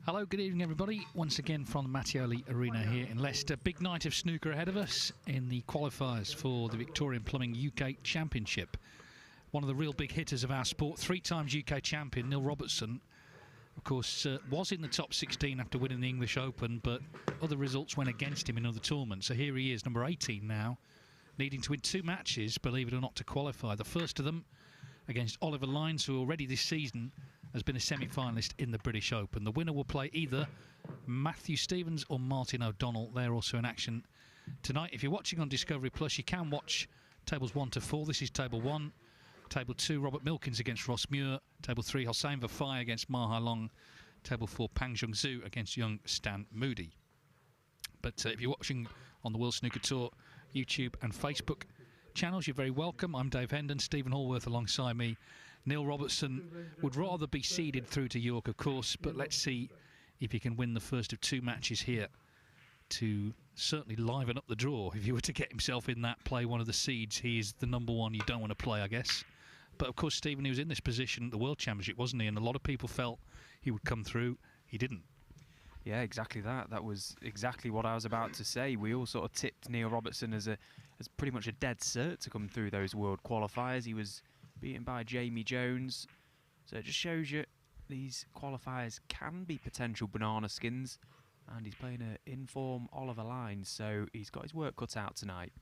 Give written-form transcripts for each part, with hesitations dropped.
Hello, good evening everybody. Once again from the Mattioli Arena here in Leicester. Big night of snooker ahead of us in the qualifiers for the Victorian Plumbing UK Championship. One of the real big hitters of our sport, 3 times UK champion, Neil Robertson, of course, was in the top 16 after winning the English Open, but other results went against him in other tournaments. So here he is, number 18 now, needing to win 2 matches, believe it or not, to qualify. The first of them against Oliver Lyons, who already this season has been a semi-finalist in the British Open. The winner will play either Matthew Stevens or Martin O'Donnell. They're also in action tonight. If you're watching on Discovery Plus, you can watch tables 1 to 4. This is table 1. Table 2, Robert Milkins against Ross Muir. Table 3, Hossein Vafai against Ma Hai Long. Table 4, Pang Jung Zhu against young Stan Moody. But if you're watching on the World Snooker Tour YouTube and Facebook channels, you're very welcome. I'm Dave Hendon, Stephen Hallworth alongside me. Neil Robertson would rather be seeded through to York, of course, but let's see if he can win the first of 2 matches here to certainly liven up the draw. If he were to get himself in that, play one of the seeds, he is the number one you don't want to play, I guess. But of course, Stephen, he was in this position at the World Championship, wasn't he? And a lot of people felt he would come through. He didn't. Yeah, exactly that. That was exactly what I was about to say. We all sort of tipped Neil Robertson as pretty much a dead cert to come through those world qualifiers. He was beaten by Jamie Jones. So it just shows you these qualifiers can be potential banana skins. And he's playing an in-form Oliver Lyons, so he's got his work cut out tonight.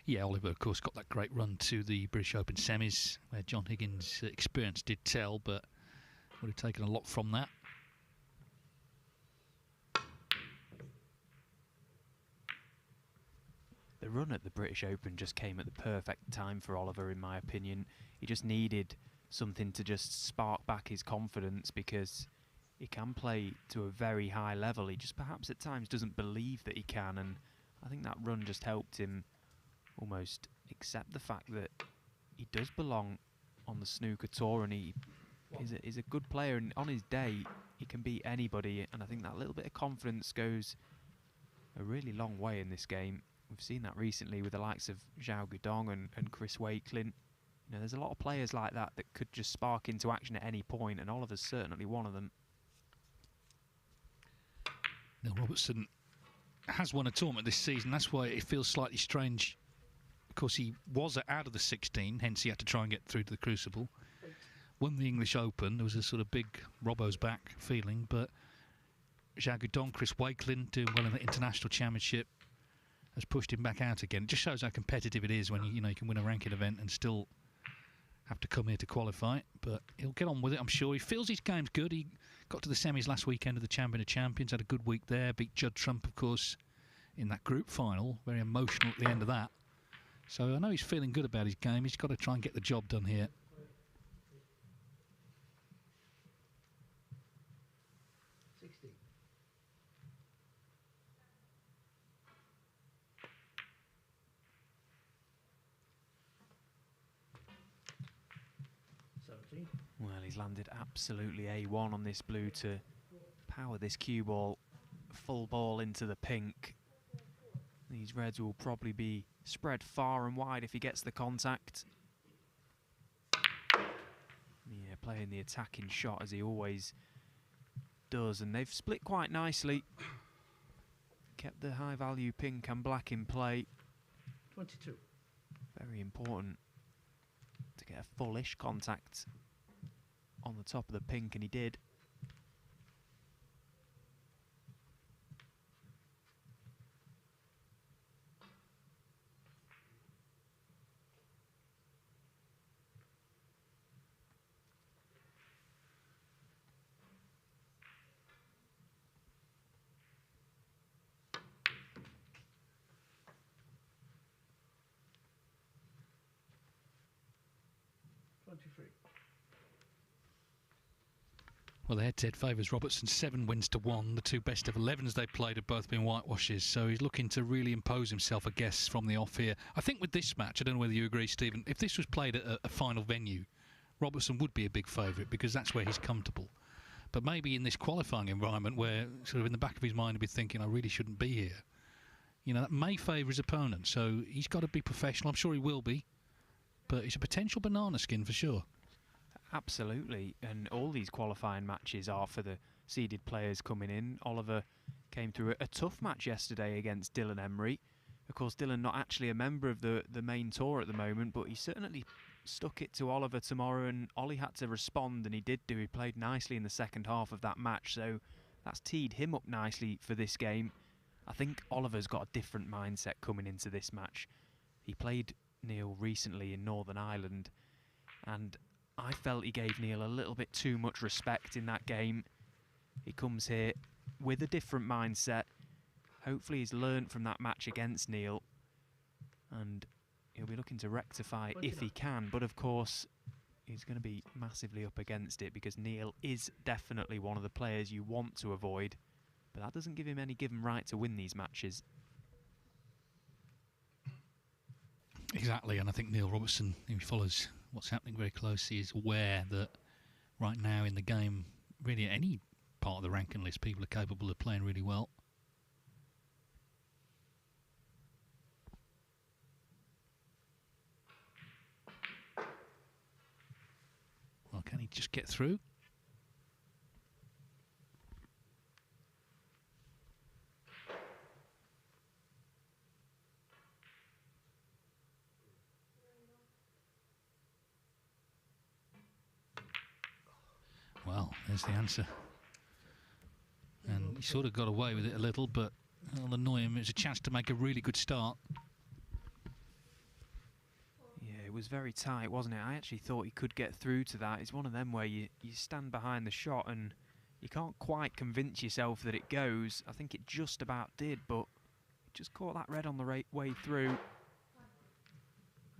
Yeah, Oliver, of course, got that great run to the British Open semis, where John Higgins' experience did tell, but would have taken a lot from that. The run at the British Open just came at the perfect time for Oliver, in my opinion. He just needed something to just spark back his confidence, because he can play to a very high level. He just perhaps at times doesn't believe that he can, and I think that run just helped him almost accept the fact that he does belong on the snooker tour, and he is a good player, and on his day he can beat anybody, and I think that little bit of confidence goes a really long way in this game. We've seen that recently with the likes of Zhao Guodong and Chris Wakelin. You know, there's a lot of players like that that could just spark into action at any point, and Oliver's certainly one of them. Neil Robertson has won a tournament this season. That's why it feels slightly strange. Of course, he was out of the 16, hence he had to try and get through to the Crucible. Won the English Open. There was a sort of big Robbo's back feeling, but Zhao Guodong, Chris Wakelin doing well in the International Championship has pushed him back out again. It just shows how competitive it is when you can win a ranking event and still have to come here to qualify. But he'll get on with it, I'm sure. He feels his game's good. He got to the semis last weekend of the Champion of Champions, had a good week there, beat Judd Trump, of course, in that group final. Very emotional at the end of that. So I know he's feeling good about his game. He's got to try and get the job done here. Well, he's landed absolutely A1 on this blue to power this cue ball full ball into the pink. These reds will probably be spread far and wide if he gets the contact. Yeah, playing the attacking shot as he always does, and they've split quite nicely. Kept the high value pink and black in play. 22. Very important to get a fullish contact on the top of the pink, and he did. Well, the head-to-head favours Robertson 7 wins to 1. The 2 best of 11s they played have both been whitewashes, so he's looking to really impose himself, I guess, from the off here. I think with this match, I don't know whether you agree, Stephen, if this was played at a final venue, Robertson would be a big favourite because that's where he's comfortable. But maybe in this qualifying environment where sort of in the back of his mind he'd be thinking, I really shouldn't be here, that may favour his opponent, so he's got to be professional. I'm sure he will be, but it's a potential banana skin for sure. Absolutely, and all these qualifying matches are for the seeded players coming in. Oliver came through a tough match yesterday against Dylan Emery. Of course, Dylan not actually a member of the main tour at the moment, but he certainly stuck it to Oliver tomorrow, and Ollie had to respond, and he did do. He played nicely in the second half of that match, so that's teed him up nicely for this game. I think Oliver's got a different mindset coming into this match. He played Neil recently in Northern Ireland, and I felt he gave Neil a little bit too much respect in that game. He comes here with a different mindset. Hopefully he's learnt from that match against Neil, and he'll be looking to rectify if he can. But of course, he's going to be massively up against it, because Neil is definitely one of the players you want to avoid, but that doesn't give him any given right to win these matches. Exactly, and I think Neil Robertson, who follows what's happening very closely, is aware that right now in the game, really any part of the ranking list, people are capable of playing really well. Well, can he just get through? Well, there's the answer. And he sort of got away with it a little, but it'll annoy him. It was a chance to make a really good start. Yeah, it was very tight, wasn't it? I actually thought he could get through to that. It's one of them where you stand behind the shot and you can't quite convince yourself that it goes. I think it just about did, but just caught that red on the way through.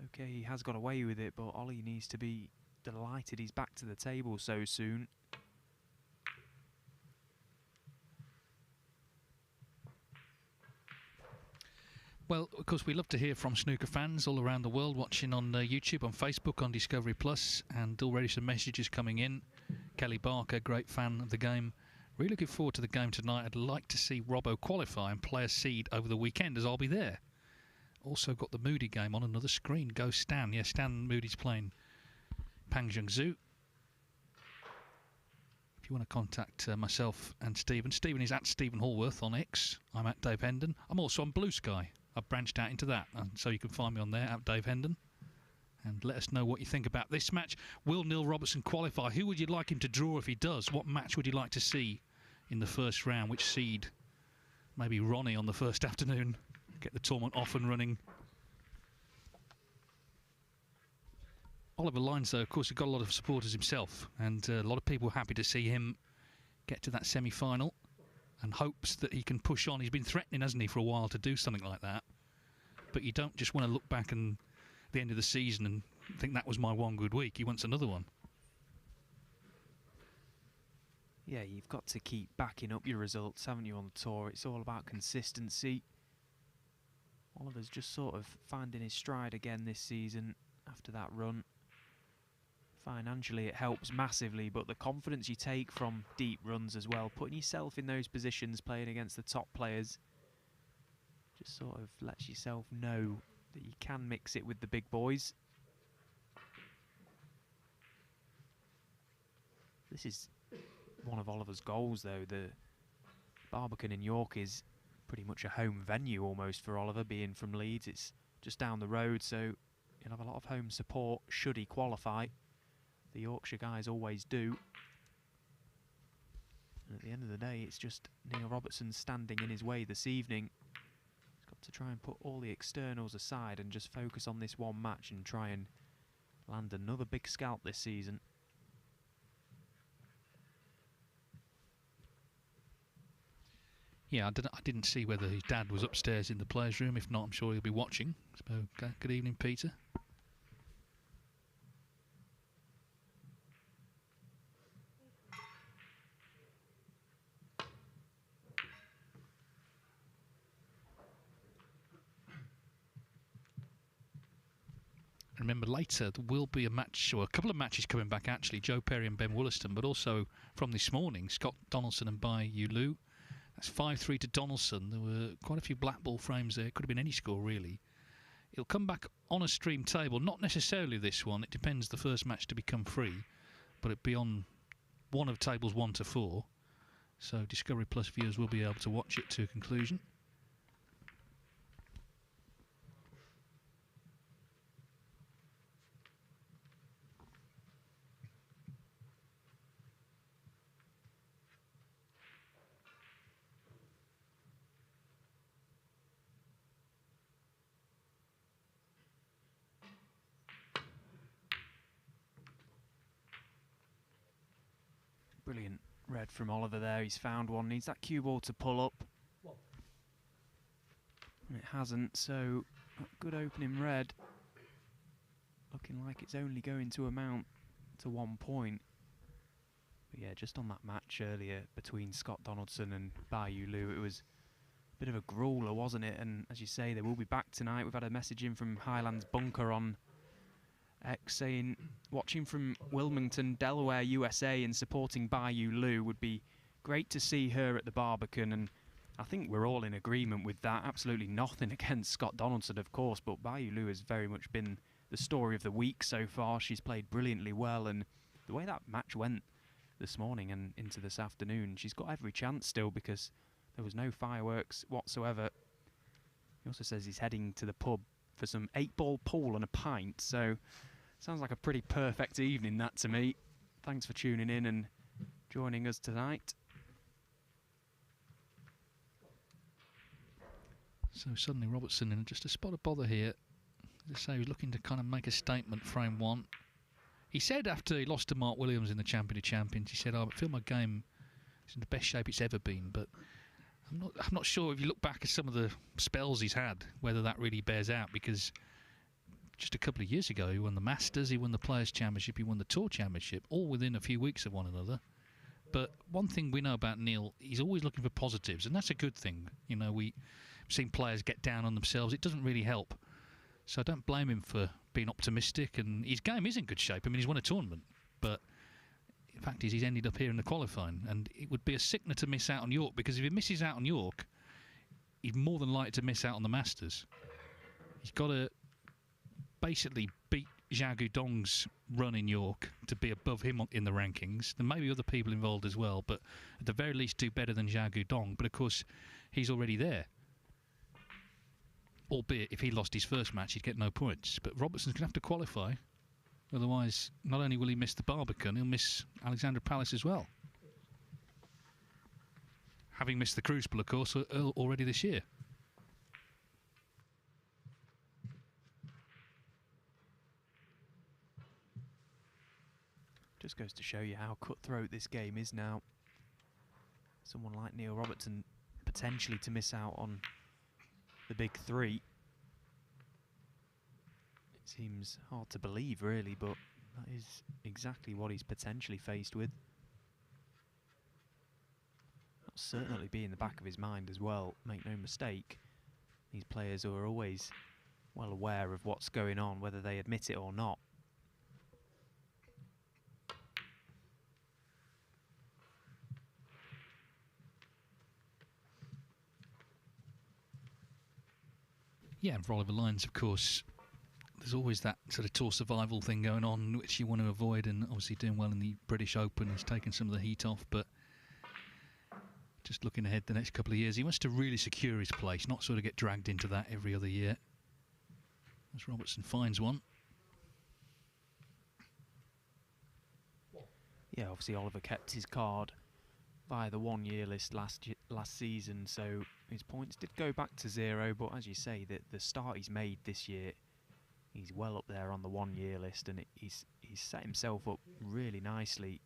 Okay, he has got away with it, but Ollie needs to be delighted he's back to the table so soon. Well, of course, we love to hear from snooker fans all around the world, watching on YouTube, on Facebook, on Discovery Plus, and already some messages coming in. Kelly Barker, great fan of the game. Really looking forward to the game tonight. I'd like to see Robbo qualify and play a seed over the weekend, as I'll be there. Also got the Moody game on another screen. Go Stan. Yeah, Stan Moody's playing Pangjung Zhu. If you want to contact myself and Stephen. Stephen is at Stephen Hallworth on X. I'm at Dave Hendon. I'm also on Blue Sky. I've branched out into that, and so you can find me on there at Dave Hendon. And let us know what you think about this match. Will Neil Robertson qualify? Who would you like him to draw if he does? What match would you like to see in the first round? Which seed? Maybe Ronnie on the first afternoon. Get the tournament off and running. Oliver Lines, though, of course, has got a lot of supporters himself, and a lot of people happy to see him get to that semi-final, and hopes that he can push on. He's been threatening, hasn't he, for a while to do something like that. But you don't just want to look back and at the end of the season and think that was my one good week. He wants another one. Yeah, you've got to keep backing up your results, haven't you, on the tour? It's all about consistency. Oliver's just sort of finding his stride again this season after that run. Financially, it helps massively, but the confidence you take from deep runs as well, putting yourself in those positions, playing against the top players, just sort of lets yourself know that you can mix it with the big boys. This is one of Oliver's goals, though. The Barbican in York is pretty much a home venue almost for Oliver, being from Leeds. It's just down the road, so he'll have a lot of home support should he qualify. The Yorkshire guys always do. And at the end of the day, it's just Neil Robertson standing in his way this evening. He's got to try and put all the externals aside and just focus on this one match and try and land another big scalp this season. Yeah, I didn't see whether his dad was upstairs in the players' room. If not, I'm sure he'll be watching. So, okay. Good evening, Peter. Remember, later there will be a match, or a couple of matches coming back actually. Joe Perry and Ben Wollaston, but also from this morning, Scott Donaldson and Bai Yulu. That's 5-3 to Donaldson. There were quite a few black ball frames there. Could have been any score, really. It'll come back on a stream table. Not necessarily this one. It depends the first match to become free. But it'll be on one of tables 1 to 4. So Discovery Plus viewers will be able to watch it to conclusion. Brilliant red from Oliver there. He's found one. Needs that cue ball to pull up. And it hasn't, so good opening red. Looking like it's only going to amount to 1 point. But yeah, just on that match earlier between Scott Donaldson and Yulu, it was a bit of a grueler, wasn't it? And as you say, they will be back tonight. We've had a message in from Highlands Bunker on X saying, watching from Wilmington, Delaware, USA, and supporting Yulu would be great to see her at the Barbican. And I think we're all in agreement with that. Absolutely nothing against Scott Donaldson, of course, but Yulu has very much been the story of the week so far. She's played brilliantly well, and the way that match went this morning and into this afternoon, she's got every chance still because there was no fireworks whatsoever. He also says he's heading to the pub for some 8-ball pool and a pint, so sounds like a pretty perfect evening, that, to me. Thanks for tuning in and joining us tonight. So suddenly Robertson in just a spot of bother here. As I say, he was looking to kind of make a statement, frame one. He said after he lost to Mark Williams in the Champion of Champions, he said, I feel my game is in the best shape it's ever been, but I'm not sure if you look back at some of the spells he's had, whether that really bears out, because just a couple of years ago he won the Masters, he won the Players' Championship, he won the Tour Championship, all within a few weeks of one another. But one thing we know about Neil, he's always looking for positives, and that's a good thing. You know, we've seen players get down on themselves. It doesn't really help. So I don't blame him for being optimistic, and his game is in good shape. I mean, he's won a tournament, but the fact is he's ended up here in the qualifying, and it would be a sickener to miss out on York, because if he misses out on York, he's more than likely to miss out on the Masters. He's got to basically beat Zhao Guidong's run in York to be above him in the rankings. There may be other people involved as well, but at the very least do better than Zhao Guidong. But of course, he's already there. Albeit, if he lost his first match, he'd get no points. But Robertson's going to have to qualify. Otherwise, not only will he miss the Barbican, he'll miss Alexandra Palace as well. Having missed the Crucible, of course, already this year. Just goes to show you how cutthroat this game is now. Someone like Neil Robertson potentially to miss out on the big three. It seems hard to believe, really, but that is exactly what he's potentially faced with. That'll certainly be in the back of his mind as well, make no mistake. These players are always well aware of what's going on, whether they admit it or not. Yeah, and for Oliver Lyons, of course, there's always that sort of tour survival thing going on, which you want to avoid, and obviously doing well in the British Open has taken some of the heat off, but just looking ahead the next couple of years, he wants to really secure his place, not sort of get dragged into that every other year. As Robertson finds one. Yeah, obviously Oliver kept his card via the one-year list last season, so his points did go back to 0, but as you say, the start he's made this year, he's well up there on the one-year list, and he's set himself up really nicely.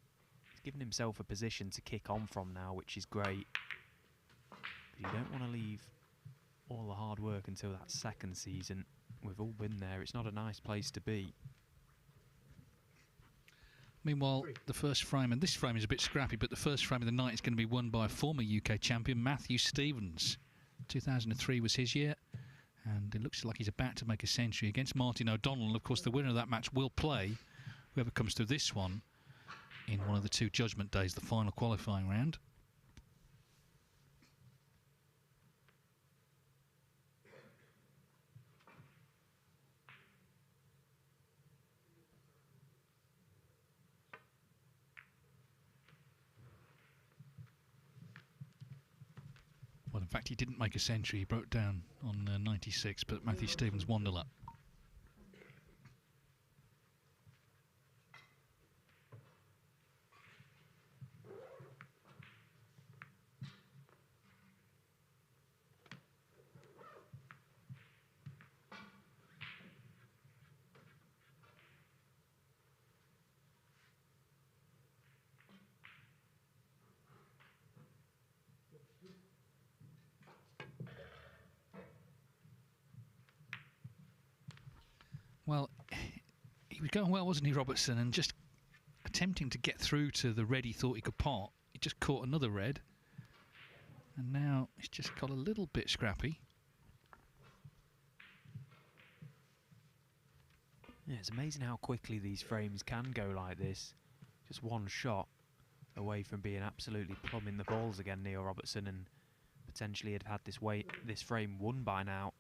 He's given himself a position to kick on from now, which is great. But you don't want to leave all the hard work until that second season. We've all been there. It's not a nice place to be. Meanwhile, the first frame, and this frame is a bit scrappy, but the first frame of the night is going to be won by a former UK champion, Matthew Stevens. 2003 was his year, and it looks like he's about to make a century against Martin O'Donnell. And of course, the winner of that match will play, whoever comes through this one, in one of the two judgment days, the final qualifying round. Well, in fact, he didn't make a century. He broke down on 96, but Matthew Stevens 1-0 up. Well, he was going well, wasn't he, Robertson? And just attempting to get through to the red he thought he could pot. He just caught another red. And now he's just got a little bit scrappy. Yeah, it's amazing how quickly these frames can go like this. Just one shot away from being absolutely plumbing the balls again, Neil Robertson, and potentially had had this frame won by now.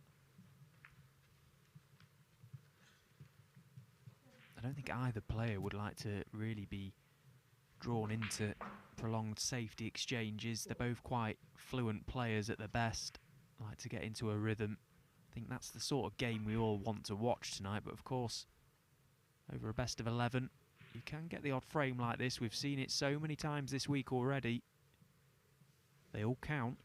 I don't think either player would like to really be drawn into prolonged safety exchanges. They're both quite fluent players at their best, like to get into a rhythm. I think that's the sort of game we all want to watch tonight, but of course, over a best of 11, you can get the odd frame like this. We've seen it so many times this week already. They all count.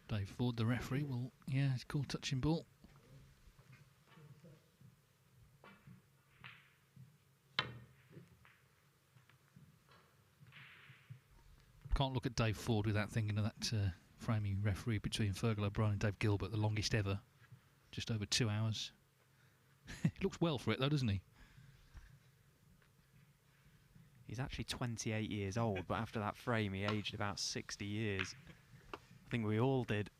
Dave Ford, the referee, will, yeah, it's called touching ball. Can't look at Dave Ford without thinking of that framing referee between Fergal O'Brien and Dave Gilbert, the longest ever, just over 2 hours. He looks well for it though, doesn't he? He's actually 28 years old, but after that frame he aged about 60 years. I think we all did.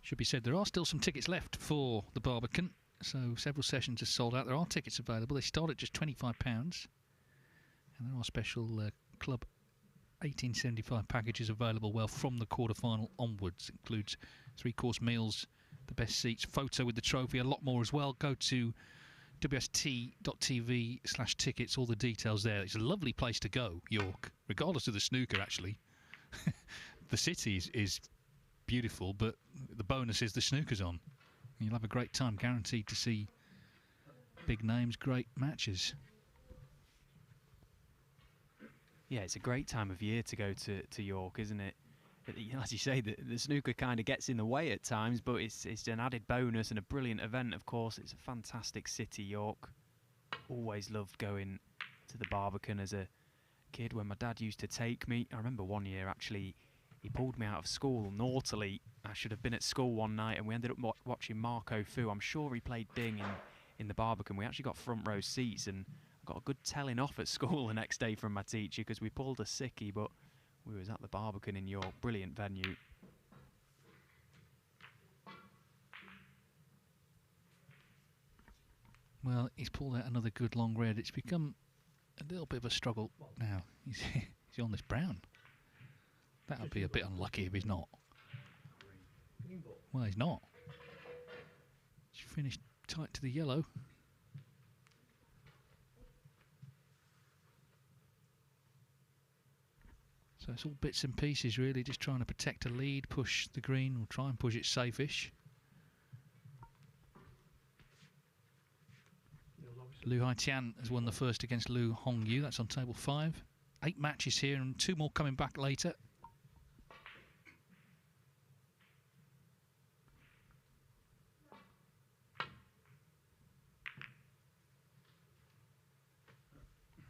Should be said there are still some tickets left for the Barbican, so several sessions are sold out. There are tickets available. They start at just £25, and there are special club 1875 packages available, well, from the quarter-final onwards. It includes 3-course meals, the best seats, photo with the trophy, a lot more as well. Go to wst.tv/tickets, all the details there. It's a lovely place to go, York, regardless of the snooker, actually. The city is beautiful, but the bonus is the snooker's on. You'll have a great time, guaranteed to see big names, great matches. Yeah, it's a great time of year to go to York, isn't it? As you say, the snooker kind of gets in the way at times, but it's an added bonus and a brilliant event, of course. It's a fantastic city, York. Always loved going to the Barbican as a kid when my dad used to take me. I remember one year, actually, he pulled me out of school naughtily. I should have been at school one night, and we ended up watching Marco Fu. I'm sure he played Bing in the Barbican. We actually got front row seats, and I got a good telling off at school the next day from my teacher because we pulled a sickie, but we was at the Barbican in York. Brilliant venue. Well, he's pulled out another good long red. It's become a little bit of a struggle now. He's on this brown. That would be a bit unlucky if he's not. Well, he's not. He's finished tight to the yellow. So it's all bits and pieces, really, just trying to protect a lead, push the green, or try and push it safe-ish. Lu Haitian has won the first against Lu Hongyu. That's on table 5. 8 matches here and 2 more coming back later.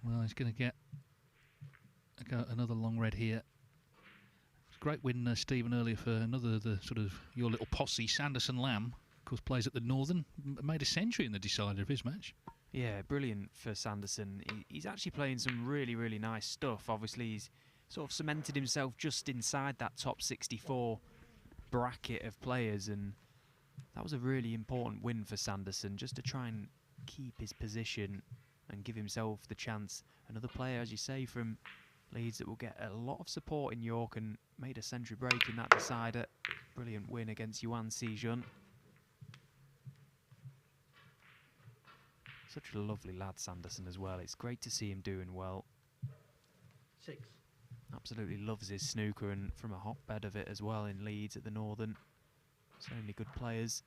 Well, he's going to get another long red here. great win, Stephen, earlier for another, the sort of your little posse, Sanderson Lamb. Of course, plays at the Northern. Made a century in the decider of his match. Yeah, brilliant for Sanderson. He's actually playing some really, really nice stuff. Obviously, he's sort of cemented himself just inside that top 64 bracket of players, and that was a really important win for Sanderson, just to try and keep his position and give himself the chance. Another player, as you say, from Leeds that will get a lot of support in York, and made a century break in that decider. Brilliant win against Yuan Sijun. Such a lovely lad, Sanderson, as well. It's great to see him doing well. 6. Absolutely loves his snooker, and from a hotbed of it as well in Leeds at the Northern. So many good players.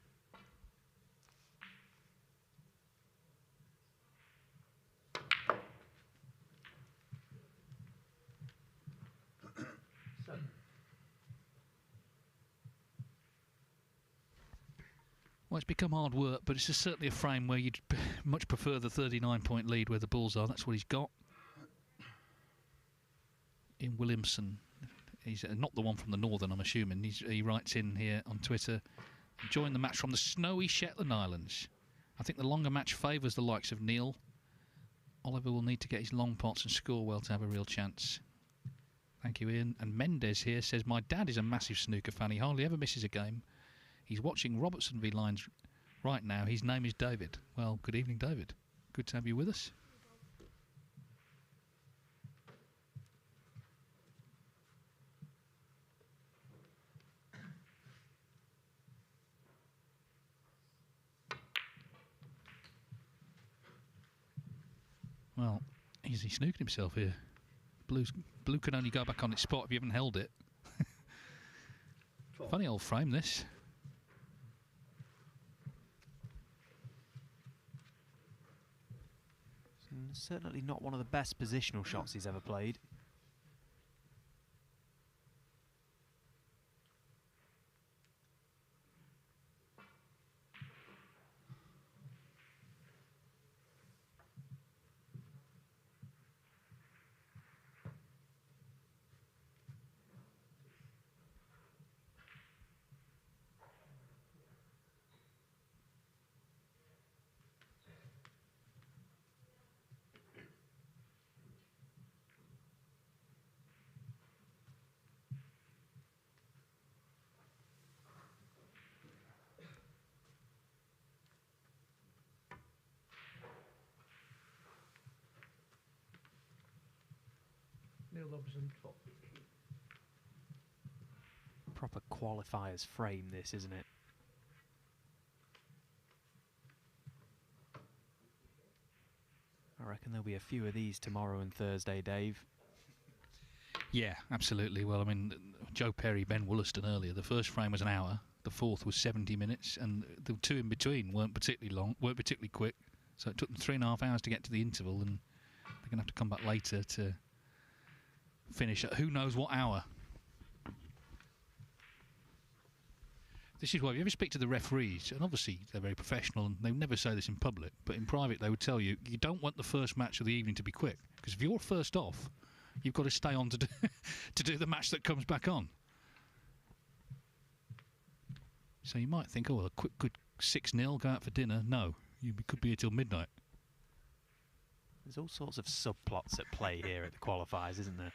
Well, it's become hard work, but it's certainly a frame where you'd much prefer the 39-point lead where the balls are. That's what he's got. In Williamson. He's not the one from the Northern, I'm assuming. He writes in here on Twitter, enjoying the match from the snowy Shetland Islands. I think the longer match favours the likes of Neil. Oliver will need to get his long pots and score well to have a real chance. Thank you, Ian. And Mendes here says, my dad is a massive snooker fan. He hardly ever misses a game. He's watching Robertson v Lyons right now. His name is David. Well, good evening, David. Good to have you with us. Well, he's snookered himself here. Blue can only go back on its spot if you haven't held it. Funny old frame, this. Certainly not one of the best positional shots he's ever played. Robertson, top. Proper qualifiers frame, this, isn't it? I reckon there'll be a few of these tomorrow and Thursday, Dave. Yeah, absolutely. Well, I mean, Joe Perry, Ben Wollaston earlier. The first frame was an hour. The fourth was 70 minutes, and the two in between weren't particularly long, weren't particularly quick. So it took them 3.5 hours to get to the interval, and they're going to have to come back later to finish at who knows what hour. This is why, if you ever speak to the referees, and obviously they're very professional and they never say this in public, but in private they would tell you, you don't want the first match of the evening to be quick, because if you're first off, you've got to stay on to do, to do the match that comes back on. So you might think, oh, well, a quick, good 6-0, go out for dinner. No, you could be here till midnight. There's all sorts of subplots at play here at the qualifiers, isn't there?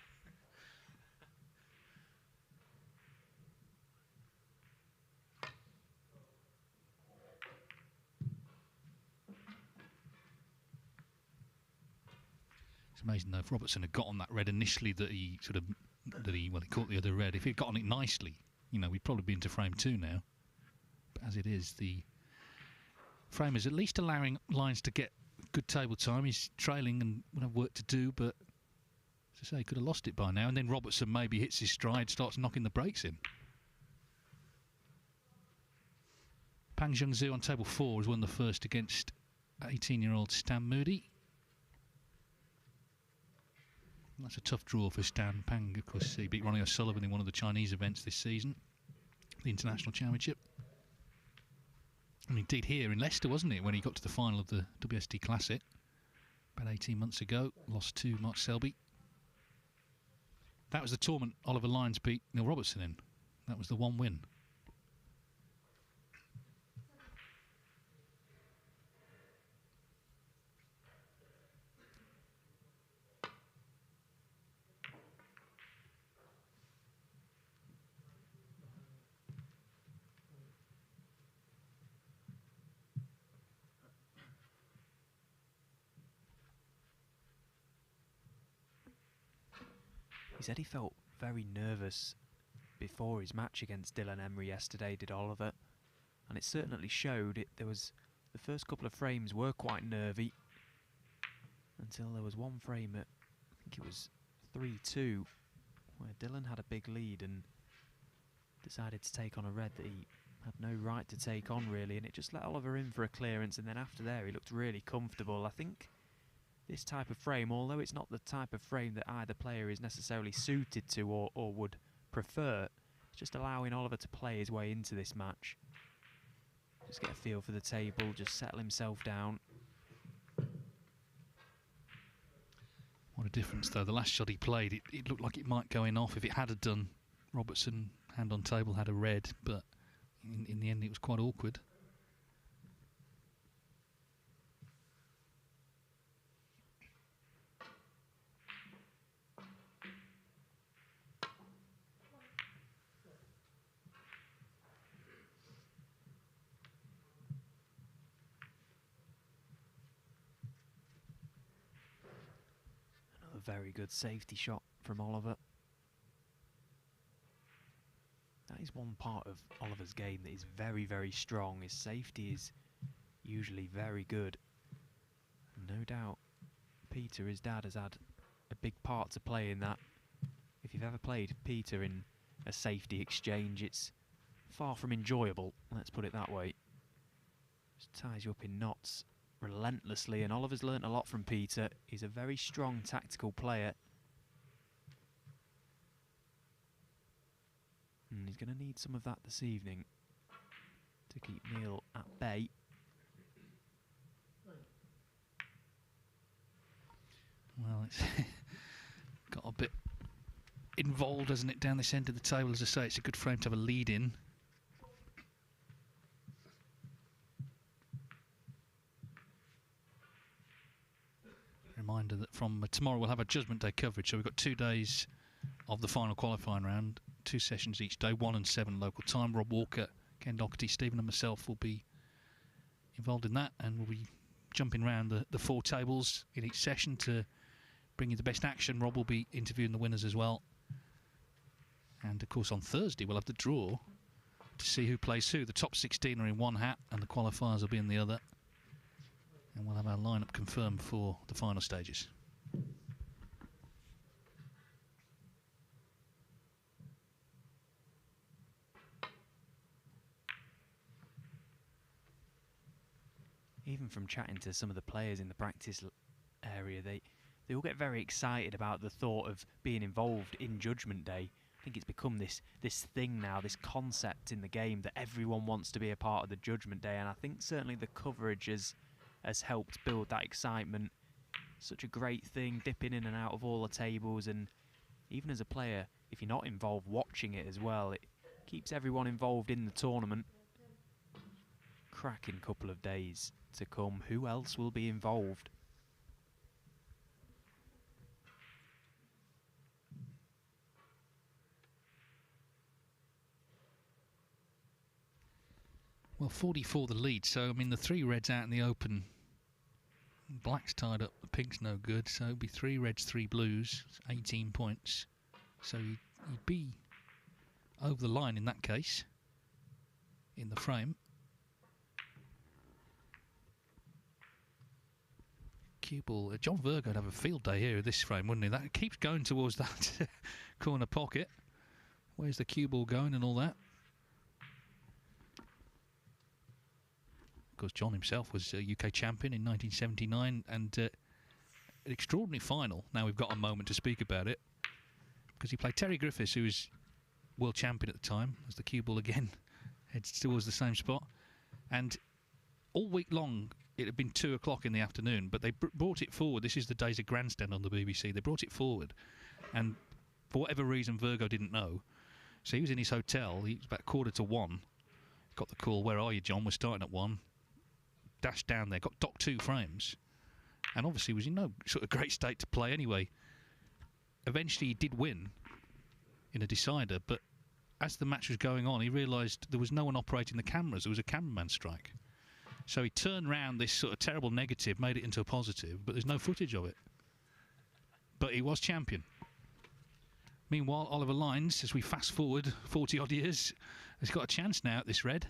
It's amazing though, if Robertson had got on that red initially that he sort of, he caught the other red. If he'd got on it nicely, you know, we'd probably be into frame 2 now. But as it is, the frame is at least allowing Lyons to get good table time. He's trailing and would have work to do, but as I say, he could have lost it by now. And then Robertson maybe hits his stride, starts knocking the brakes in. Pang Zhengzhu on table 4 has won the first against 18-year-old Stan Moody. That's a tough draw for Stan. Pang, of course, he beat Ronnie O'Sullivan in one of the Chinese events this season, the International Championship. And indeed here in Leicester, wasn't it, when he got to the final of the WST Classic about 18 months ago, lost to Mark Selby. That was the tournament Oliver Lyons beat Neil Robertson in. That was the one win. He said he felt very nervous before his match against Dylan Emery yesterday, did Oliver, and it certainly showed. There was the first couple of frames were quite nervy until there was one frame at, I think it was 3-2, where Dylan had a big lead and decided to take on a red that he had no right to take on really, and it just let Oliver in for a clearance, and then after there he looked really comfortable. I think this type of frame, although it's not the type of frame that either player is necessarily suited to or would prefer, it's just allowing Oliver to play his way into this match. Just get a feel for the table, just settle himself down. What a difference though. The last shot he played, it looked like it might go in off. If it had done, Robertson, hand on table, had a red, but in the end it was quite awkward. Very good safety shot from Oliver. That is one part of Oliver's game that is very, very strong. His safety is usually very good. No doubt Peter, his dad, has had a big part to play in that. If you've ever played Peter in a safety exchange, it's far from enjoyable, let's put it that way. Just ties you up in knots relentlessly, and Oliver's learnt a lot from Peter. He's a very strong tactical player, and he's going to need some of that this evening to keep Neil at bay. Well, it's got a bit involved, hasn't it, down this end of the table. As I say, it's a good frame to have a lead in. Reminder that from tomorrow we'll have a Judgment Day coverage, so we've got 2 days of the final qualifying round, 2 sessions each day, 1 and 7 local time. Rob Walker, Ken Doherty, Stephen and myself will be involved in that, and we'll be jumping around the 4 tables in each session to bring you the best action. Rob will be interviewing the winners as well, and of course on Thursday we'll have the draw to see who plays who. The top 16 are in one hat and the qualifiers will be in the other. And we'll have our lineup confirmed for the final stages. Even from chatting to some of the players in the practice area, they all get very excited about the thought of being involved in Judgment Day. I think it's become this thing now, this concept in the game that everyone wants to be a part of the Judgment Day, and I think certainly the coverage has helped build that excitement. Such a great thing, dipping in and out of all the tables, and even as a player, if you're not involved watching it as well, it keeps everyone involved in the tournament. Cracking couple of days to come. Who else will be involved? Well, 44 the lead, so I mean the 3 reds out in the open. Black's tied up, the pink's no good, so it'll be 3 reds, 3 blues, 18 points. So he'd be over the line in that case, in the frame. Cue ball. John Virgo would have a field day here at this frame, wouldn't he? That keeps going towards that corner pocket. Where's the cue ball going and all that? Of course, John himself was a UK champion in 1979, and an extraordinary final. Now we've got a moment to speak about it, because he played Terry Griffiths, who was world champion at the time, as the cue ball again heads towards the same spot. And all week long, it had been 2 o'clock in the afternoon, but they brought it forward. This is the days of grandstand on the BBC. They brought it forward, and For whatever reason, Virgo didn't know. So he was in his hotel. He was about 1:45. Got the call, "Where are you, John? We're starting at 1. Dashed down there, got docked 2 frames. And obviously was in no sort of great state to play anyway. Eventually he did win in a decider, but as the match was going on, he realised there was no one operating the cameras. There was a cameraman strike. So he turned round this sort of terrible negative, made it into a positive, but there's no footage of it. But he was champion. Meanwhile, Oliver Lines, as we fast forward 40-odd years, has got a chance now at this red.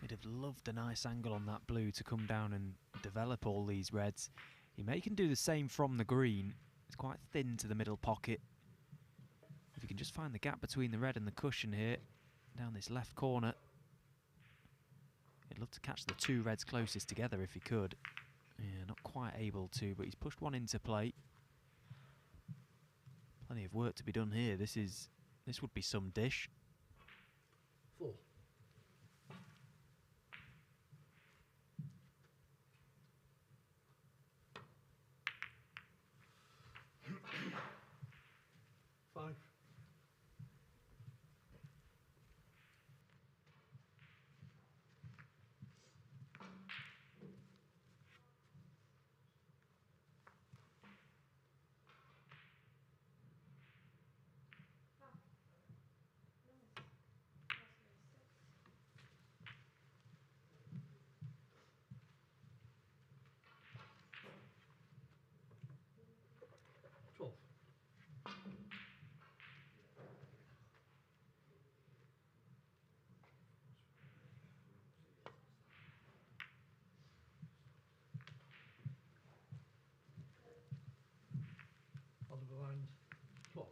He'd have loved a nice angle on that blue to come down and develop all these reds. He may can do the same from the green. It's quite thin to the middle pocket. If you can just find the gap between the red and the cushion here, down this left corner. He'd love to catch the 2 reds closest together if he could. Yeah, not quite able to, but he's pushed one into play. Plenty of work to be done here. This would be some dish. 4. Five. Oliver Lines, 12.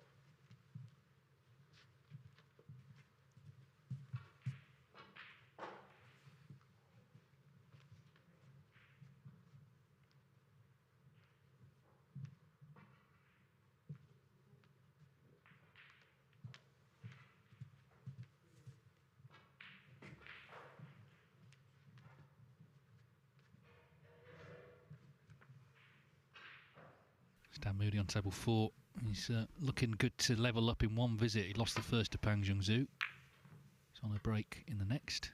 Stan Moody on table 4. He's looking good to level up in one visit. He lost the first to Pang Zhengzhou. He's on a break in the next.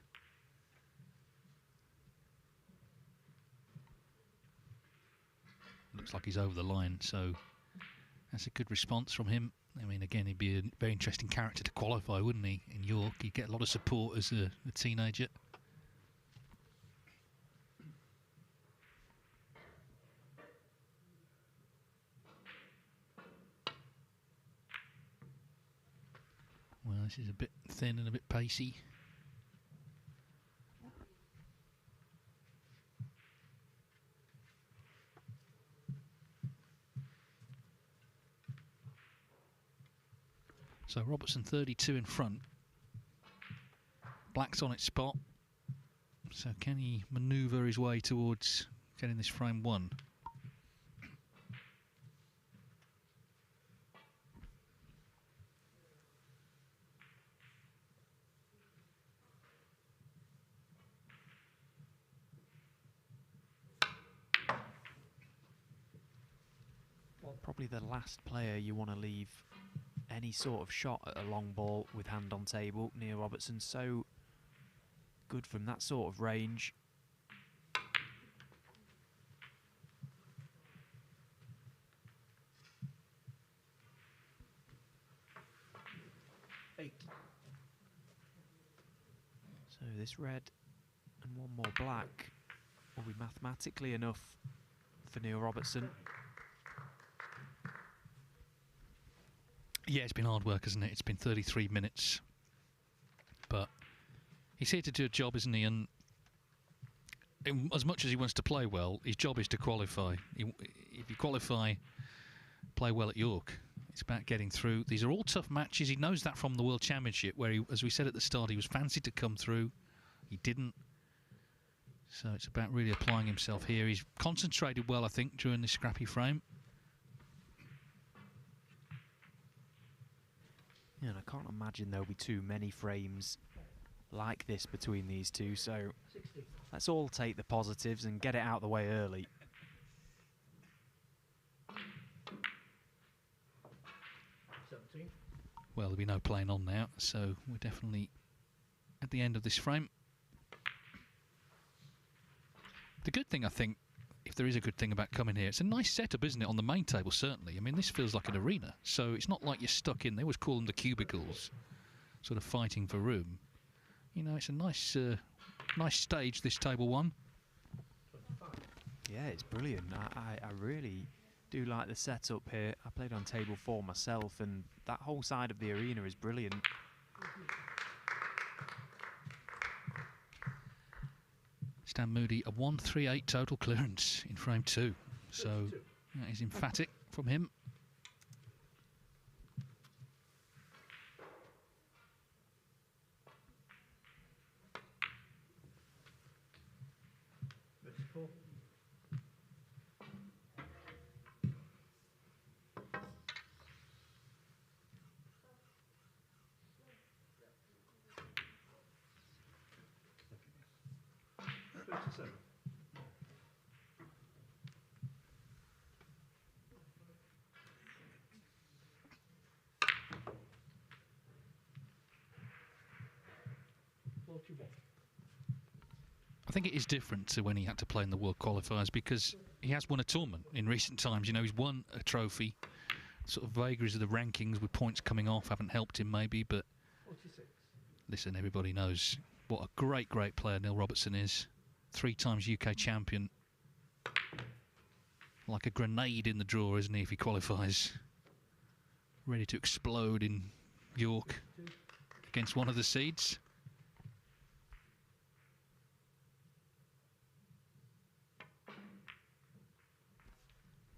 Looks like he's over the line, so that's a good response from him. I mean, again, he'd be a very interesting character to qualify, wouldn't he, in York? He'd get a lot of support as a teenager. Well, this is a bit thin and a bit pacey. So Robertson 32 in front. Black's on its spot. So can he manoeuvre his way towards getting this frame 1? Probably the last player you want to leave any sort of shot at a long ball with hand on table. Neil Robertson, so good from that sort of range. Eight. So this red and one more black will be mathematically enough for Neil Robertson. Yeah, it's been hard work, hasn't it? It's been 33 minutes. But he's here to do a job, isn't he? And as much as he wants to play well, his job is to qualify. If you qualify, play well at York. It's about getting through. These are all tough matches. He knows that from the World Championship, where, he, as we said at the start, he was fancied to come through. He didn't. So it's about really applying himself here. He's concentrated well, I think, during this scrappy frame. Yeah, and I can't imagine there'll be too many frames like this between these two, so 60. let's all take the positives and get it out the way early. 17. Well, there'll be no playing on now, so we're definitely at the end of this frame. The good thing, I think, if there is a good thing about coming here, it's a nice setup, isn't it, on the main table, certainly. I mean, this feels like an arena, so it's not like you're stuck in. They always call them the cubicles, sort of fighting for room. You know, it's a nice nice stage, this table one. 25. Yeah, it's brilliant. I really do like the setup here. I played on table 4 myself, and that whole side of the arena is brilliant. Stan Moody, a 138 total clearance in frame 2. So 32. that is emphatic from him. Vertical. 37. I think it is different to when he had to play in the World Qualifiers because he has won a tournament in recent times. You know, he's won a trophy. Sort of vagaries of the rankings with points coming off haven't helped him maybe, but 46. listen, everybody knows what a great, great player Neil Robertson is. 3 times UK champion. Like a grenade in the draw, isn't he, if he qualifies? Ready to explode in York against one of the seeds.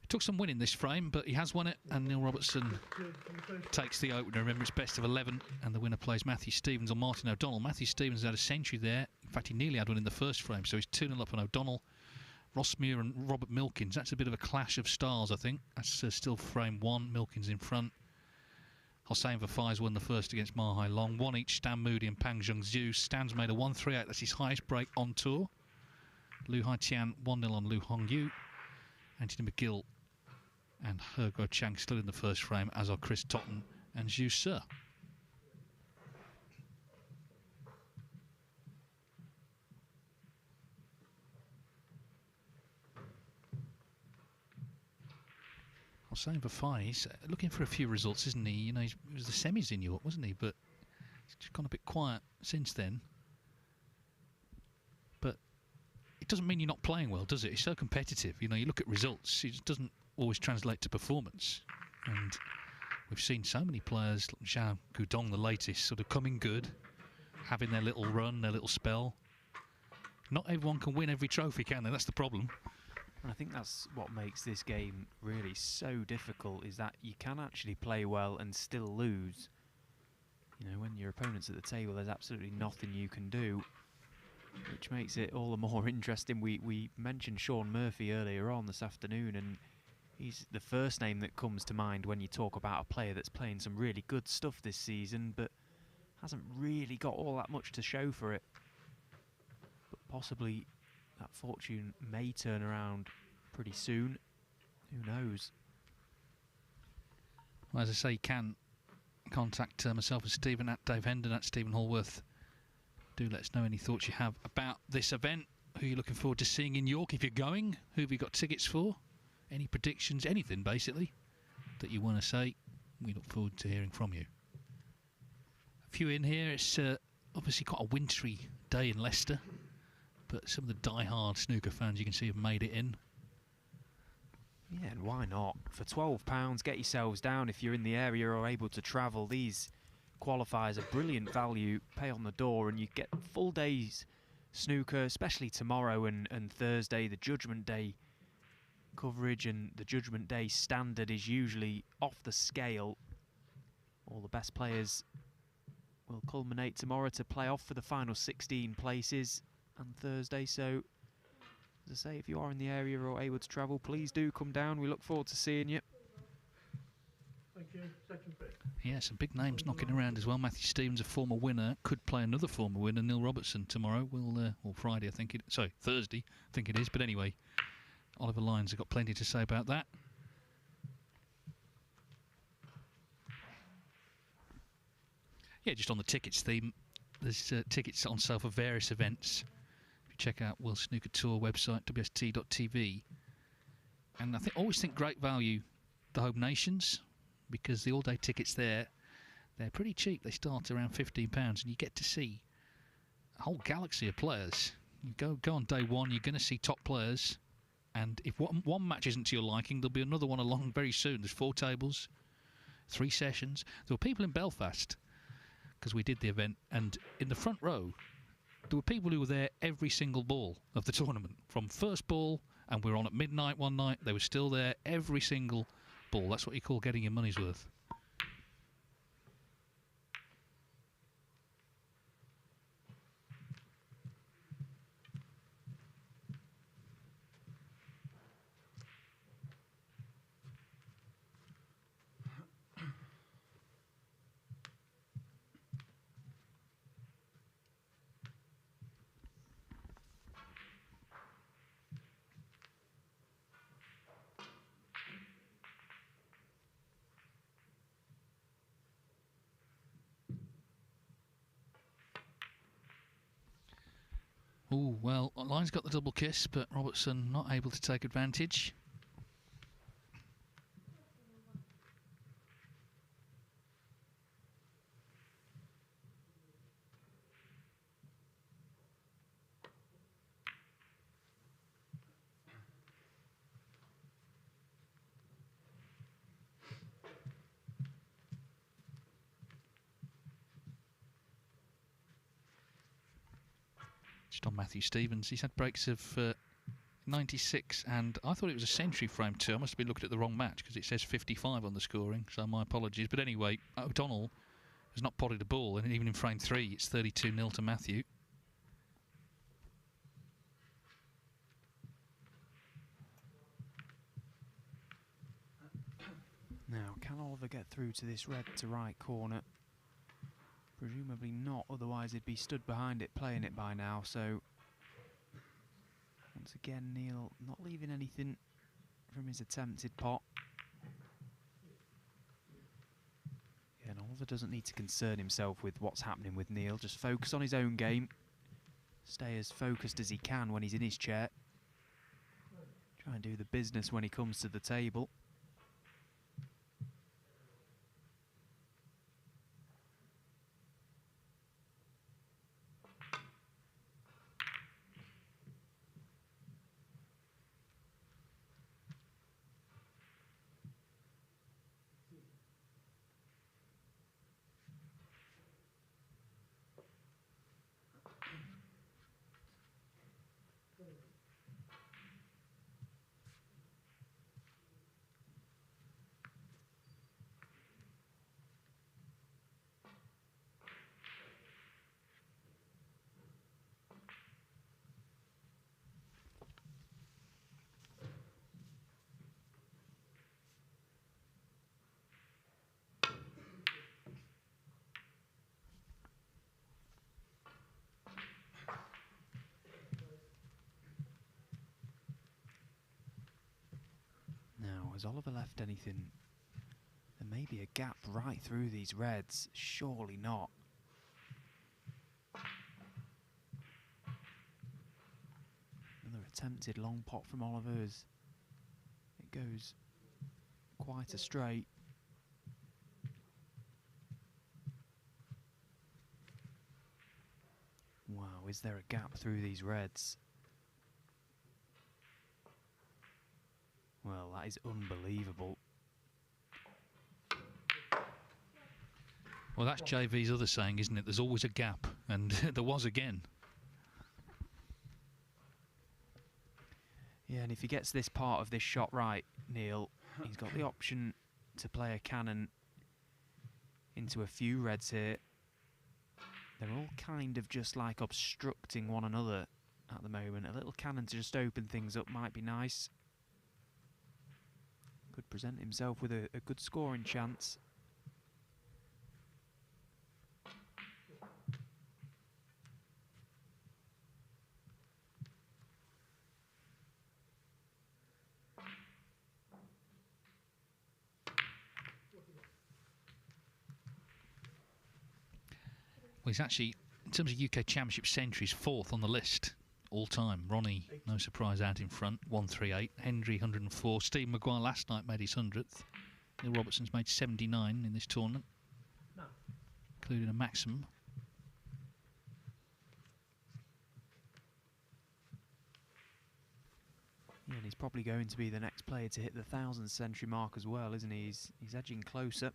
Took some winning this frame, but he has won it, and Neil Robertson takes the opener. Remember, it's best of 11, and the winner plays Matthew Stevens or Martin O'Donnell. Matthew Stevens had a century there. In fact, he nearly had one in the first frame, so he's 2-0 up on O'Donnell. Ross Muir and Robert Milkins. That's a bit of a clash of stars, I think. That's still frame 1. Milkins in front. Hossein Vafai's won the first against Mahai Long. 1 each, Stan Moody and Pang Jung Zhu. Stan's made a 138. That's his highest break on tour. Lu Haitian 1-0 on Lu Hongyu. Anthony McGill and Hergo Chang still in the first frame, as are Chris Totten and Zhu Se. Hossein Vafai, he's looking for a few results, isn't he? You know, he was the semis in York, wasn't he? But he's just gone a bit quiet since then. But it doesn't mean you're not playing well, does it? It's so competitive. You know, you look at results, it doesn't always translate to performance, and we've seen so many players, Zhao Gudong the latest, sort of coming good, having their little run, their little spell. Not everyone can win every trophy, can they? That's the problem. And I think that's what makes this game really so difficult, is that you can actually play well and still lose. You know, when your opponent's at the table, there's absolutely nothing you can do, which makes it all the more interesting. We mentioned Sean Murphy earlier on this afternoon, and he's the first name that comes to mind when you talk about a player that's playing some really good stuff this season, but hasn't really got all that much to show for it. But possibly that fortune may turn around pretty soon. Who knows? Well, as I say, you can contact myself and Stephen at Dave Hendon at Stephen Hallworth. Do let us know any thoughts you have about this event. Who are you looking forward to seeing in York if you're going? Who have you got tickets for? Any predictions, anything basically that you want to say? We look forward to hearing from you. A few in here. It's obviously quite a wintry day in Leicester, but some of the die-hard snooker fans you can see have made it in. Yeah, and why not? For £12, get yourselves down if you're in the area or able to travel. These qualifiers are brilliant value. Pay on the door and you get full days snooker, especially tomorrow and Thursday. The Judgment Day coverage and the Judgment Day standard is usually off the scale. All the best players will culminate tomorrow to play off for the final 16 places on Thursday. So, as I say, if you are in the area or able to travel, please do come down. We look forward to seeing you. Thank second pick. Yeah, some big names knocking around as well. Matthew Stevens, a former winner, could play another former winner, Neil Robertson, tomorrow. Or Friday, I think sorry, Thursday, I think it is. But anyway, Oliver Lyons have got plenty to say about that. Yeah, just on the tickets theme, there's tickets on sale for various events. If you check out World Snooker Tour website, wst.tv. And I always think great value, the home nations, because the all-day tickets there, they're pretty cheap. They start around £15, and you get to see a whole galaxy of players. You go on day one, you're going to see top players, and if one match isn't to your liking, there'll be another one along very soon. There's 4 tables, 3 sessions. There were people in Belfast, because we did the event, and in the front row, there were people who were there every single ball of the tournament, from first ball, and we were on at midnight one night. They were still there every single ball. That's what you call getting your money's worth. Oh, well, Lyon's got the double kiss, but Robertson not able to take advantage. Just on Matthew Stevens, he's had breaks of 96, and I thought it was a century frame too. I must have been looking at the wrong match because it says 55 on the scoring, so my apologies. But anyway, O'Donnell has not potted a ball, and even in frame 3, it's 32-0 to Matthew. Now, can Oliver get through to this red to right corner? Presumably not, otherwise he'd be stood behind it playing it by now. So once again, Neil not leaving anything from his attempted pot. Yeah, and Oliver doesn't need to concern himself with what's happening with Neil. Just focus on his own game. Stay as focused as he can when he's in his chair. Try and do the business when he comes to the table. Has Oliver left anything? There may be a gap right through these reds. Surely not. Another attempted long pot from Oliver as it goes quite a straight. Wow, is there a gap through these reds? Well, that is unbelievable. Well, that's JV's other saying, isn't it? There's always a gap, and there was again. Yeah, and if he gets this part of this shot right, Neil, he's got the option to play a cannon into a few reds here. They're all kind of just like obstructing one another at the moment. A little cannon to just open things up might be nice. could present himself with a good scoring chance. Well, he's actually, in terms of UK Championship centuries, 4th on the list all time. Ronnie, no surprise, out in front, 138. Hendry, 104. Steve Maguire last night made his 100th. Neil Robertson's made 79 in this tournament, including a maximum. Yeah, and he's probably going to be the next player to hit the 1,000th century mark as well, isn't he? He's edging closer.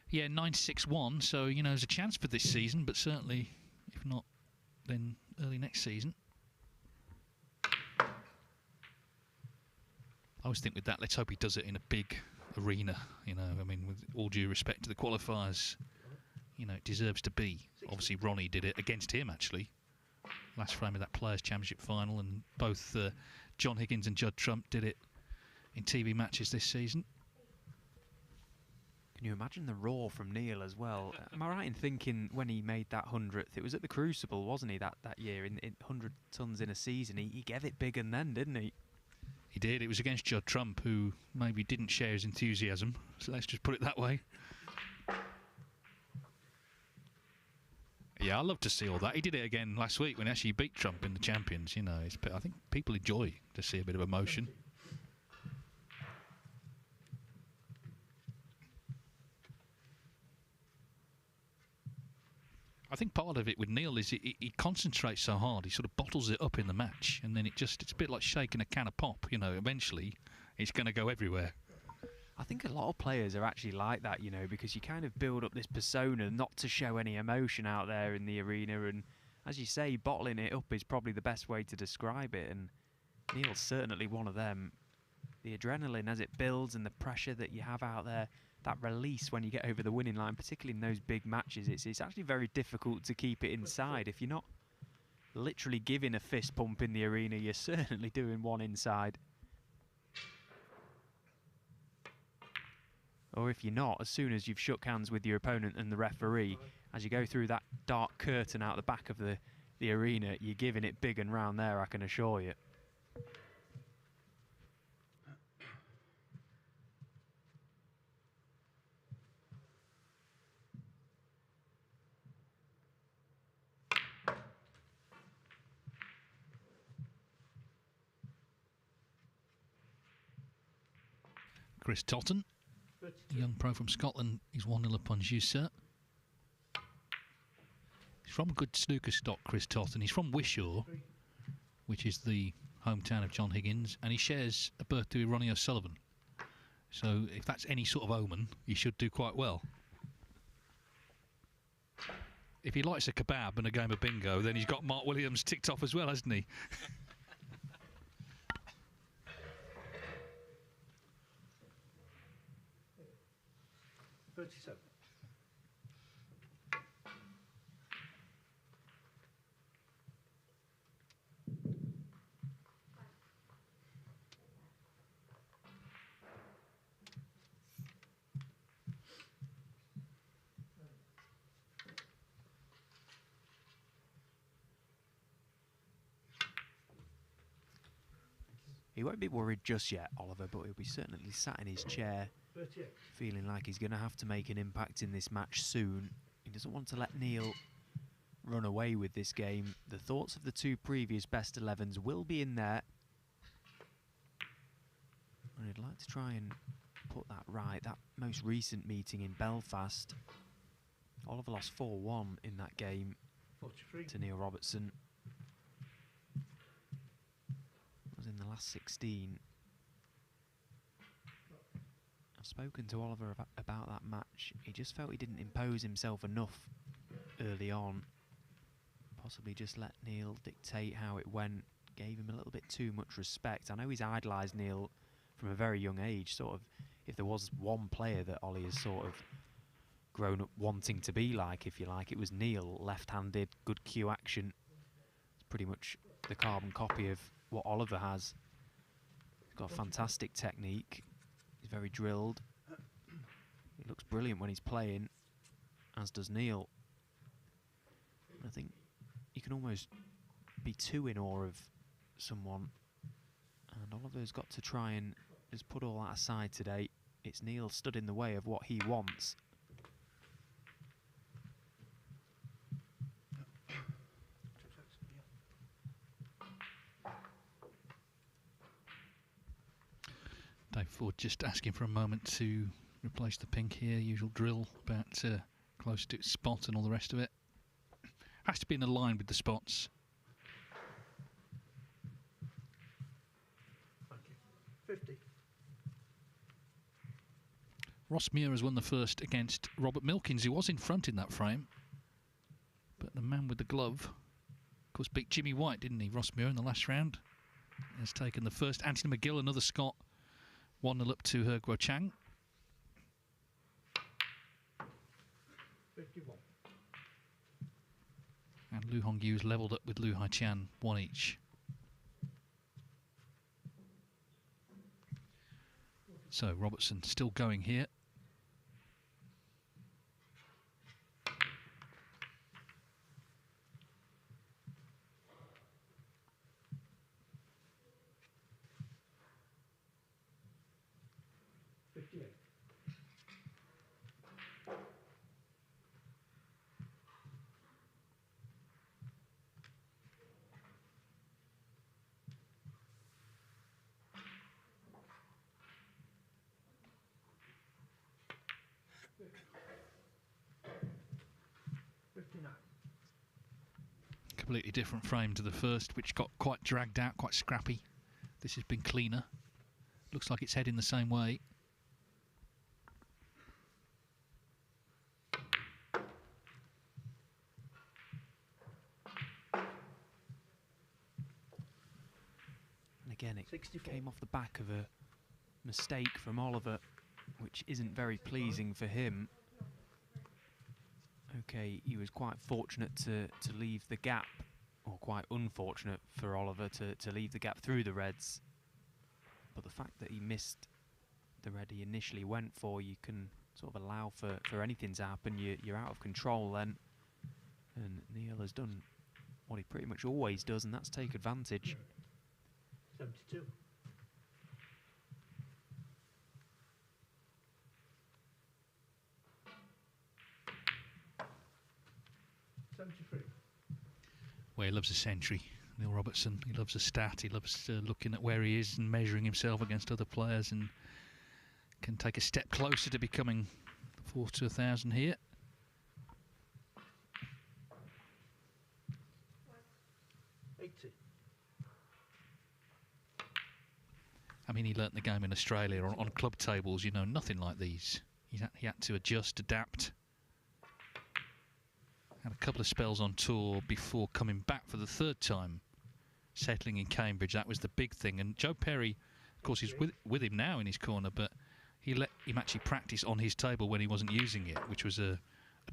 Yeah, 961, so, you know, there's a chance for this season, but certainly, if not, then early next season. I always think with that, let's hope he does it in a big arena, you know. I mean, with all due respect to the qualifiers, you know, it deserves to be. Obviously, Ronnie did it against him, actually. Last frame of that Players' Championship final, and both John Higgins and Judd Trump did it in TV matches this season. Can you imagine the roar from Neil as well? Am I right in thinking when he made that 100th, it was at the Crucible, wasn't he, that year, in 100 tons in a season? He gave it big and then, didn't he? He did. It was against Judd Trump, who maybe didn't share his enthusiasm, so let's just put it that way. Yeah, I love to see all that. He did it again last week when he actually beat Trump in the Champions. You know, I think people enjoy to see a bit of emotion. I think part of it with Neil is he concentrates so hard, he sort of bottles it up in the match, and then it's a bit like shaking a can of pop, you know, eventually it's going to go everywhere. I think a lot of players are actually like that, you know, because you kind of build up this persona not to show any emotion out there in the arena, and as you say, bottling it up is probably the best way to describe it, and Neil's certainly one of them. The adrenaline as it builds and the pressure that you have out there, that release when you get over the winning line, particularly in those big matches, it's actually very difficult to keep it inside. If you're not literally giving a fist pump in the arena, you're certainly doing one inside. Or if you're not, as soon as you've shook hands with your opponent and the referee, as you go through that dark curtain out the back of the arena, you're giving it big and round there, I can assure you. Chris Totten, a young pro from Scotland, he's 1-0 up on Jusser. He's from good snooker stock, Chris Totten. He's from Wishaw, which is the hometown of John Higgins, and he shares a birthday with Ronnie O'Sullivan. So if that's any sort of omen, he should do quite well. If he likes a kebab and a game of bingo, then he's got Mark Williams ticked off as well, hasn't he? 37. He won't be worried just yet, Oliver, but he'll be certainly sat in his chair, 38. feeling like he's going to have to make an impact in this match soon. He doesn't want to let Neil run away with this game. The thoughts of the two previous best 11s will be in there. And I'd like to try and put that right. That most recent meeting in Belfast, Oliver lost 4-1 in that game 43. to Neil Robertson. That was in the last 16. I've spoken to Oliver about that match. He just felt he didn't impose himself enough early on. Possibly just let Neil dictate how it went. Gave him a little bit too much respect. I know he's idolised Neil from a very young age. Sort of, if there was one player that Ollie has sort of grown up wanting to be like, if you like, it was Neil. Left-handed, good cue action. It's pretty much the carbon copy of what Oliver has. He's got fantastic technique. He's very drilled. He looks brilliant when he's playing, as does Neil. I think you can almost be too in awe of someone. And Oliver's got to try and just put all that aside today. It's Neil stood in the way of what he wants. Dave Ford just asking for a moment to replace the pink here. Usual drill, about close to its spot and all the rest of it. Has to be in a line with the spots. Thank you. 50. Ross Muir has won the first against Robert Milkins, who was in front in that frame. But the man with the glove, of course, beat Jimmy White, didn't he? Ross Muir in the last round has taken the first. Anthony McGill, another Scot, 1-0 up to He Guo Chang. 51. And Lu Hongyu's levelled up with Lu Haiqian, 1 each. So Robertson still going here. Completely different frame to the first, which got quite dragged out, quite scrappy. This has been cleaner. Looks like it's heading the same way. And again, it 64. came off the back of a mistake from Oliver, which isn't very pleasing for him. Okay, he was quite fortunate to leave the gap, or quite unfortunate for Oliver to leave the gap through the reds. But the fact that he missed the red he initially went for, you can sort of allow for anything to happen. You're out of control then. And Neil has done what he pretty much always does, and that's take advantage. 72. 73. Well, he loves a century, Neil Robertson. He loves a stat. He loves looking at where he is and measuring himself against other players, and can take a step closer to becoming fourth to 1,000 here. I mean, he learnt the game in Australia on club tables, you know, nothing like these. He had to adjust, adapt. Had a couple of spells on tour before coming back for the third time, settling in Cambridge. That was the big thing. And Joe Perry, of course, he's with him now in his corner, but he let him actually practice on his table when he wasn't using it, which was a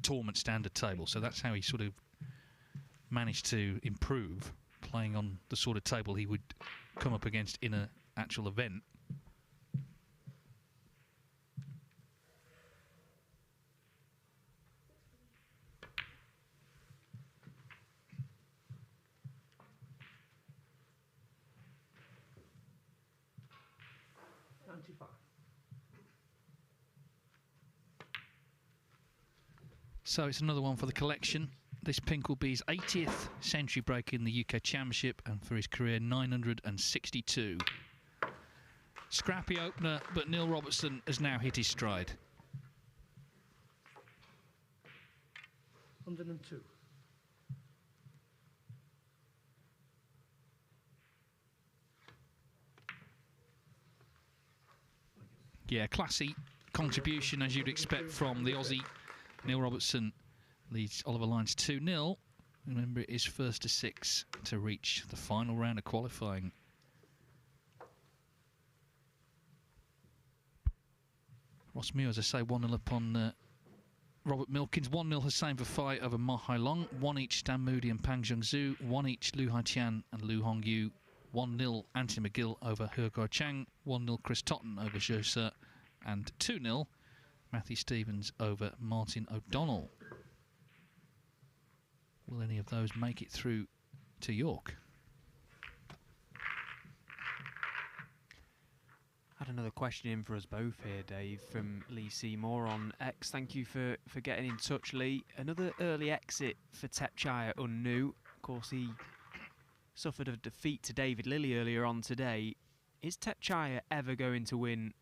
tournament standard table. So that's how he sort of managed to improve, playing on the sort of table he would come up against in an actual event. So it's another one for the collection. This pink will be his 80th century break in the UK Championship, and for his career 962. Scrappy opener, but Neil Robertson has now hit his stride. 102. Yeah, classy contribution as you'd expect from the Aussie. Neil Robertson leads Oliver Lyons 2-0. Remember, it is first to 6 to reach the final round of qualifying. Ross Muir, as I say, 1-0 up on Robert Milkins. 1-0 Hussein Vafai over Ma Hai Long. 1 each Stan Moody and Pang Zhengzhu. 1 each Lu Haiqian and Lu Hongyu. 1-0 Anthony McGill over Herguo Chang, 1-0 Chris Totten over Josa, and 2-0 Matthew Stevens over Martin O'Donnell. Will any of those make it through to York? Had another question in for us both here, Dave, from Lee Seymour on X. Thank you for getting in touch, Lee. Another early exit for Tepchire Unnu. Of course, he suffered a defeat to David Lilly earlier on today. Is Tepchire ever going to win,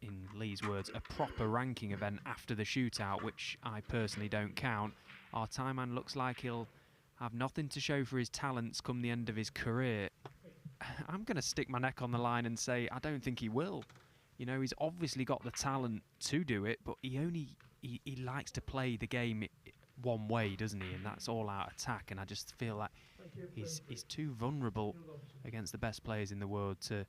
in Lee's words, a proper ranking event after the shootout, which I personally don't count? Our Thai man looks like he'll have nothing to show for his talents come the end of his career. I'm going to stick my neck on the line and say I don't think he will. You know, he's obviously got the talent to do it, but he likes to play the game one way, doesn't he? And that's all out attack. And I just feel like he's too vulnerable against the best players in the world to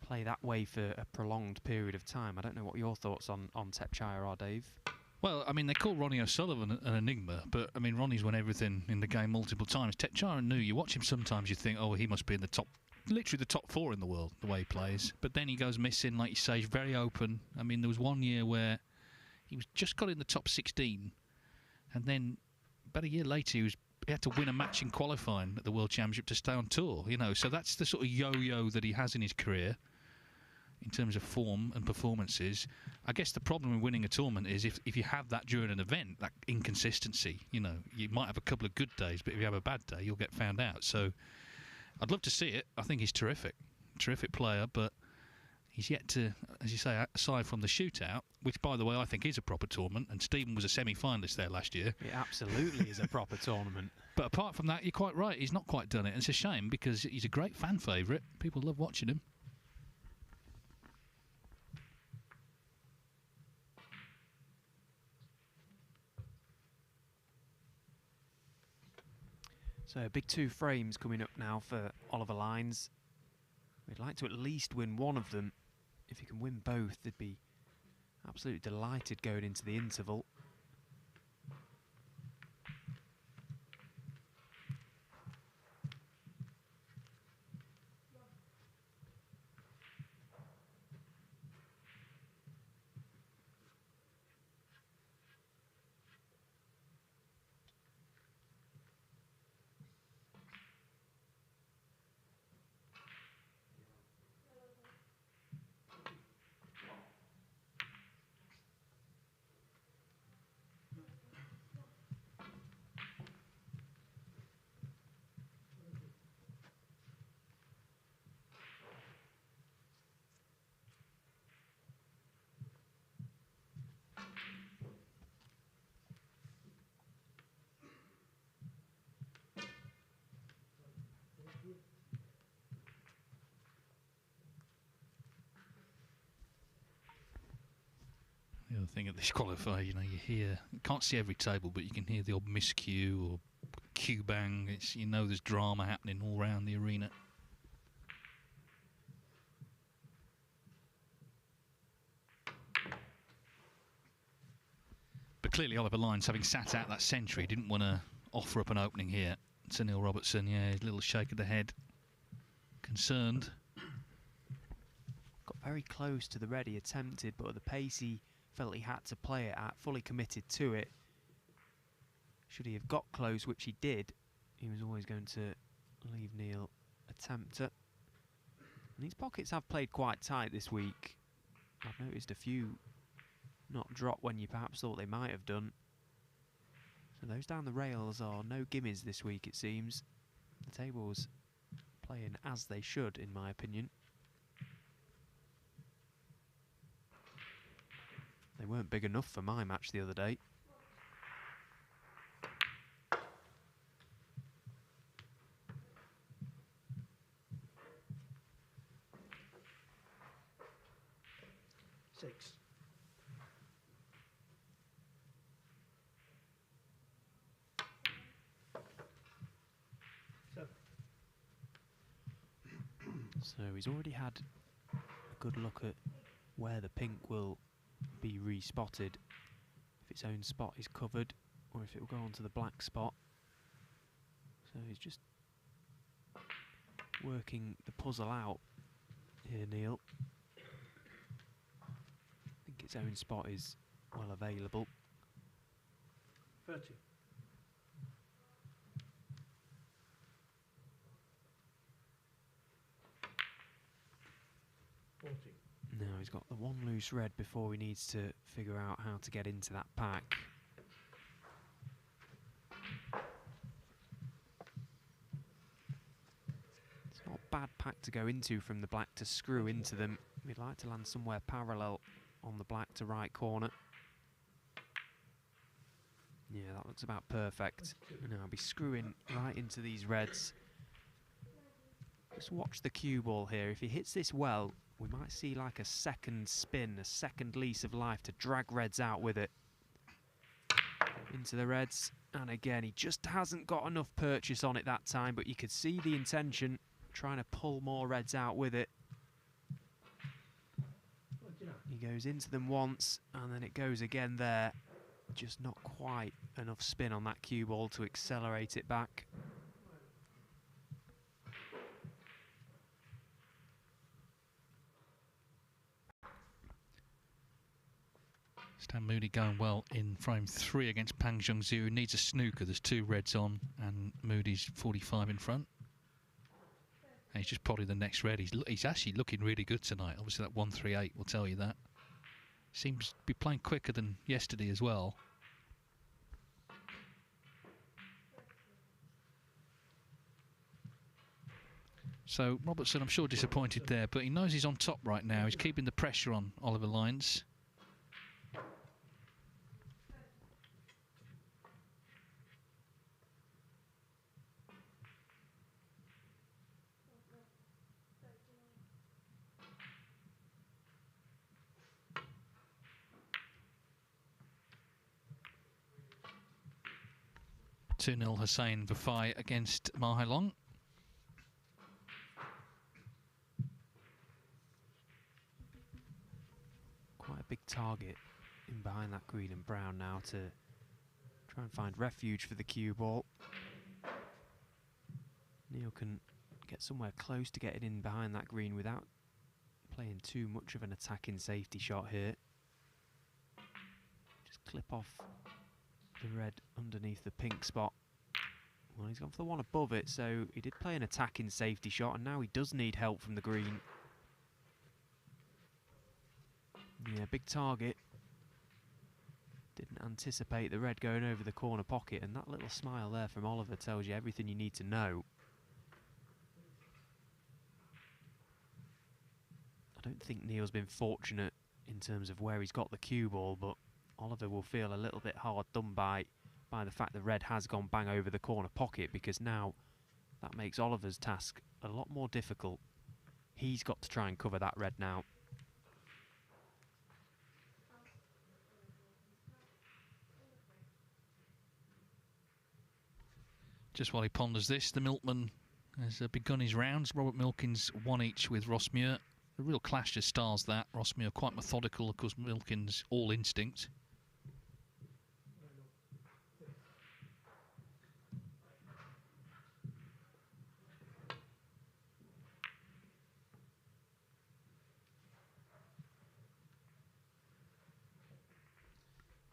play that way for a prolonged period of time. I don't know what your thoughts on Tepchire are, Dave. Well, I mean, they call Ronnie O'Sullivan an enigma, but, I mean, Ronnie's won everything in the game multiple times. Tepchire Unnu, you watch him sometimes, you think, oh, he must be in the top, literally the top 4 in the world, the way he plays. But then he goes missing, like you say, he's very open. I mean, there was one year where he was just got in the top 16, and then about a year later he had to win a match in qualifying at the World Championship to stay on tour, you know. So that's the sort of yo-yo that he has in his career in terms of form and performances. I guess the problem with winning a tournament is if you have that during an event, that inconsistency, you know, you might have a couple of good days, but if you have a bad day, you'll get found out. So I'd love to see it. I think he's terrific player, but he's yet to, as you say, aside from the shootout, which, by the way, I think is a proper tournament, and Stephen was a semi-finalist there last year. It absolutely is a proper tournament. But apart from that, you're quite right, he's not quite done it. And it's a shame because he's a great fan favourite. People love watching him. So big 2 frames coming up now for Oliver Lines. We'd like to at least win one of them. If he can win both, they'd be absolutely delighted going into the interval. The other thing at this qualifier, you know, you can't see every table, but you can hear the odd miscue or cue bang. It's, you know, there's drama happening all around the arena. But clearly Oliver Lines, having sat out that century, didn't want to offer up an opening here. Sir Neil Robertson, yeah, a little shake of the head. Concerned. Got very close to the red he attempted, but at the pace he felt he had to play it at, fully committed to it. Should he have got close, which he did, he was always going to leave Neil attempt it. And these pockets have played quite tight this week. I've noticed a few not drop when you perhaps thought they might have done. So those down the rails are no gimmies this week, it seems. The tables playing as they should, in my opinion. They weren't big enough for my match the other day. Six. Seven. So he's already had a good look at where the pink will be respotted, if its own spot is covered or if it will go onto the black spot. So he's just working the puzzle out here, Neil. I think its own spot is well available. 30. 40. Now he's got the one loose red before he needs to figure out how to get into that pack. It's not a bad pack to go into from the black to screw into them. We'd like to land somewhere parallel on the black to right corner. Yeah, that looks about perfect. And now I'll be screwing right into these reds. Just watch the cue ball here. If he hits this well, we might see like a second spin, a second lease of life to drag reds out with it. Into the reds. And again, he just hasn't got enough purchase on it that time, but you could see the intention, trying to pull more reds out with it. He goes into them once, and then it goes again there. Just not quite enough spin on that cue ball to accelerate it back. Stan Moody going well in frame 3 against Pang Zhongzhu, who needs a snooker. There's 2 reds on, and Moody's 45 in front. And he's just probably the next red. He's actually looking really good tonight. Obviously, that 138 will tell you that. Seems to be playing quicker than yesterday as well. So Robertson, I'm sure, disappointed there, but he knows he's on top right now. He's keeping the pressure on Oliver Lyons. (2-0) Hussein Vafai against Ma Hailong. Quite a big target in behind that green and brown now to try and find refuge for the cue ball. Neil can get somewhere close to getting in behind that green without playing too much of an attacking safety shot here. Just clip off the red underneath the pink spot. Well, he's gone for the one above it, so he did play an attacking safety shot, and now he does need help from the green. Yeah, big target. Didn't anticipate the red going over the corner pocket, and that little smile there from Oliver tells you everything you need to know. I don't think Neil's been fortunate in terms of where he's got the cue ball, but Oliver will feel a little bit hard done by the fact the red has gone bang over the corner pocket, because now that makes Oliver's task a lot more difficult. He's got to try and cover that red now. Just while he ponders this, the Milkman has begun his rounds. Robert Milkins 1 each with Ross Muir. A real clash of styles that. Ross Muir quite methodical, of course Milkins all instinct.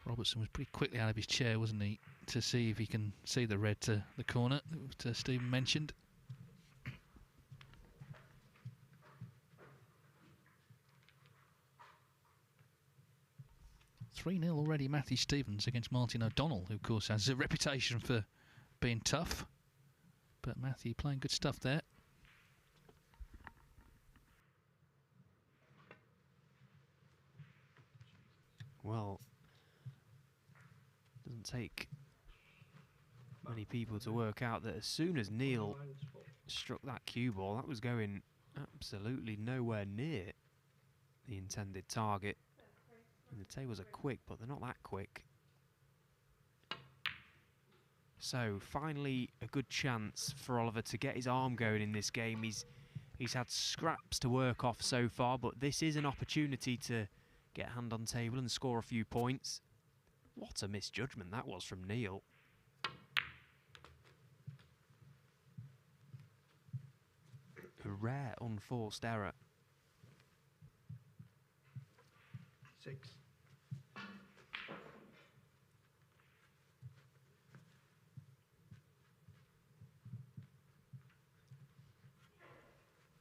Robertson was pretty quickly out of his chair, wasn't he, to see if he can see the red to the corner that Stephen mentioned. (3-0) already, Matthew Stevens against Martin O'Donnell, who of course has a reputation for being tough. But Matthew playing good stuff there. Well, doesn't take many people to work out that as soon as Neil struck that cue ball, that was going absolutely nowhere near the intended target. And the tables are quick, but they're not that quick. So finally a good chance for Oliver to get his arm going in this game. He's had scraps to work off so far, but this is an opportunity to get hand on table and score a few points. What a misjudgment that was from Neil. A rare unforced error. 6.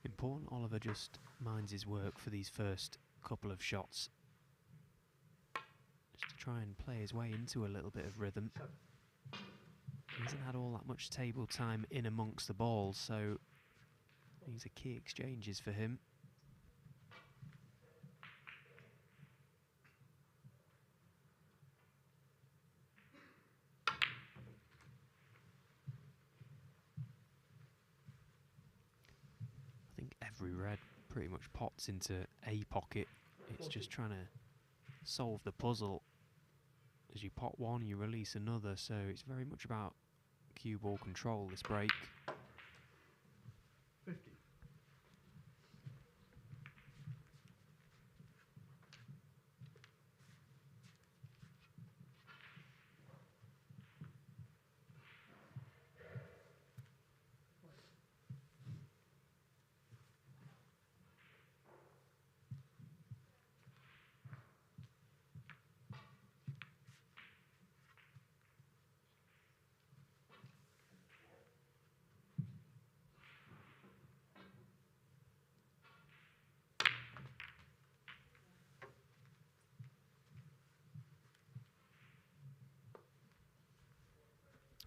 Important Oliver just minds his work for these first couple of shots. Just to try and play his way into a little bit of rhythm. 7. He hasn't had all that much table time in amongst the balls, so these are key exchanges for him. I think every red pretty much pots into a pocket. It's just trying to solve the puzzle. As you pot one, you release another, so it's very much about cue ball control, this break. 50.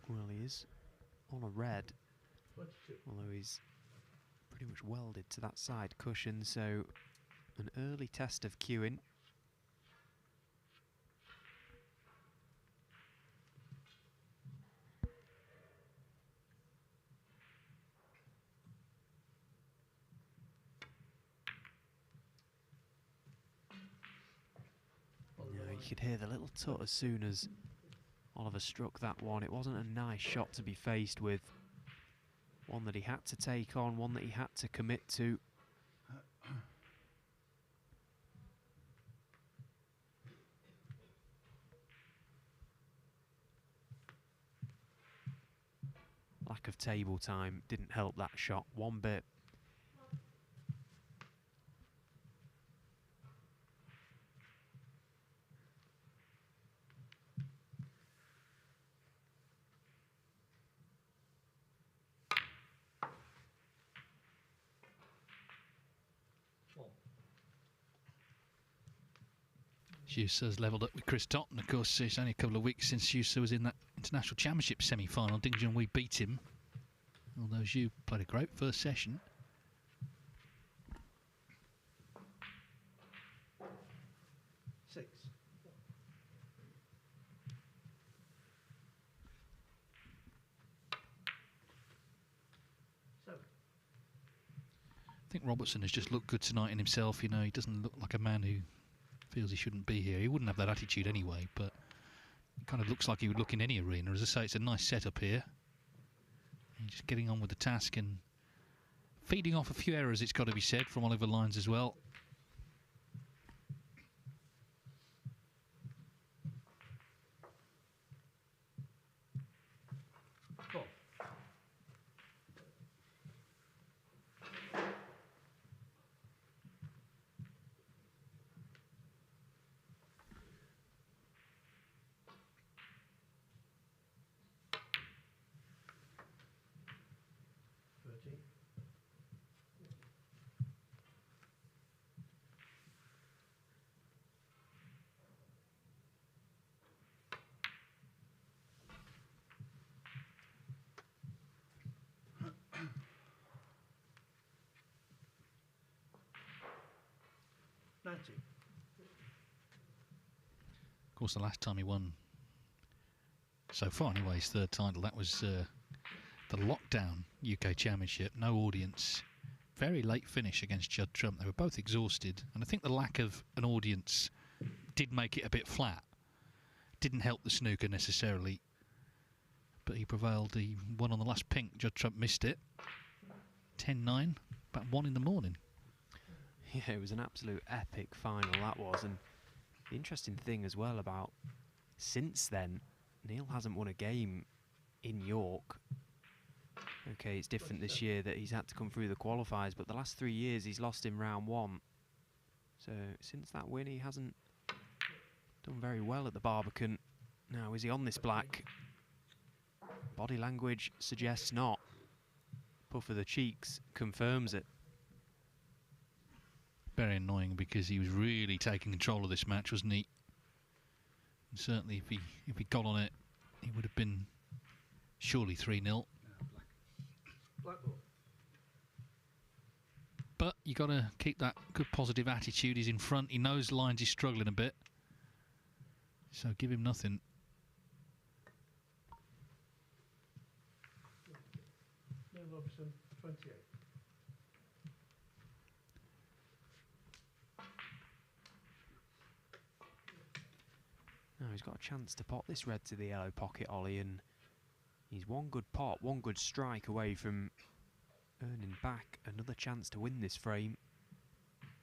Well, he is on a red, 22. although he's pretty much welded to that side cushion, so an early test of cueing. You could hear the little tut as soon as Oliver struck that one. It wasn't a nice shot to be faced with. One that he had to take on, one that he had to commit to. Lack of table time didn't help that shot one bit. Schuster's levelled up with Chris Totten. Of course, it's only a couple of weeks since Schuster was in that International Championship semi-final. Ding Junhui beat him. Although Zhu played a great first session. 6. 7. I think Robertson has just looked good tonight in himself. You know, he doesn't look like a man who feels he shouldn't be here. He wouldn't have that attitude anyway, but it kind of looks like he would look in any arena. As I say, it's a nice setup here. And just getting on with the task and feeding off a few errors, it's got to be said, from Oliver Lyons as well. Of course, the last time he won, so far anyway, his third title, that was the lockdown UK Championship. No audience. Very late finish against Judd Trump. They were both exhausted. And I think the lack of an audience did make it a bit flat. Didn't help the snooker necessarily. But he prevailed. He won on the last pink. Judd Trump missed it. 10-9. About 1 in the morning. Yeah, it was an absolute epic final, that was. And the interesting thing as well about since then, Neil hasn't won a game in York. Okay, it's different this year that he's had to come through the qualifiers, but the last 3 years he's lost in round 1. So since that win, he hasn't done very well at the Barbican. Now, is he on this black? Body language suggests not. Puff of the cheeks confirms it. Very annoying because he was really taking control of this match, wasn't he? And certainly if he got on it, he would have been surely 3-0. Black ball. But you got to keep that good positive attitude. He's in front. He knows lines he's struggling a bit. So give him nothing. Neil Robertson, 28. Now he's got a chance to pot this red to the yellow pocket, Ollie, and he's one good pot, one good strike away from earning back another chance to win this frame.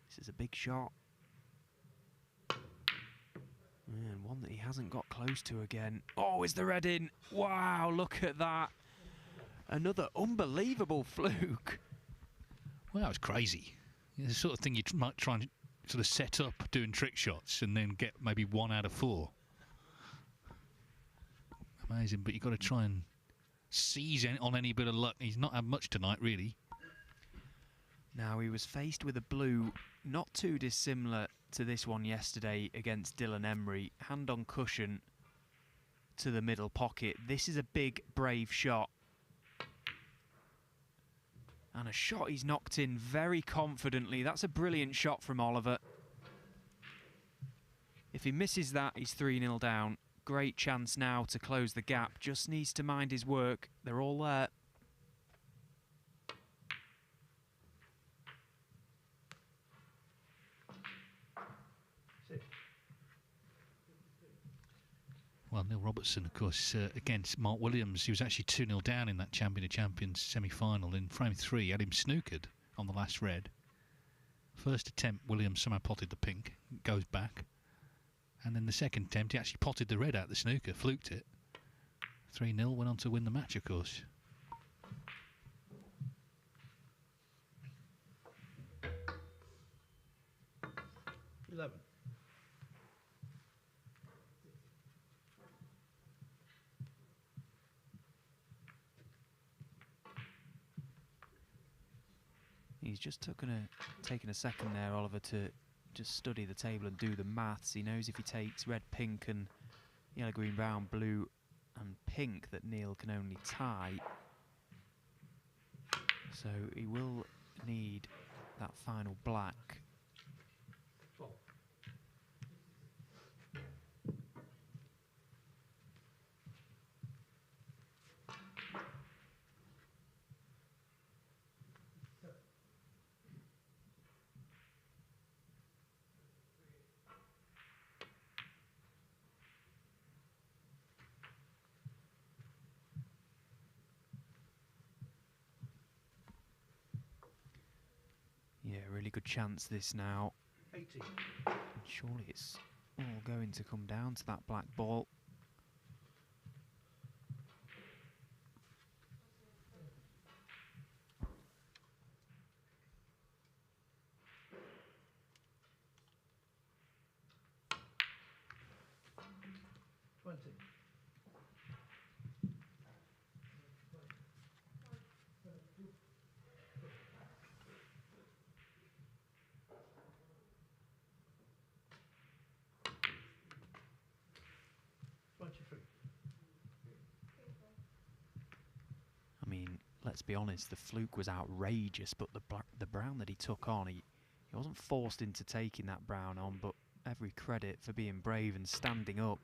This is a big shot. And one that he hasn't got close to again. Oh, is the red in? Wow, look at that. Another unbelievable fluke. Well, that was crazy. It's the sort of thing you might try and sort of set up doing trick shots and then get maybe 1 out of 4. Amazing, but you've got to try and seize on any bit of luck. He's not had much tonight, really. Now, he was faced with a blue not too dissimilar to this one yesterday against Dylan Emery. Hand on cushion to the middle pocket. This is a big, brave shot. And a shot he's knocked in very confidently. That's a brilliant shot from Oliver. If he misses that, he's 3-0 down. Great chance now to close the gap. Just needs to mind his work. They're all there. Well, Neil Robertson, of course, against Mark Williams, he was actually 2-0 down in that Champion of Champions semi-final. In frame 3, had him snookered on the last red. First attempt, Williams somehow potted the pink, goes back. And then the second attempt, he actually potted the red out the snooker, fluked it. 3-0, went on to win the match, of course. He's just taken a second there, Oliver, to just study the table and do the maths. He knows if he takes red, pink and yellow, green, brown, blue and pink that Neil can only tie. So he will need that final black. Yeah, really good chance this now. 80. And surely it's all going to come down to that black ball. I mean, let's be honest, the fluke was outrageous, but the brown that he took on, he wasn't forced into taking that brown on, but every credit for being brave and standing up,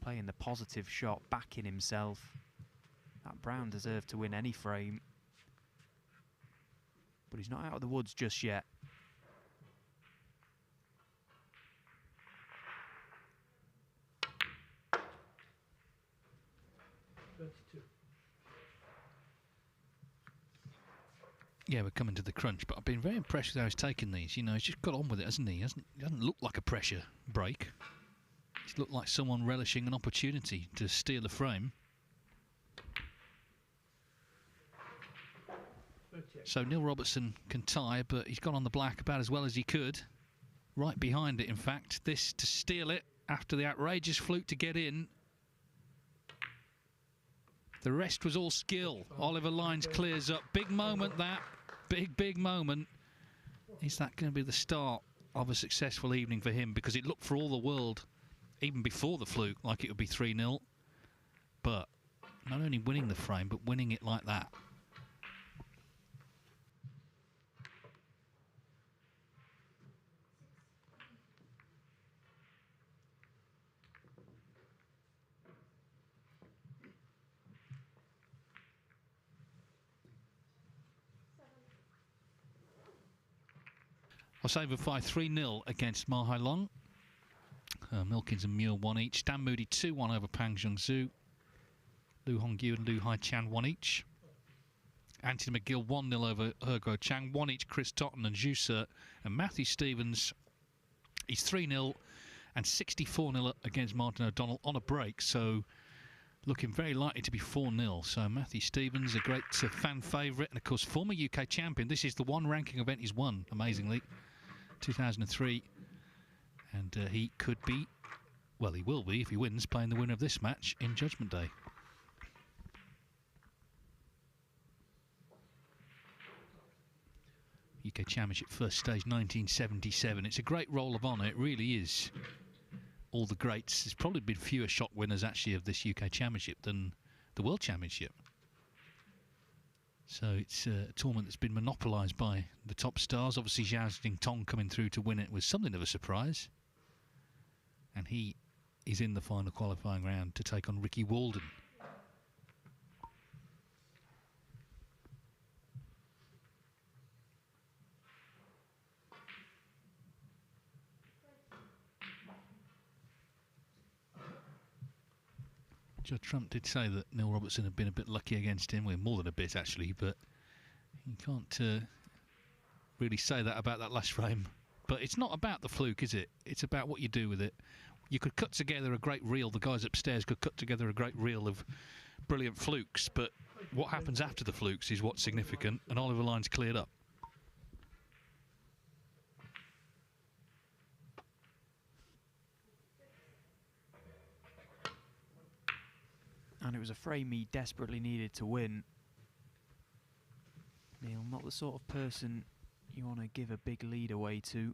playing the positive shot, backing himself. That brown deserved to win any frame. But he's not out of the woods just yet. Yeah, we're coming to the crunch, but I've been very impressed with how he's taken these. You know, he's just got on with it, hasn't he? He doesn't look like a pressure break. He's looked like someone relishing an opportunity to steal a frame. 38. So Neil Robertson can tie, but he's gone on the black about as well as he could. Right behind it, in fact. This to steal it after the outrageous fluke to get in. The rest was all skill. Oliver Lines clears up. Big moment, that. Big moment. Is that going to be the start of a successful evening for him? Because it looked for all the world, even before the fluke, like it would be 3-0. But not only winning the frame, but winning it like that. Over 5-3-0 against Ma Hai Long. Milkins and Muir 1 each. Dan Moody 2-1 over Pang Zhengzhu. Lu Hongyu and Lu Hai-Chan 1 each. Anthony McGill 1-0 over Ergo Chang. 1 each Chris Totten and Zhu Se. And Matthew Stevens, he's 3-0 and 64-0 against Martin O'Donnell on a break. So looking very likely to be 4-0. So Matthew Stevens, a great fan favourite. And of course, former UK champion. This is the one ranking event he's won, amazingly. 2003, and he could be, well, he will be if he wins, playing the winner of this match in Judgment Day. UK Championship first stage 1977. It's a great roll of honour, it really is. All the greats. There's probably been fewer shot winners actually of this UK Championship than the World Championship. So it's a tournament that's been monopolised by the top stars. Obviously, Zhao Jingtong coming through to win it was something of a surprise. And he is in the final qualifying round to take on Ricky Walden. Judd Trump did say that Neil Robertson had been a bit lucky against him. Well, more than a bit, actually, but you can't really say that about that last frame. But it's not about the fluke, is it? It's about what you do with it. You could cut together a great reel. The guys upstairs could cut together a great reel of brilliant flukes, but what happens after the flukes is what's significant, and Oliver Lines cleared up. And it was a frame he desperately needed to win. Neil, not the sort of person you want to give a big lead away to.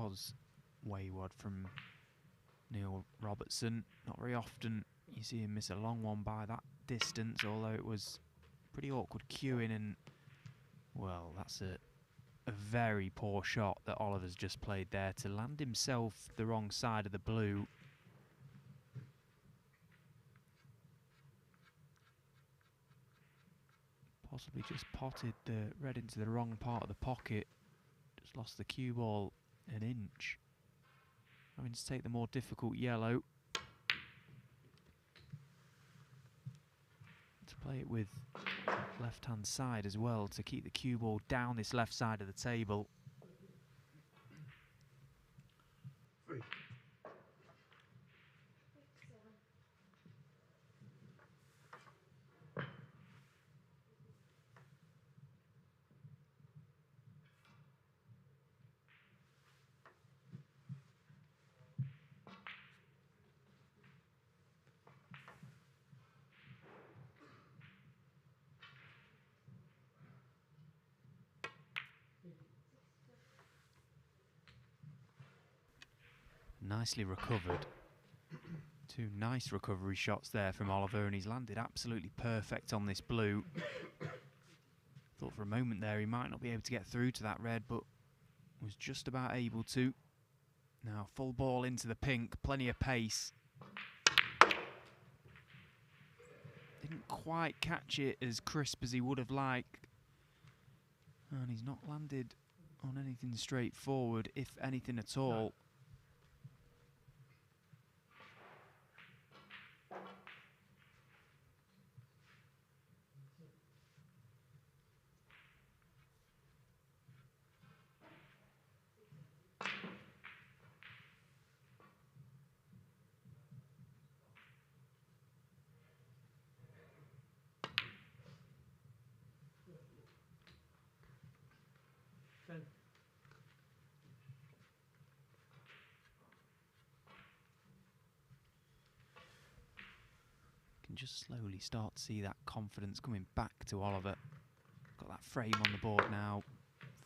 Was wayward from Neil Robertson. Not very often you see him miss a long one by that distance, although it was pretty awkward cueing, and well, that's a very poor shot that Oliver's just played there to land himself the wrong side of the blue. Possibly just potted the red into the wrong part of the pocket. Just lost the cue ball an inch. Having to take the more difficult yellow. To play it with left-hand side as well to keep the cue ball down this left side of the table. Nicely recovered. Two nice recovery shots there from Oliver, and he's landed absolutely perfect on this blue. Thought for a moment there he might not be able to get through to that red, but was just about able to. Now full ball into the pink, plenty of pace. Didn't quite catch it as crisp as he would have liked. And he's not landed on anything straightforward, if anything at all. Can just slowly start to see that confidence coming back to Oliver. Got that frame on the board now.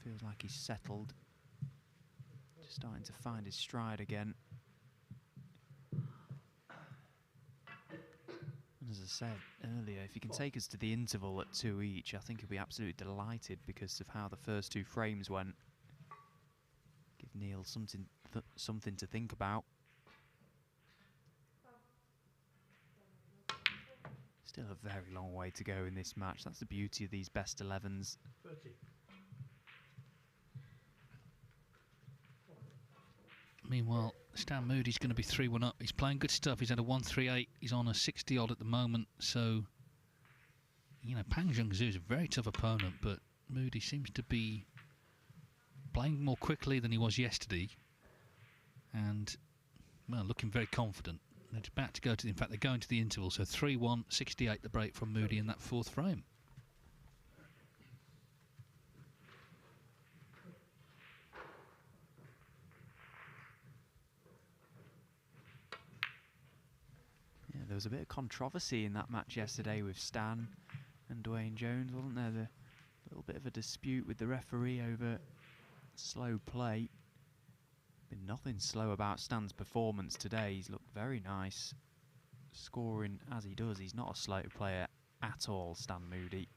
Feels like he's settled. Just starting to find his stride again. And as I said earlier, if he can take us to the interval at 2 each, I think he'll be absolutely delighted because of how the first 2 frames went. Give Neil something to think about. Still a very long way to go in this match. That's the beauty of these best 11s. 30. Meanwhile, Stan Moody's going to be 3-1 up. He's playing good stuff. He's had a 138. He's on a 60-odd at the moment. So, you know, Pang Zhengzhou is a very tough opponent, but Moody seems to be playing more quickly than he was yesterday. And, well, looking very confident. They're about to go to, in fact, they're going to the interval. So 3-1, 68 the break from Moody in that 4th frame. Yeah, there was a bit of controversy in that match yesterday with Stan and Dwayne Jones, wasn't there? A little bit of a dispute with the referee over slow play. Been nothing slow about Stan's performance today. He's looked very nice, scoring as he does. He's not a slow player at all, Stan Moody.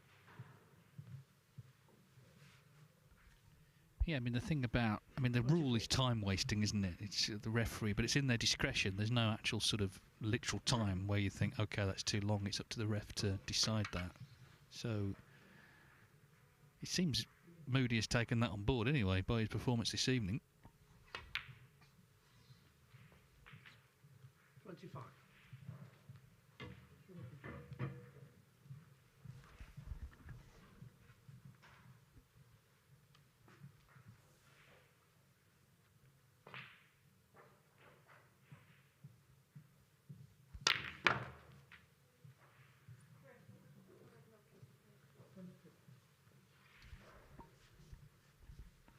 Yeah, I mean, the thing about, I mean, the rule is time wasting, isn't it? It's the referee, but it's in their discretion. There's no actual sort of literal time where you think, okay, that's too long. It's up to the ref to decide that. So it seems Moody has taken that on board anyway by his performance this evening. 25.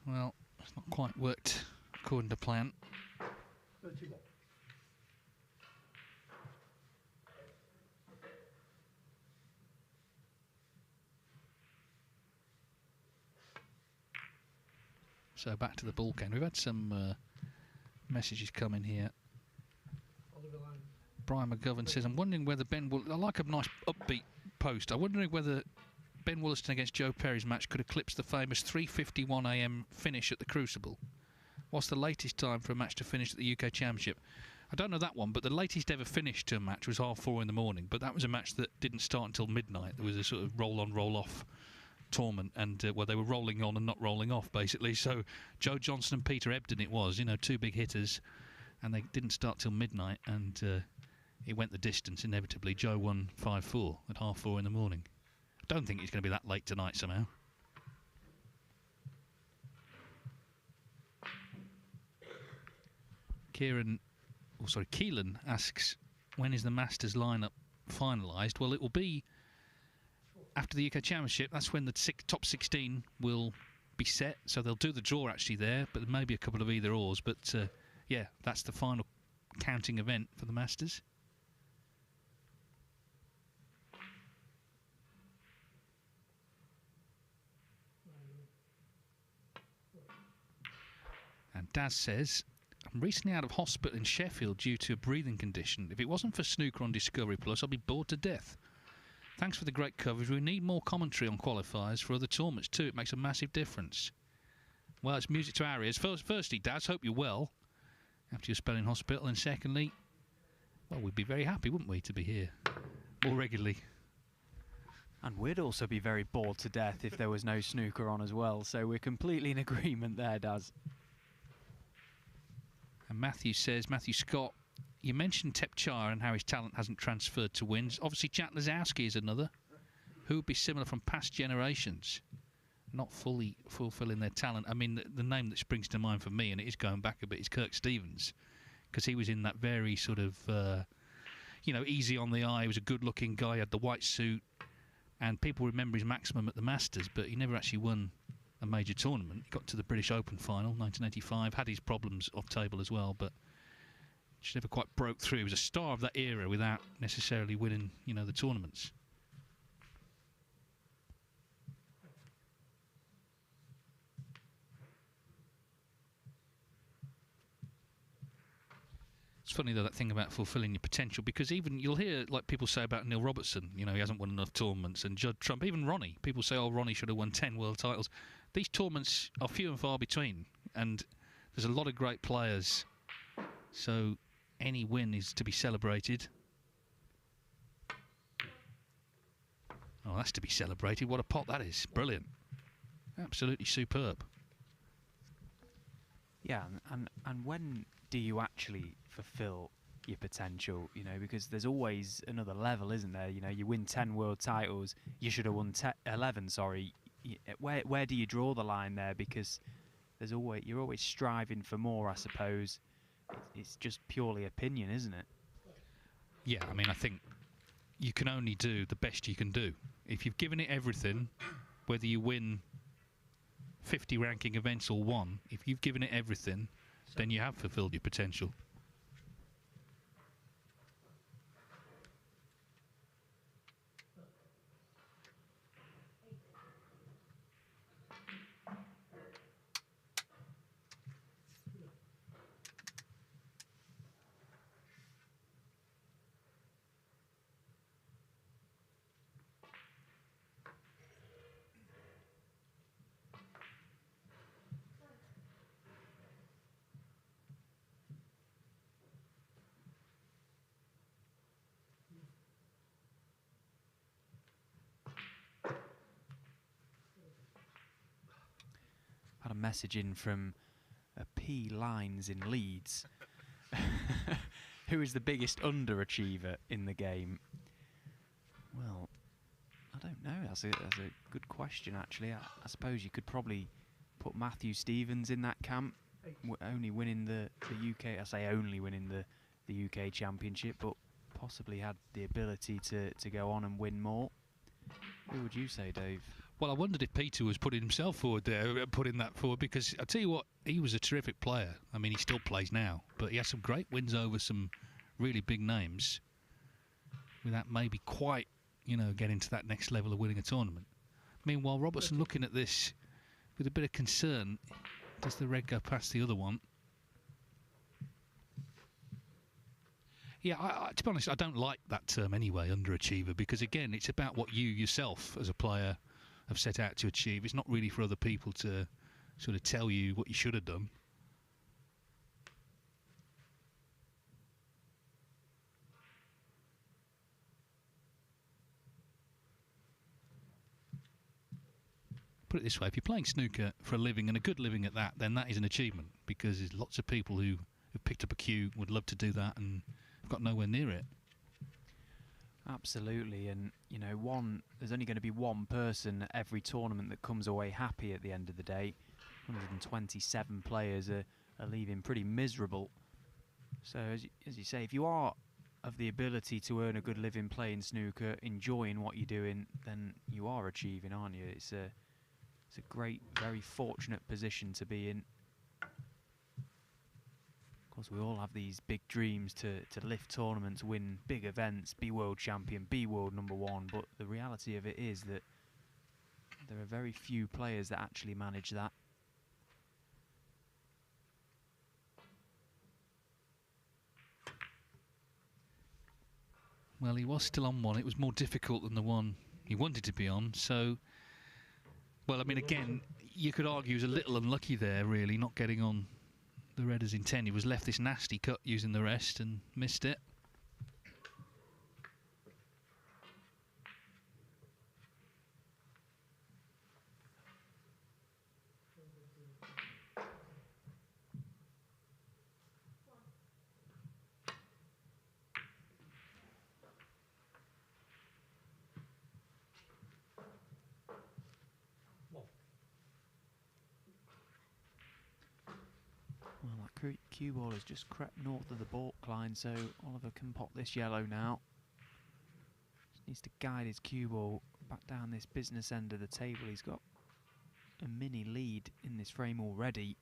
Well, it's not quite worked according to plan. 31. So back to the ball game. We've had some messages come in here. Brian McGovern says, I'm wondering whether Ben will... I like a nice upbeat post. I'm wondering whether Ben Wollaston against Joe Perry's match could eclipse the famous 3:51 AM finish at the Crucible. What's the latest time for a match to finish at the UK Championship? I don't know that one, but the latest ever finish to a match was 4:30 in the morning. But that was a match that didn't start until midnight. There was a sort of roll-on, roll-off tournament, and where they were rolling on and not rolling off, basically. So Joe Johnson and Peter Ebden it was, you know, 2 big hitters, and they didn't start till midnight, and it went the distance inevitably. Joe won 5-4 at 4:30 in the morning. I don't think it's going to be that late tonight somehow. Keelan asks, when is the Masters lineup finalised? Well, it will be after the UK Championship. That's when the top 16 will be set. So they'll do the draw actually there, but there may be a couple of either-ors. But yeah, that's the final counting event for the Masters. And Daz says, I'm recently out of hospital in Sheffield due to a breathing condition. If it wasn't for Snooker on Discovery Plus, I'd be bored to death. Thanks for the great coverage. We need more commentary on qualifiers for other tournaments too. It makes a massive difference. Well, it's music to our ears. Firstly, Daz, hope you're well after your spell in hospital. And secondly, well, we'd be very happy, wouldn't we, to be here more regularly. And we'd also be very bored to death if there was no snooker on as well. So we're completely in agreement there, Daz. And Matthew says, Matthew Scott, you mentioned Tepchire and how his talent hasn't transferred to wins. Obviously, Jack Lazowski is another who would be similar from past generations, not fully fulfilling their talent. I mean, the name that springs to mind for me, and it is going back a bit, is Kirk Stevens, because he was in that very sort of, you know, easy on the eye. He was a good-looking guy, he had the white suit, and people remember his maximum at the Masters, but he never actually won a major tournament. He got to the British Open final, 1985, had his problems off table as well, but just never quite broke through. He was a star of that era without necessarily winning, you know, the tournaments. It's funny, though, that thing about fulfilling your potential, because even you'll hear, like people say about Neil Robertson, you know, he hasn't won enough tournaments, and Judd Trump, even Ronnie. People say, oh, Ronnie should have won 10 world titles. These tournaments are few and far between, and there's a lot of great players, so any win is to be celebrated. Oh, that's to be celebrated. What a pot that is. Brilliant. Absolutely superb. Yeah, and when do you actually fulfill your potential? You know, because there's always another level, isn't there? You know, you win 10 world titles, you should have won 11. Sorry, where do you draw the line there? Because you're always striving for more, I suppose. It's just purely opinion, isn't it? Yeah, I mean, I think you can only do the best you can do. If you've given it everything, whether you win 50 ranking events or one, if you've given it everything, then you have fulfilled your potential. Had a message in from a P Lines in Leeds. Who is the biggest underachiever in the game? Well, I don't know. That's a good question, actually. I suppose you could probably put Matthew Stevens in that camp, only winning the UK. I say only winning the UK Championship, but possibly had the ability to go on and win more. Who would you say, Dave? Well, I wondered if Peter was putting himself forward there, putting that forward, because I tell you what, he was a terrific player. I mean, he still plays now, but he has some great wins over some really big names without maybe quite, you know, getting to that next level of winning a tournament. Meanwhile, Robertson looking at this with a bit of concern. Does the red go past the other one? Yeah, to be honest, I don't like that term anyway, underachiever, because again, it's about what you yourself as a player have set out to achieve. It's not really for other people to sort of tell you what you should have done. Put it this way, if you're playing snooker for a living, and a good living at that, then that is an achievement, because there's lots of people who have picked up a cue, would love to do that, and have got nowhere near it. Absolutely, and you know, there's only going to be one person at every tournament that comes away happy at the end of the day. 127 players are leaving pretty miserable. So as you say, if you are of the ability to earn a good living playing snooker, enjoying what you're doing, then you are achieving, aren't you? It's a great, very fortunate position to be in. Of course, we all have these big dreams to lift tournaments, win big events, be world champion, be world #1, but the reality of it is that there are very few players that actually manage that. Well, he was still on one. It was more difficult than the one he wanted to be on, so Well, I mean, again, you could argue he was a little unlucky there, really, not getting on the red as intended. He was left this nasty cut using the rest and missed it. Well, that cue ball has just crept north of the baulk line, so Oliver can pop this yellow now. Just needs to guide his cue ball back down this business end of the table. He's got a mini lead in this frame already.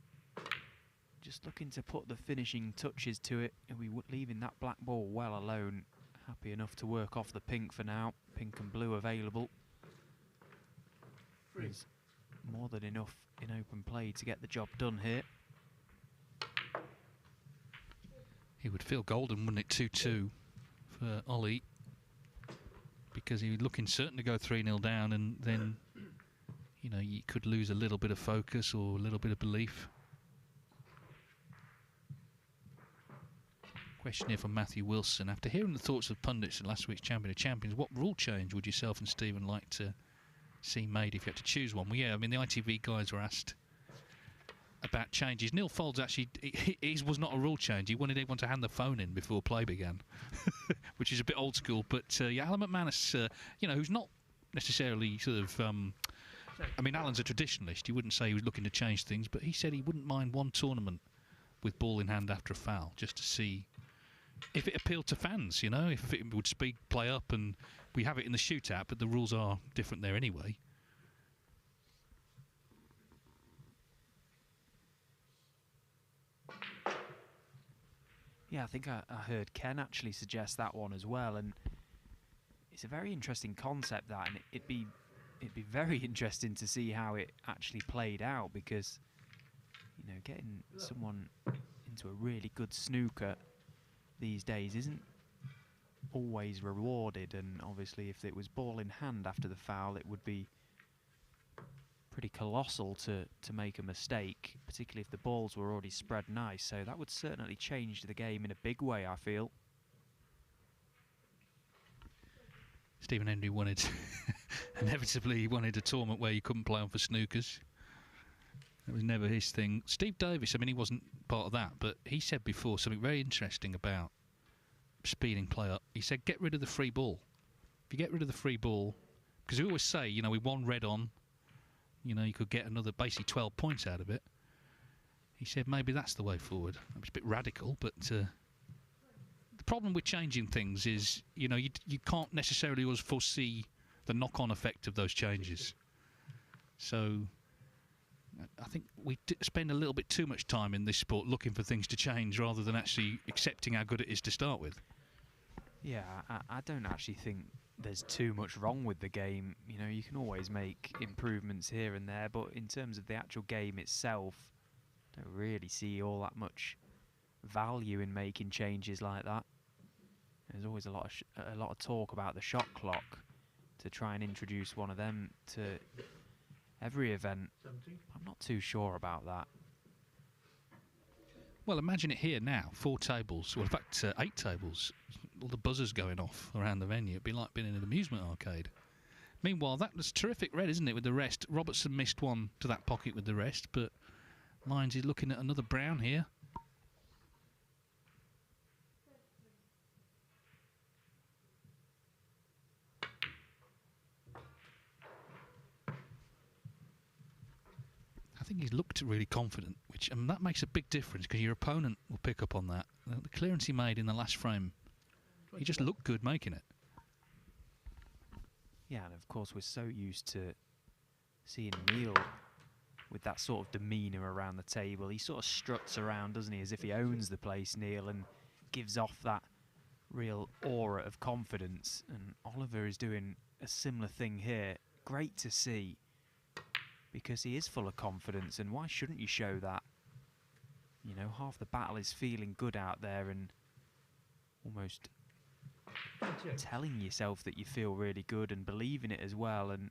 Just looking to put the finishing touches to it, and we leaving that black ball well alone. Happy enough to work off the pink for now. Pink and blue available. There's more than enough in open play to get the job done here. He would feel golden, wouldn't it, 2-2 for Ollie, because he was looking certain to go 3-0 down, and then, you know, you could lose a little bit of focus or a little bit of belief. Question here from Matthew Wilson. After hearing the thoughts of pundits at last week's Champion of Champions, what rule change would yourself and Stephen like to see made if you had to choose one? Well, yeah, I mean, the ITV guys were asked about changes. Neil Fold's actually, his was not a rule change. He wanted everyone to hand the phone in before play began, which is a bit old school. But yeah, Alan McManus, you know, who's not necessarily sort of, I mean, Alan's a traditionalist. He wouldn't say he was looking to change things, but he said he wouldn't mind one tournament with ball in hand after a foul, just to see if it appealed to fans, you know, if it would speed play up. And we have it in the shootout, but the rules are different there anyway. Yeah, I think I heard Ken actually suggest that one as well, and it's a very interesting concept, that, and it'd be very interesting to see how it actually played out, because, you know, getting someone into a really good snooker these days isn't always rewarded, and obviously if it was ball in hand after the foul, it would be pretty colossal to make a mistake, particularly if the balls were already spread nice. So that would certainly change the game in a big way, I feel. Stephen Hendry wanted, inevitably, he wanted a tournament where you couldn't play on for snookers. That was never his thing. Steve Davis, I mean, he wasn't part of that, but he said before something very interesting about speeding play up. He said, get rid of the free ball. If you get rid of the free ball, because we always say, you know, with one red on, you know, you could get another, basically 12 points out of it. He said maybe that's the way forward. It was a bit radical, but the problem with changing things is, you know, you can't necessarily always foresee the knock-on effect of those changes. So I think we spend a little bit too much time in this sport looking for things to change rather than actually accepting how good it is to start with. Yeah, I don't actually think there's too much wrong with the game. You know, you can always make improvements here and there, but in terms of the actual game itself, I don't really see all that much value in making changes like that. There's always a lot of talk about the shot clock, to try and introduce one of them to every event. 17. I'm not too sure about that. Well, imagine it here now, 4 tables, well, in fact, 8 tables, all the buzzers going off around the venue. It'd be like being in an amusement arcade. Meanwhile, that was terrific red, isn't it, with the rest? Robertson missed one to that pocket with the rest, but Lyons is looking at another brown here. I think he's looked really confident, which that makes a big difference, because your opponent will pick up on that. The clearance he made in the last frame, he just looked good making it. Yeah, and of course we're so used to seeing Neil with that sort of demeanour around the table. He sort of struts around, doesn't he, as if he owns the place, Neil, and gives off that real aura of confidence. And Oliver is doing a similar thing here. Great to see, because he is full of confidence, and why shouldn't you show that? You know, half the battle is feeling good out there and almost 28. telling yourself that you feel really good and believe in it as well. And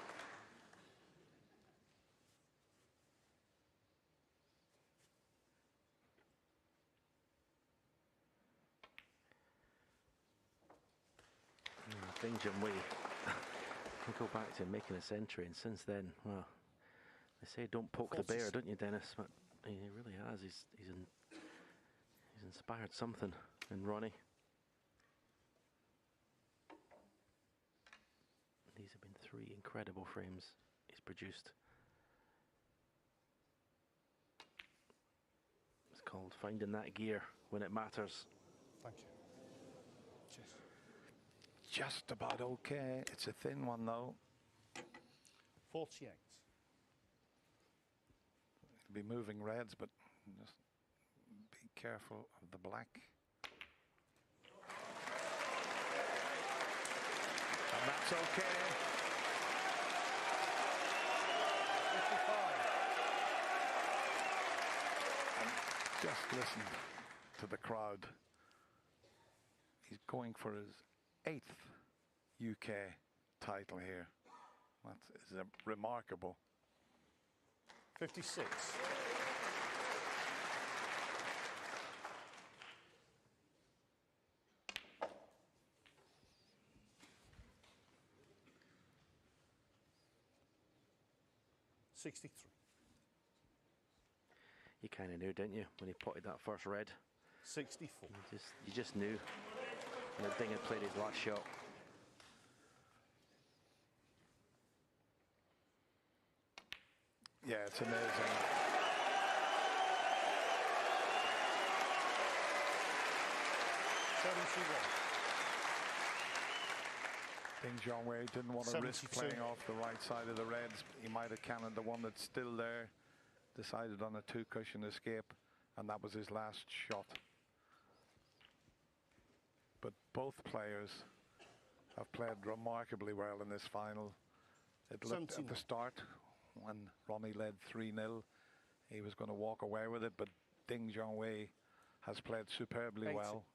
Ding Junhui. We go back to making a century, and since then, well, they say don't poke the bear, don't you, Dennis? But he really has. He's inspired something in Ronnie. These have been 3 incredible frames he's produced. It's called finding that gear when it matters. Thank you. Cheers. Just about okay. It's a thin one though. 48. It'll be moving reds, but just be careful of the black. And that's okay. 55. And just listen to the crowd. He's going for his 8th UK title here. That is remarkable. 56. $63. You kind of knew, didn't you, when he potted that first red? 64. You just knew. And the Ding had played his last shot. Yeah, it's amazing. Ding Junhui didn't want to risk 72. playing off the right side of the reds. He might have cannoned the one that's still there. Decided on a 2-cushion escape, and that was his last shot. But both players have played remarkably well in this final. It looked at the start, when Ronnie led 3-0, he was going to walk away with it, but Ding Junhui has played superbly well.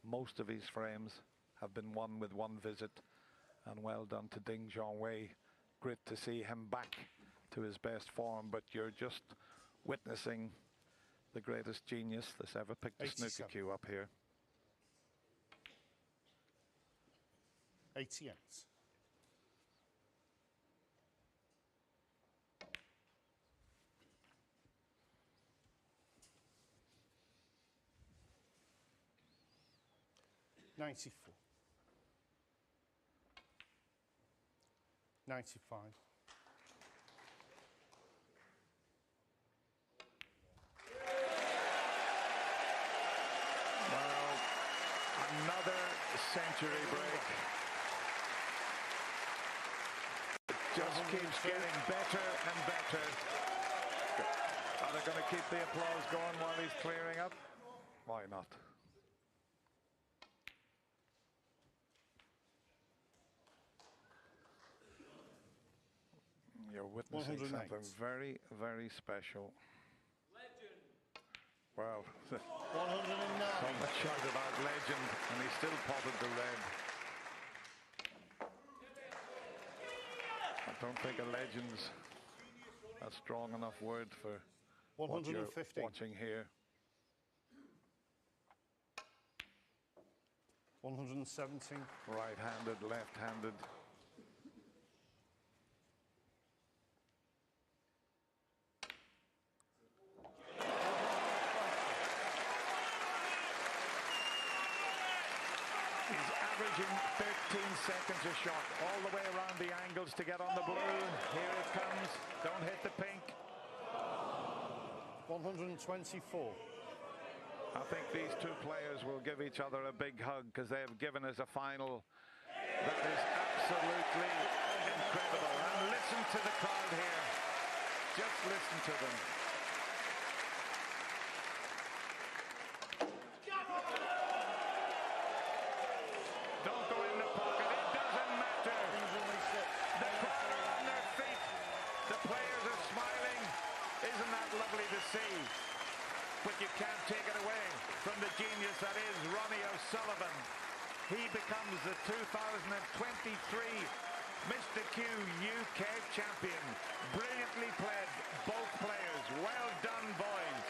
Most of his frames have been won with one visit, and well done to Ding Junhui. Great to see him back to his best form, but you're just witnessing the greatest genius that's ever picked a snooker cue up here. 88. $94. 95. Well, another century break. It just keeps getting better and better. Are they going to keep the applause going while he's clearing up? Why not? You're witnessing something very, very special. Legend. Well, 109. so much shout about legend, and he still potted the red. I don't think a legend's a strong enough word for what you're watching here. 117. Right-handed, left-handed. Averaging 13 seconds a shot, all the way around the angles to get on the blue. Here it comes. Don't hit the pink. 124. I think these two players will give each other a big hug because they have given us a final that is absolutely incredible. And listen to the crowd here. Just listen to them. Don't go in the pocket. It doesn't matter. The crowd are on their feet. The players are smiling. Isn't that lovely to see? But you can't take it away from the genius that is Ronnie O'Sullivan. He becomes the 2023 Mr. Q UK champion. Brilliantly played, both players. Well done, boys.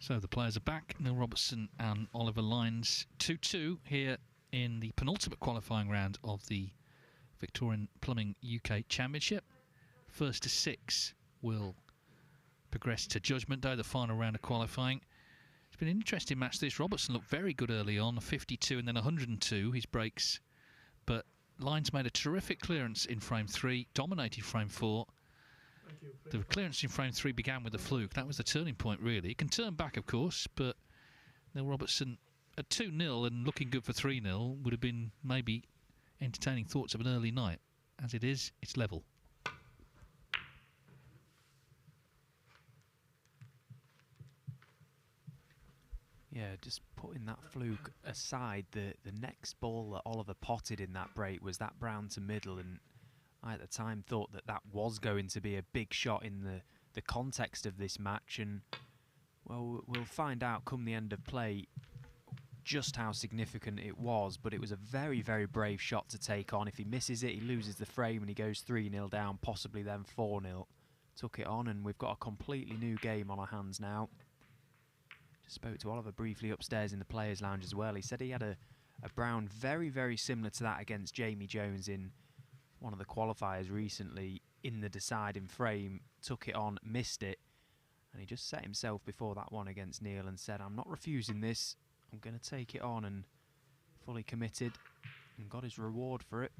So the players are back, Neil Robertson and Oliver Lyons. 2-2 here in the penultimate qualifying round of the Victorian Plumbing UK Championship. First to 6 will progress to Judgment Day, the final round of qualifying. It's been an interesting match this. Robertson looked very good early on, 52 and then 102, his breaks. But Lyons made a terrific clearance in frame 3, dominated frame 4. The clearance in frame 3 began with a fluke. That was the turning point, really. It can turn back, of course, but Neil Robertson at 2-0 and looking good for 3-0 would have been maybe entertaining thoughts of an early night. As it is, it's level. Yeah, just putting that fluke aside, the next ball that Oliver potted in that break was that brown to middle, and I at the time thought that that was going to be a big shot in the context of this match, and well, we'll find out come the end of play just how significant it was, but it was a very, very brave shot to take on. If he misses it, he loses the frame and he goes 3-0 down, possibly then 4-0. Took it on, and we've got a completely new game on our hands now. Just spoke to Oliver briefly upstairs in the players' lounge as well. He said he had a brown very, very similar to that against Jamie Jones in one of the qualifiers recently in the deciding frame, took it on, missed it, and he just set himself before that one against Neil and said, I'm not refusing this, I'm going to take it on, and fully committed and got his reward for it.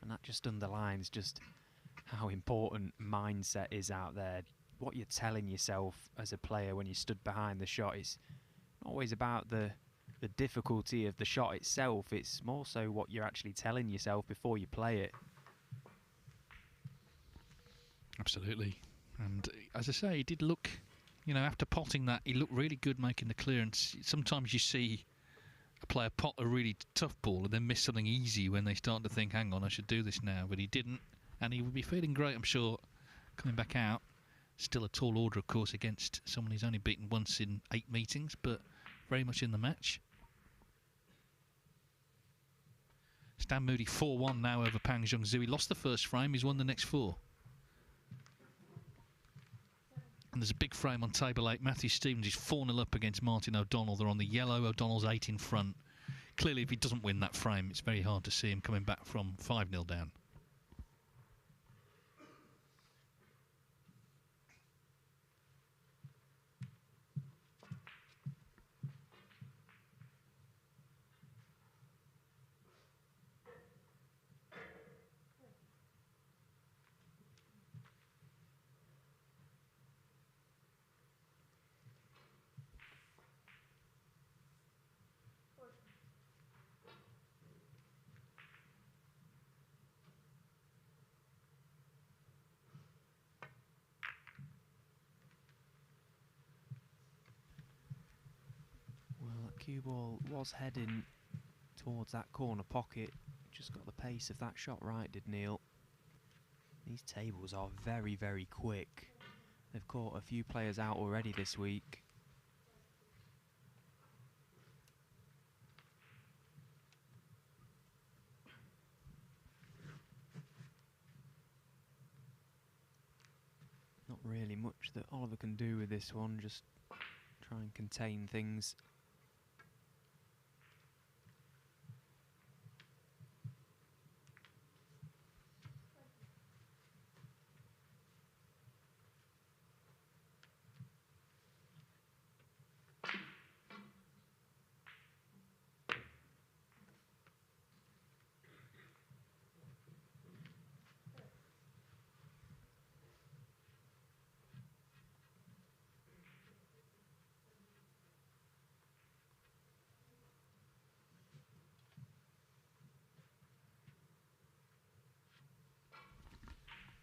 And that just underlines just how important mindset is out there. What you're telling yourself as a player when you stood behind the shot is not always about the difficulty of the shot itself, it's more so what you're actually telling yourself before you play it. Absolutely. And as I say, he did look, you know, after potting that, he looked really good making the clearance. Sometimes you see a player pot a really tough ball and then miss something easy when they start to think, hang on, I should do this now. But he didn't, and he would be feeling great, I'm sure, coming back out. Still a tall order, of course, against someone he's only beaten once in 8 meetings, but very much in the match. Stan Moody 4-1 now over Pang Zhongzhu. He lost the first frame, he's won the next 4. And there's a big frame on table 8. Matthew Stevens is 4-0 up against Martin O'Donnell. They're on the yellow. O'Donnell's 8 in front. Clearly, if he doesn't win that frame, it's very hard to see him coming back from 5-0 down. Cue ball was heading towards that corner pocket, just got the pace of that shot right, did Neil. These tables are very, very quick. They've caught a few players out already this week. Not really much that Oliver can do with this one, just try and contain things.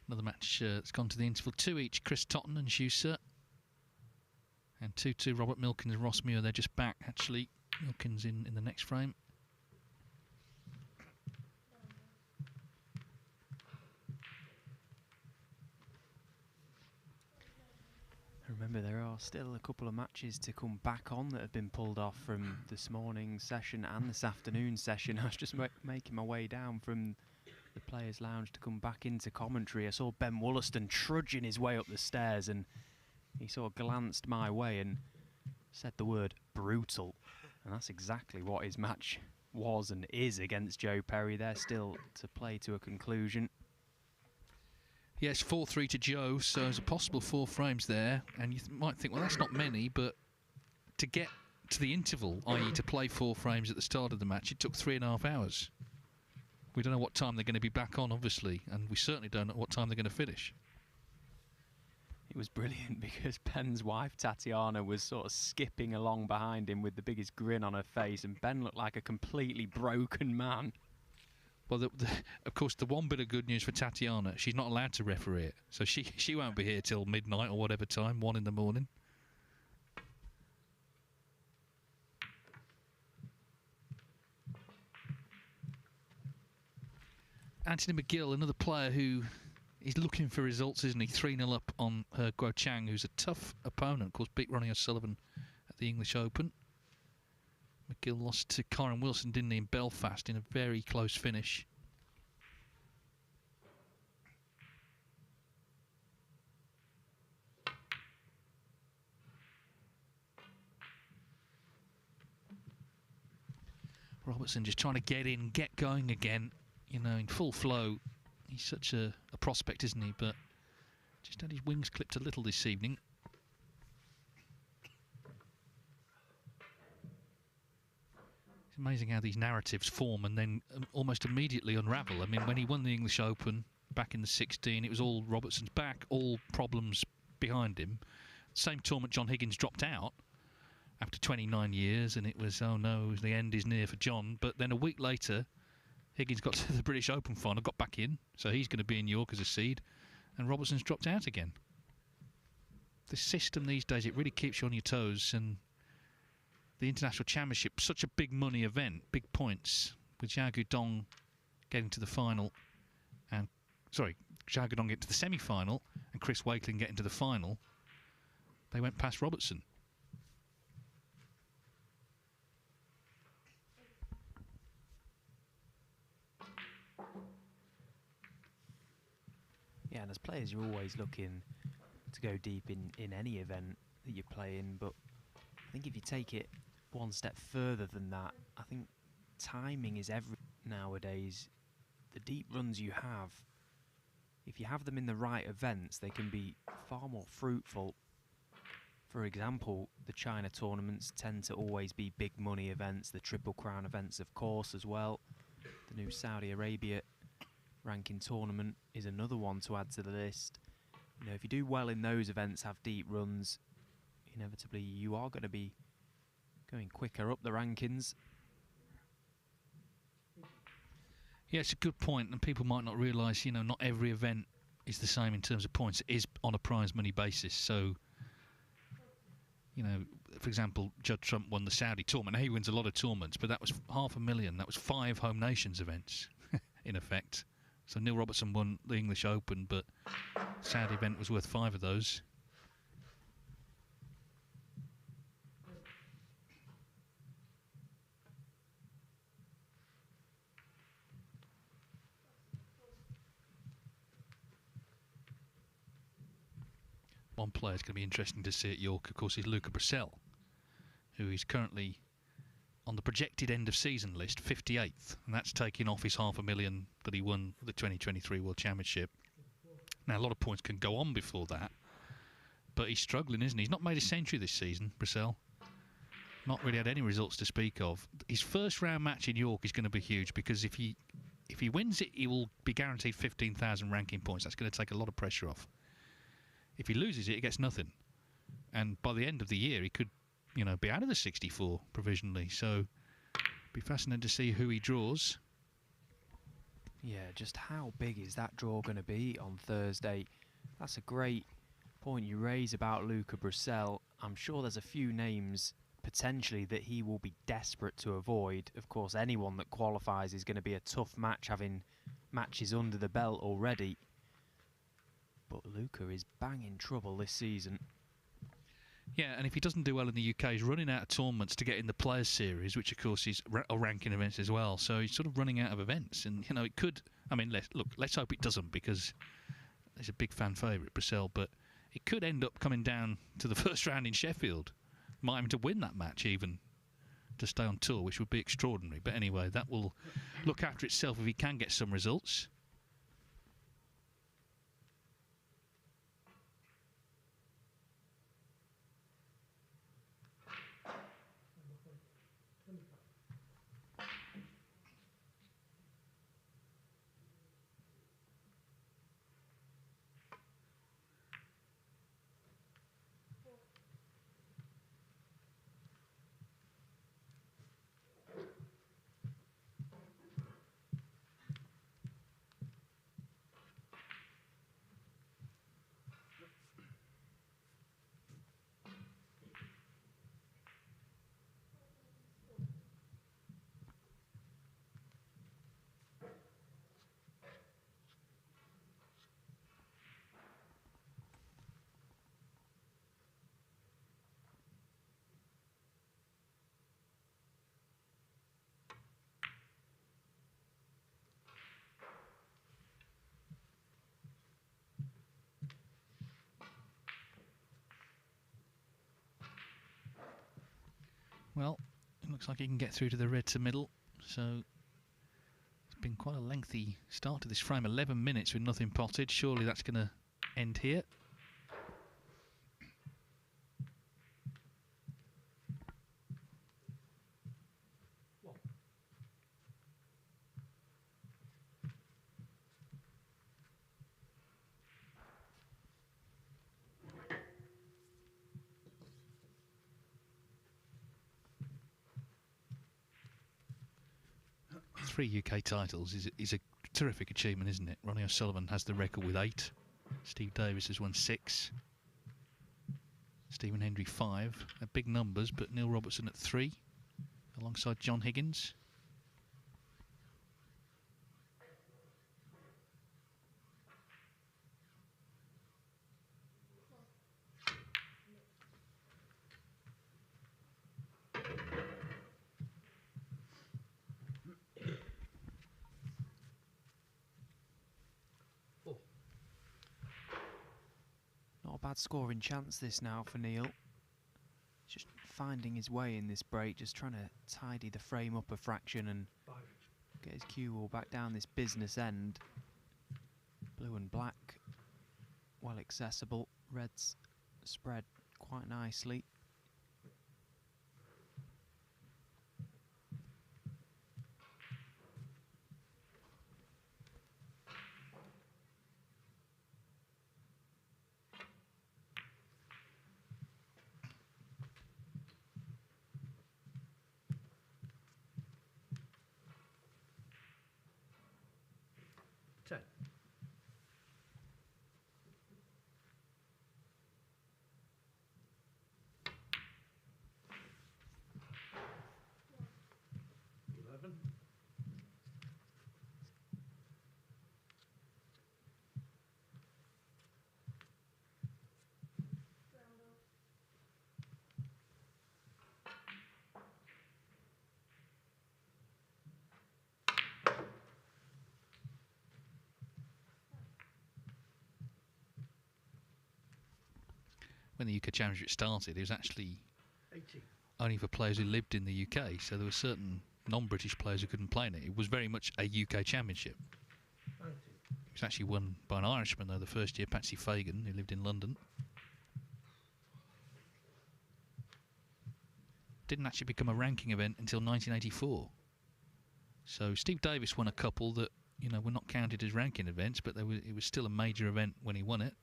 Another match that's gone to the interval. 2 each, Chris Totten and Schuster. And 2-2, Robert Milkins and Ross Muir. They're just back, actually. Milkins in the next frame. Remember, there are still a couple of matches to come back on that have been pulled off from this morning's session and this afternoon's session. I was just making my way down from the players' lounge to come back into commentary. I saw Ben Wollaston trudging his way up the stairs, and he sort of glanced my way and said the word brutal. And that's exactly what his match was and is against Joe Perry. They're still to play to a conclusion. Yes, 4-3 to Joe, so there's a possible 4 frames there. And you might think, well, that's not many, but to get to the interval, i.e. to play 4 frames at the start of the match, it took 3.5 hours. We don't know what time they're going to be back on, obviously, and we certainly don't know what time they're going to finish. It was brilliant because Ben's wife, Tatiana, was sort of skipping along behind him with the biggest grin on her face, and Ben looked like a completely broken man. Well, of course, the one bit of good news for Tatiana, she's not allowed to referee it, so she won't be here till midnight or whatever time, 1 in the morning. Anthony McGill, another player who is looking for results, isn't he? 3-0 up on Guo Chang, who's a tough opponent. Of course, beat Ronnie O'Sullivan at the English Open. McGill lost to Kyron Wilson, didn't he, in Belfast in a very close finish. Robertson just trying to get in, get going again, you know, in full flow. He's such a prospect, isn't he? But just had his wings clipped a little this evening. It's amazing how these narratives form and then almost immediately unravel. I mean, when he won the English Open back in the 16, it was all Robertson's back, all problems behind him. Same tournament, John Higgins dropped out after 29 years, and it was, oh no, the end is near for John. But then a week later, Higgins got to the British Open final, got back in, so he's going to be in York as a seed, and Robertson's dropped out again. The system these days, it really keeps you on your toes, and the International Championship, such a big money event, big points, with Zhao Guodong getting to the final, and, sorry, Zhao Guodong getting to the semi-final, and Chris Wakeling getting to the final. They went past Robertson. Yeah, and as players, you're always looking to go deep in any event that you play in, but I think if you take it one step further than that, I think timing is everything nowadays. The deep runs you have, if you have them in the right events, they can be far more fruitful. For example, the China tournaments tend to always be big money events, the Triple Crown events, of course, as well. The new Saudi Arabia ranking tournament is another one to add to the list. You know, if you do well in those events, have deep runs, inevitably you are going to be going quicker up the rankings. Yeah, it's a good point, and people might not realise, you know, not every event is the same in terms of points. It is on a prize money basis, so, you know, for example, Judd Trump won the Saudi tournament. Now, he wins a lot of tournaments, but that was $500,000. That was 5 Home Nations events, in effect. So Neil Robertson won the English Open, but Saudi event was worth 5 of those. One player is going to be interesting to see at York, of course, is Luca Brissell, who is currently on the projected end of season list, 58th, and that's taking off his $500,000 that he won the 2023 World Championship. Now, a lot of points can go on before that, but he's struggling, isn't he? He's not made a century this season, Brissell. Not really had any results to speak of. His first round match in York is going to be huge, because if he wins it, he will be guaranteed 15,000 ranking points. That's going to take a lot of pressure off. If he loses it, he gets nothing. And by the end of the year, he could, you know, be out of the 64 provisionally. So, be fascinating to see who he draws. Yeah, just how big is that draw going to be on Thursday? That's a great point you raise about Luca Brissell. I'm sure there's a few names potentially that he will be desperate to avoid. Of course, anyone that qualifies is going to be a tough match, having matches under the belt already. But Luca is bang in trouble this season. Yeah, and if he doesn't do well in the UK, he's running out of tournaments to get in the Players Series, which of course is ranking events as well. So he's sort of running out of events, and you know it could. I mean, let's hope it doesn't, because he's a big fan favourite, Brissell, but it could end up coming down to the first round in Sheffield. Might have to win that match even to stay on tour, which would be extraordinary. But anyway, that will look after itself if he can get some results. Well, it looks like he can get through to the red to middle, so it's been quite a lengthy start to this frame. 11 minutes with nothing potted. Surely that's going to end here. Three UK titles is a terrific achievement, isn't it? Ronnie O'Sullivan has the record with 8. Steve Davis has won 6. Stephen Hendry 5. Big numbers, but Neil Robertson at 3, alongside John Higgins. Bad scoring chance this now for Neil. Just finding his way in this break, just trying to tidy the frame up a fraction and get his cue ball back down this business end. Blue and black, well accessible. Reds spread quite nicely. When the UK Championship started, it was actually only for players who lived in the UK, so there were certain non-British players who couldn't play in it. It was very much a UK Championship. It was actually won by an Irishman, though, the first year, Patsy Fagan, who lived in London. Didn't actually become a ranking event until 1984. So Steve Davis won a couple that, you know, were not counted as ranking events, but it was still a major event when he won it.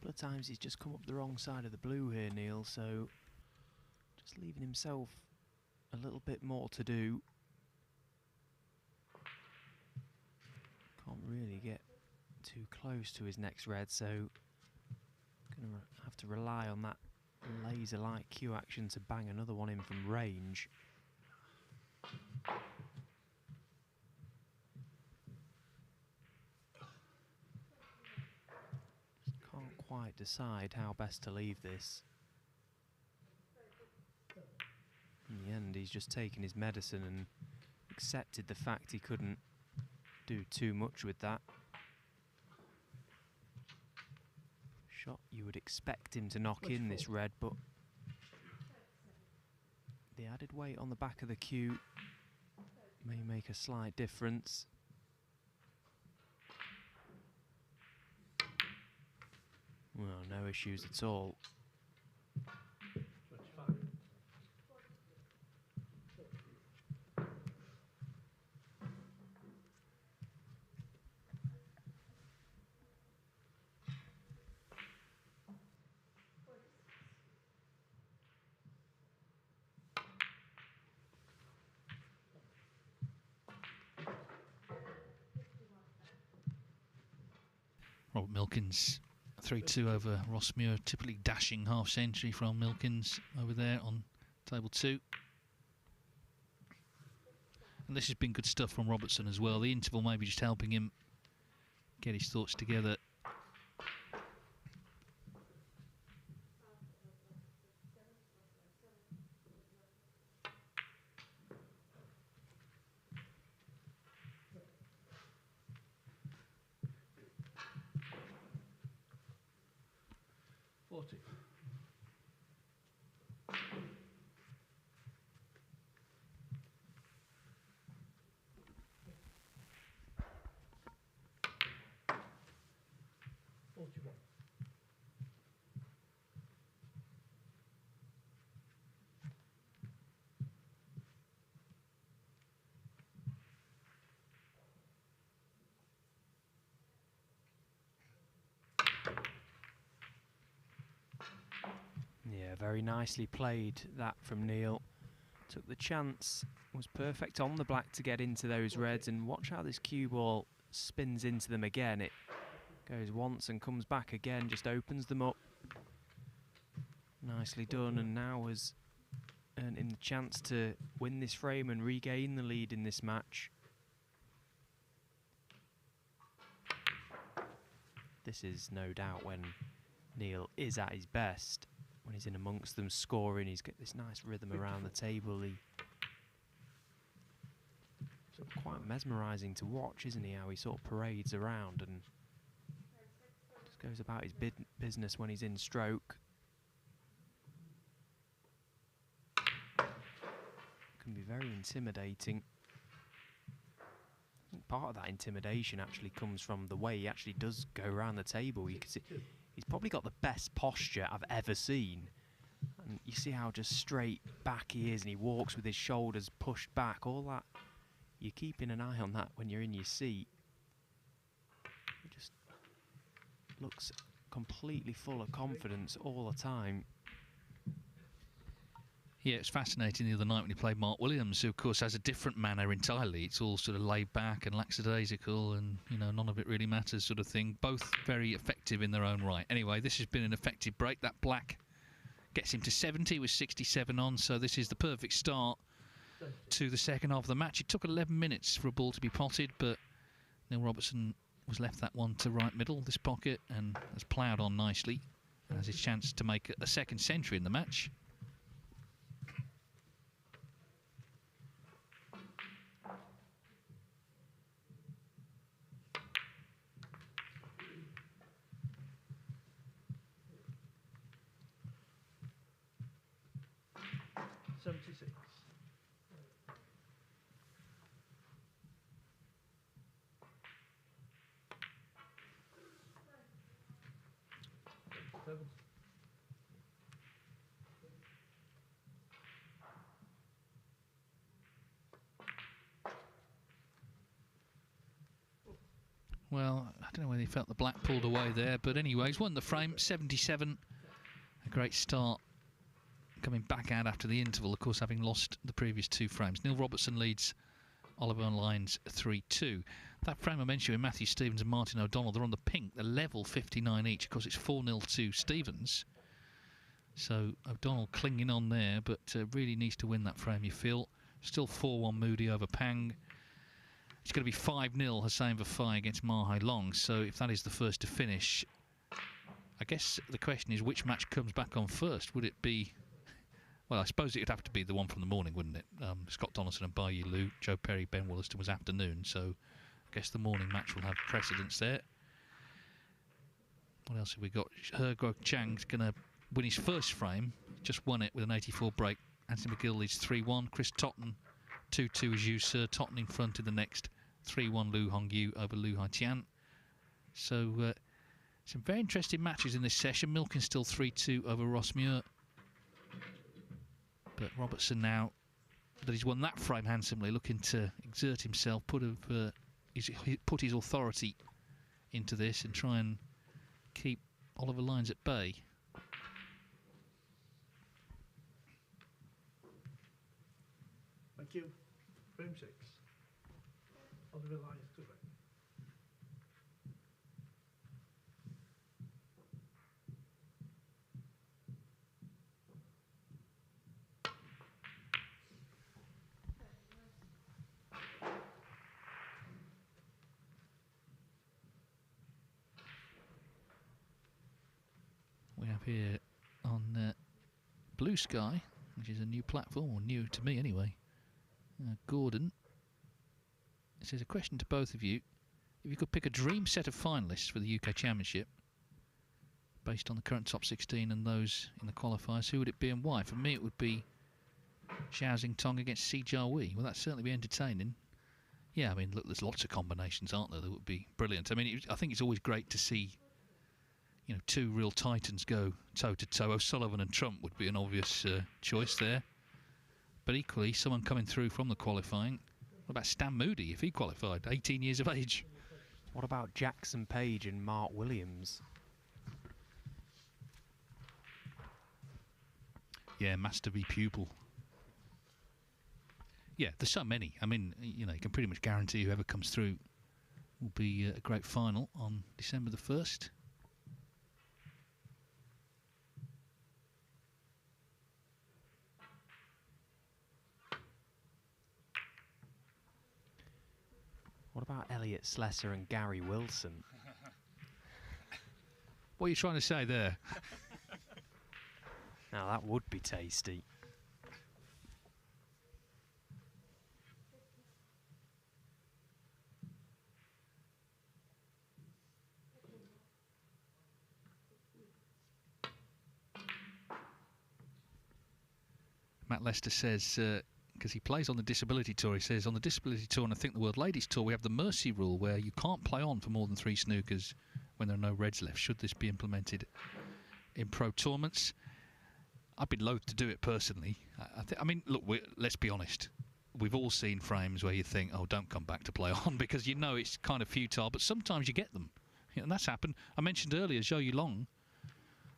Of times he's just come up the wrong side of the blue here, Neil, so just leaving himself a little bit more to do. Can't really get too close to his next red, so gonna have to rely on that laser-like cue action to bang another one in from range. Just can't quite decide how best to leave this. In the end, he's just taken his medicine and accepted the fact he couldn't do too much with that. Shot you would expect him to knock in this red, but the added weight on the back of the cue may make a slight difference. Well, no issues at all. Robert Milkins, 3-2 over Ross Muir. Typically dashing half-century from Milkins over there on table 2. And this has been good stuff from Robertson as well. The interval maybe just helping him get his thoughts together. Yeah, very nicely played that from Neil. Took the chance, was perfect on the black to get into those reds, and watch how this cue ball spins into them again. It goes once and comes back again, just opens them up. Nicely done, and now has earned him the chance to win this frame and regain the lead in this match. This is no doubt when Neil is at his best. When he's in amongst them scoring, he's got this nice rhythm around the table. Quite mesmerising to watch, isn't he? How he sort of parades around and just goes about his business when he's in stroke. Can be very intimidating. I think part of that intimidation actually comes from the way he actually does go around the table. You can see he's probably got the best posture I've ever seen. And you see how just straight back he is, and he walks with his shoulders pushed back. All that, you're keeping an eye on that when you're in your seat. He just looks completely full of confidence all the time. Yeah, it's fascinating the other night when he played Mark Williams, who of course has a different manner entirely. It's all sort of laid back and lackadaisical and, you know, none of it really matters sort of thing. Both very effective in their own right. Anyway, this has been an effective break. That black gets him to 70 with 67 on, so this is the perfect start to the second half of the match. It took 11 minutes for a ball to be potted, but Neil Robertson was left that one to right middle, this pocket, and has ploughed on nicely and has his chance to make a second century in the match. Well, I don't know whether he felt the black pulled away there, but anyway, he's won the frame, 77. A great start, coming back out after the interval, of course, having lost the previous 2 frames. Neil Robertson leads Oliver on lines 3-2. That frame I mentioned with Matthew Stevens and Martin O'Donnell, they're on the pink, they're level 59 each. Of course, it's 4-0 to Stevens. So O'Donnell clinging on there, but really needs to win that frame, you feel. Still 4-1 Moody over Pang. It's going to be 5-0 Hussein Vafai against Mahai Long. So if that is the first to finish, I guess the question is which match comes back on first? Would it be... Well, I suppose it would have to be the one from the morning, wouldn't it? Scott Donaldson and Yulu, Joe Perry, Ben Wollaston was afternoon, so I guess the morning match will have precedence there. What else have we got? Guo Chang's going to win his first frame, just won it with an 84 break. Anthony McGill leads 3-1. Chris Totten, 2-2 as you, sir. Totten in front in the next 3-1 Lu Hongyu over Lu Haitian. So some very interesting matches in this session. Milken still 3-2 over Ross Muir. But Robertson now, that he's won that frame handsomely, looking to exert himself, put his authority into this and try and keep Oliver Lyons at bay. Thank you. Frame 6. Oliver Lyons to frame. We have here on Blue Sky, which is a new platform, or new to me anyway, Gordon. It says, a question to both of you. If you could pick a dream set of finalists for the UK Championship, based on the current top 16 and those in the qualifiers, who would it be and why? For me, it would be Xiao Xingtong against Si Jiawei. Well, that'd certainly be entertaining. Yeah, I mean, look, there's lots of combinations, aren't there, that would be brilliant. I mean, I think it's always great to see, you know, two real titans go toe-to-toe. O'Sullivan and Trump would be an obvious choice there. But equally, someone coming through from the qualifying. What about Stan Moody, if he qualified, 18 years of age? What about Jackson Page and Mark Williams? Yeah, master v pupil. Yeah, there's so many. I mean, you know, you can pretty much guarantee whoever comes through will be a great final on December the 1st. What about Elliot Slesser and Gary Wilson? What are you trying to say there? Now that would be tasty. Matt Lester says, because he plays on the Disability Tour, he says, on the Disability Tour and I think the World Ladies Tour, we have the mercy rule where you can't play on for more than 3 snookers when there are no reds left. Should this be implemented in pro tournaments? I'd be loath to do it personally. I mean, look, let's be honest. We've all seen frames where you think, oh, don't come back to play on, because you know it's kind of futile, but sometimes you get them. And that's happened. I mentioned earlier, Zhou Yulong,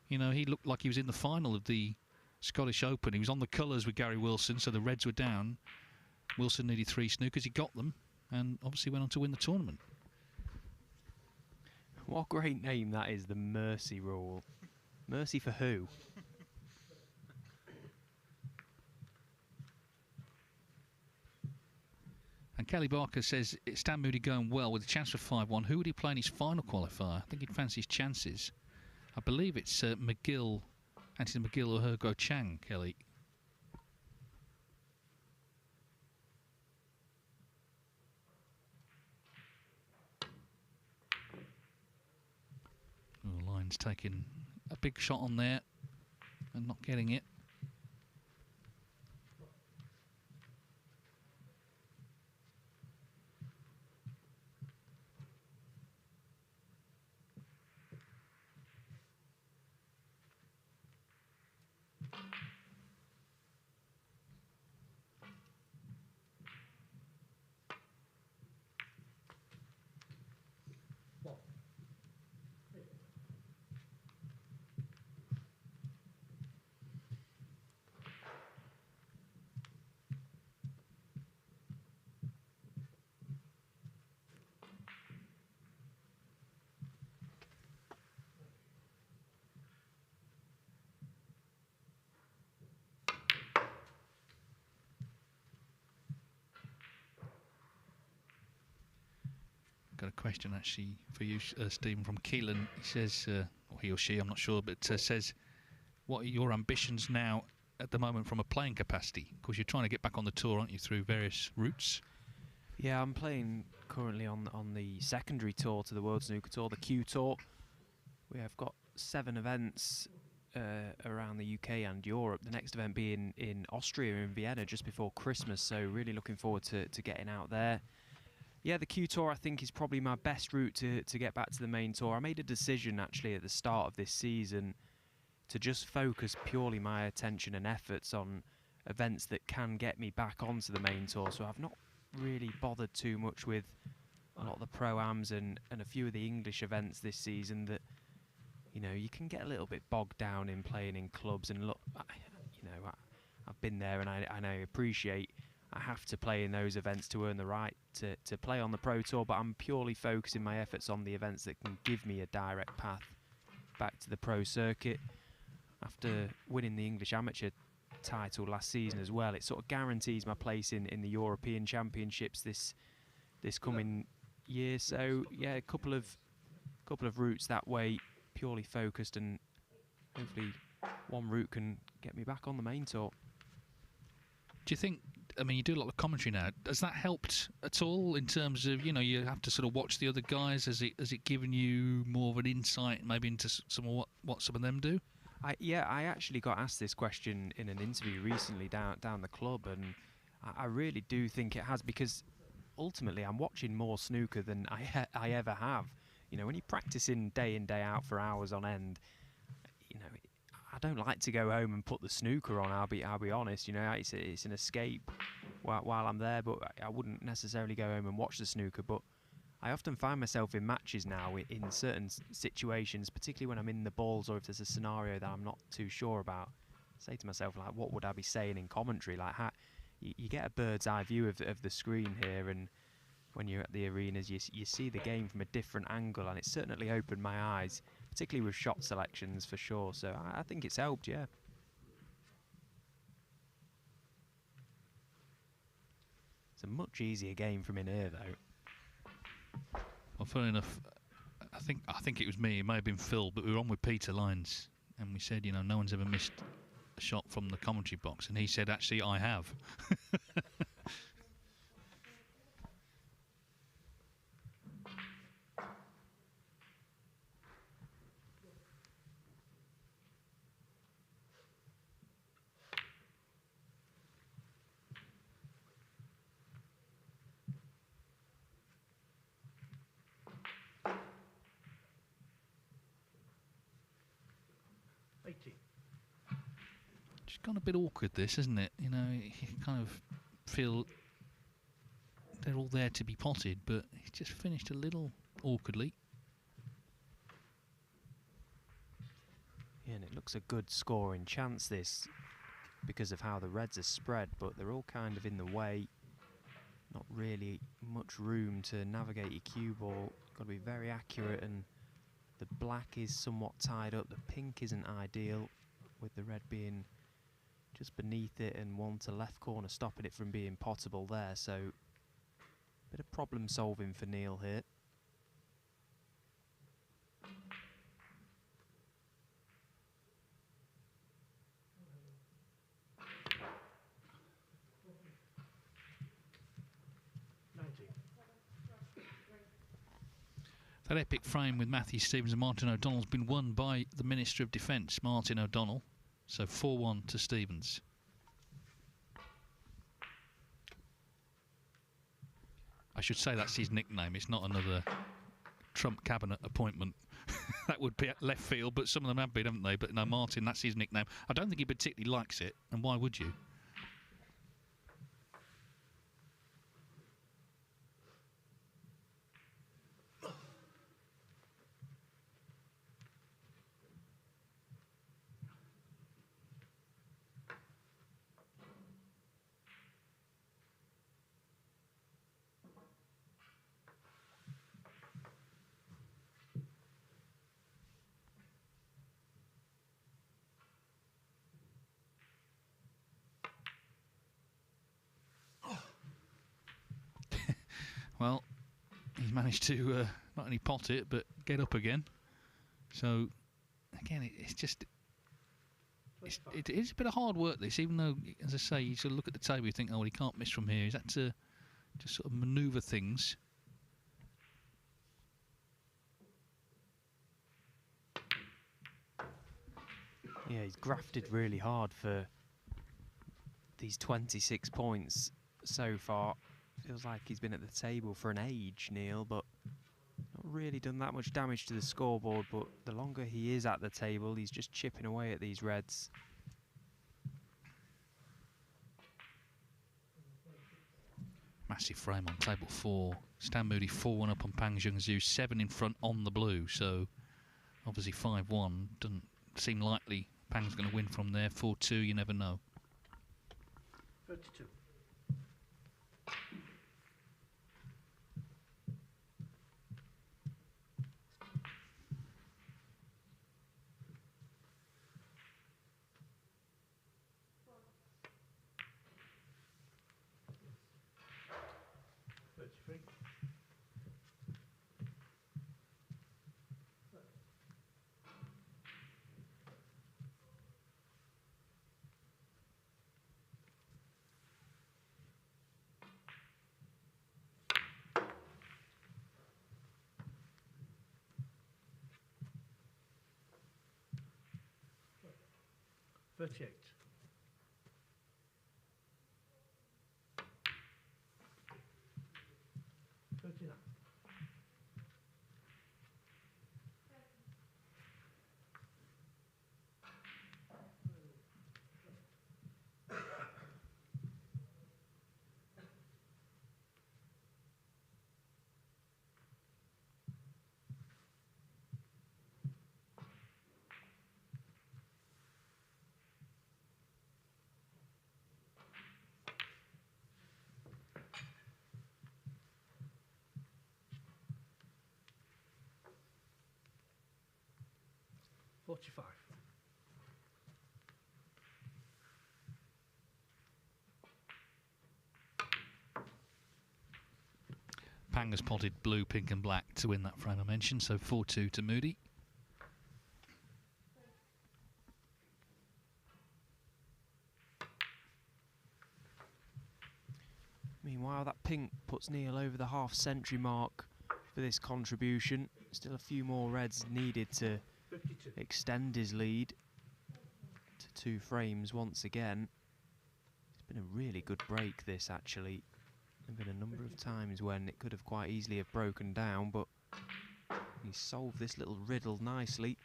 you know, he looked like he was in the final of the Scottish Open. He was on the colours with Gary Wilson, so the reds were down. Wilson needed 3 snookers. He got them, and obviously went on to win the tournament. What a great name that is, the mercy rule. Mercy for who? And Kelly Barker says, it's Stan Moody going well with a chance for 5-1. Who would he play in his final qualifier? I think he'd fancy his chances. I believe it's McGill, Anthony McGill or Guo Chang, Kelly. Oh, Lyons taking a big shot on there and not getting it. got a question actually for you, Stephen, from Keelan. He says, or he or she, I'm not sure, but says, what are your ambitions now at the moment from a playing capacity? Of course, you're trying to get back on the tour, aren't you, through various routes? Yeah, I'm playing currently on the secondary tour to the World Snooker Tour, the Q Tour. We have got 7 events around the UK and Europe. The next event being in Austria, in Vienna, just before Christmas. So really looking forward to getting out there. Yeah, the Q Tour I think is probably my best route to get back to the main tour. I made a decision actually at the start of this season to just focus purely my attention and efforts on events that can get me back onto the main tour. So I've not really bothered too much with a lot of the Pro-Ams and a few of the English events this season that, you know, you can get a little bit bogged down in playing in clubs. And look, I've been there, and I appreciate I have to play in those events to earn the right to play on the Pro Tour, but I'm purely focusing my efforts on the events that can give me a direct path back to the pro circuit. After winning the English Amateur title last season as well, it sort of guarantees my place in the European Championships this coming year. So yeah, a couple of routes that way, purely focused, and hopefully one route can get me back on the main tour. Do you think, I mean, you do a lot of commentary now, has that helped at all in terms of, you know, you have to sort of watch the other guys? Has it given you more of an insight maybe into some of what some of them do? I actually got asked this question in an interview recently down the club, and I really do think it has, because ultimately I'm watching more snooker than I ever have. You know, when you're practicing day in, day out for hours on end, you know, I don't like to go home and put the snooker on. I'll be honest. You know, it's an escape while I'm there, but I wouldn't necessarily go home and watch the snooker. But I often find myself in matches now in certain situations, particularly when I'm in the balls or if there's a scenario that I'm not too sure about. I say to myself, like, what would I be saying in commentary? Like, how you get a bird's eye view of the screen here, and when you're at the arenas, you see the game from a different angle, and it's certainly opened my eyes, particularly with shot selections for sure. So I think it's helped, yeah. It's a much easier game from in here, though. Well, funny enough, I think it was me, it may have been Phil, but we were on with Peter Lyons, and we said, you know, no one's ever missed a shot from the commentary box, and he said, actually, I have. 80. It's gone a bit awkward, this, isn't it? You know, you kind of feel they're all there to be potted, but he just finished a little awkwardly. Yeah, and it looks a good scoring chance, this, because of how the reds are spread, but they're all kind of in the way. Not really much room to navigate your cue ball. Got to be very accurate, and the black is somewhat tied up. The pink isn't ideal, with the red being just beneath it and one to left corner, stopping it from being pottable there. So, bit of problem solving for Neil here. That epic frame with Matthew Stevens and Martin O'Donnell's been won by the Minister of Defence, Martin O'Donnell. So 4-1 to Stevens. I should say that's his nickname. It's not another Trump cabinet appointment. That would be at left field, but some of them have been, haven't they? But no, Martin, that's his nickname. I don't think he particularly likes it, and why would you? Well, he's managed to not only pot it, but get up again. So, again, it's just... It is a bit of hard work, this, even though, as I say, you sort of look at the table, you think, oh, well, he can't miss from here. He's had to just sort of manoeuvre things. Yeah, he's grafted really hard for these 26 points so far. Feels like he's been at the table for an age, Neil, but not really done that much damage to the scoreboard. But the longer he is at the table, he's just chipping away at these reds. Massive frame on table 4. Stan Moody 4-1 up on Pang Zhengzhou, 7 in front on the blue. So obviously 5-1 doesn't seem likely Pang's going to win from there. 4-2, you never know. 32. $38. $39. $45. Pang has potted blue, pink and black to win that frame I mentioned, so 4-2 to Moody. Meanwhile, that pink puts Neil over the half-century mark for this contribution. Still a few more reds needed to 52. extend his lead to 2 frames once again. It's been a really good break, this, actually. There have been a number of times when it could have quite easily have broken down, but he solved this little riddle nicely.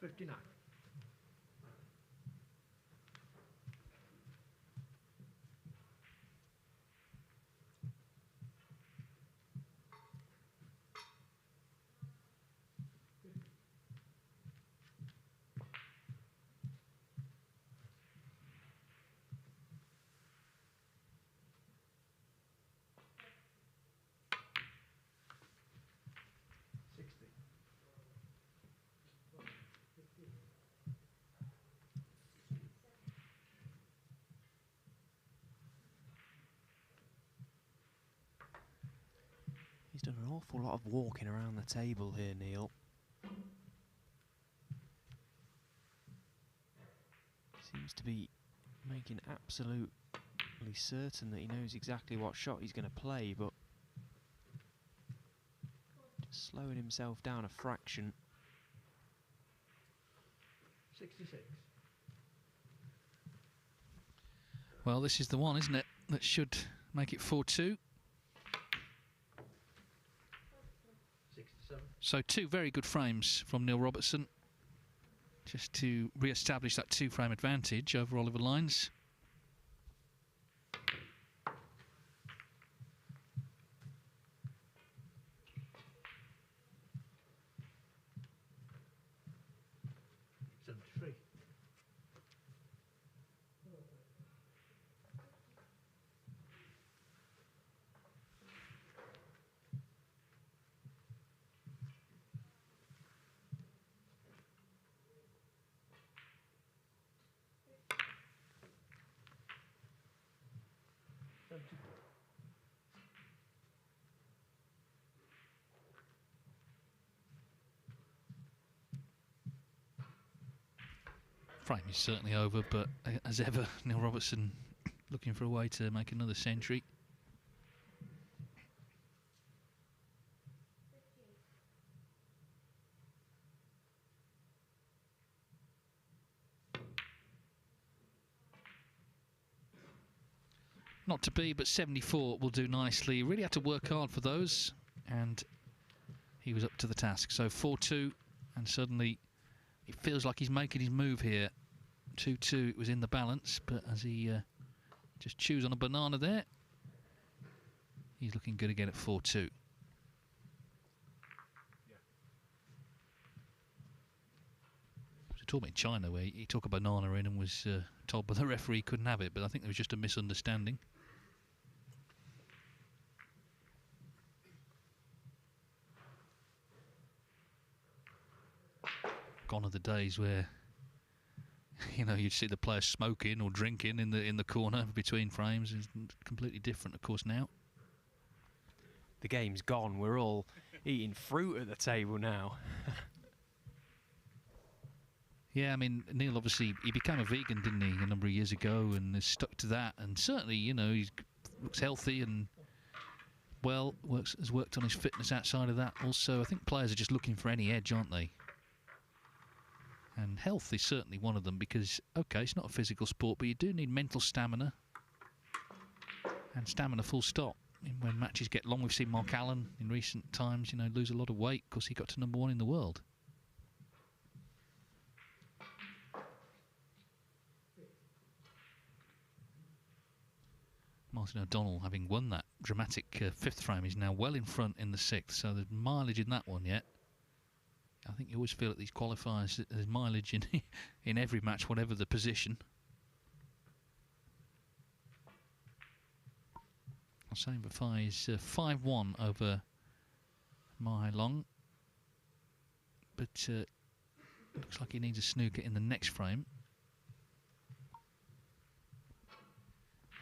$59. He's done an awful lot of walking around the table here, Neil. Seems to be making absolutely certain that he knows exactly what shot he's going to play, but just slowing himself down a fraction. 66. Well, this is the one, isn't it, that should make it 4-2. 67. So 2 very good frames from Neil Robertson, just to re-establish that 2-frame advantage over Oliver Lines. 74. Frame is certainly over, but as ever, Neil Robertson looking for a way to make another century. Not to be, but 74 will do nicely. Really had to work hard for those, and he was up to the task. So 4-2, and suddenly it feels like he's making his move here. 2-2, it was in the balance, but as he just chews on a banana there, he's looking good again at 4-2. A tournament in China where he took a banana in and was told by the referee he couldn't have it, but I think there was just a misunderstanding. Gone are the days where, you know, you'd see the players smoking or drinking in the corner between frames. It's completely different, of course, now. The game's gone. We're all eating fruit at the table now. Yeah, I mean, Neil, obviously, he became a vegan, didn't he, a number of years ago, and has stuck to that. And certainly, you know, he looks healthy and, well, has worked on his fitness outside of that. Also, I think players are just looking for any edge, aren't they? And health is certainly one of them because, OK, it's not a physical sport, but you do need mental stamina. And stamina full stop. When matches get long, we've seen Mark Allen in recent times, you know, lose a lot of weight because he got to #1 in the world. Martin O'Donnell, having won that dramatic 5th frame, is now well in front in the 6th, so there's mileage in that one yet. I think you always feel at these qualifiers that there's mileage in every match, whatever the position. Hossein Bafai is 5-1 over Mahai Long, but looks like he needs a snooker in the next frame.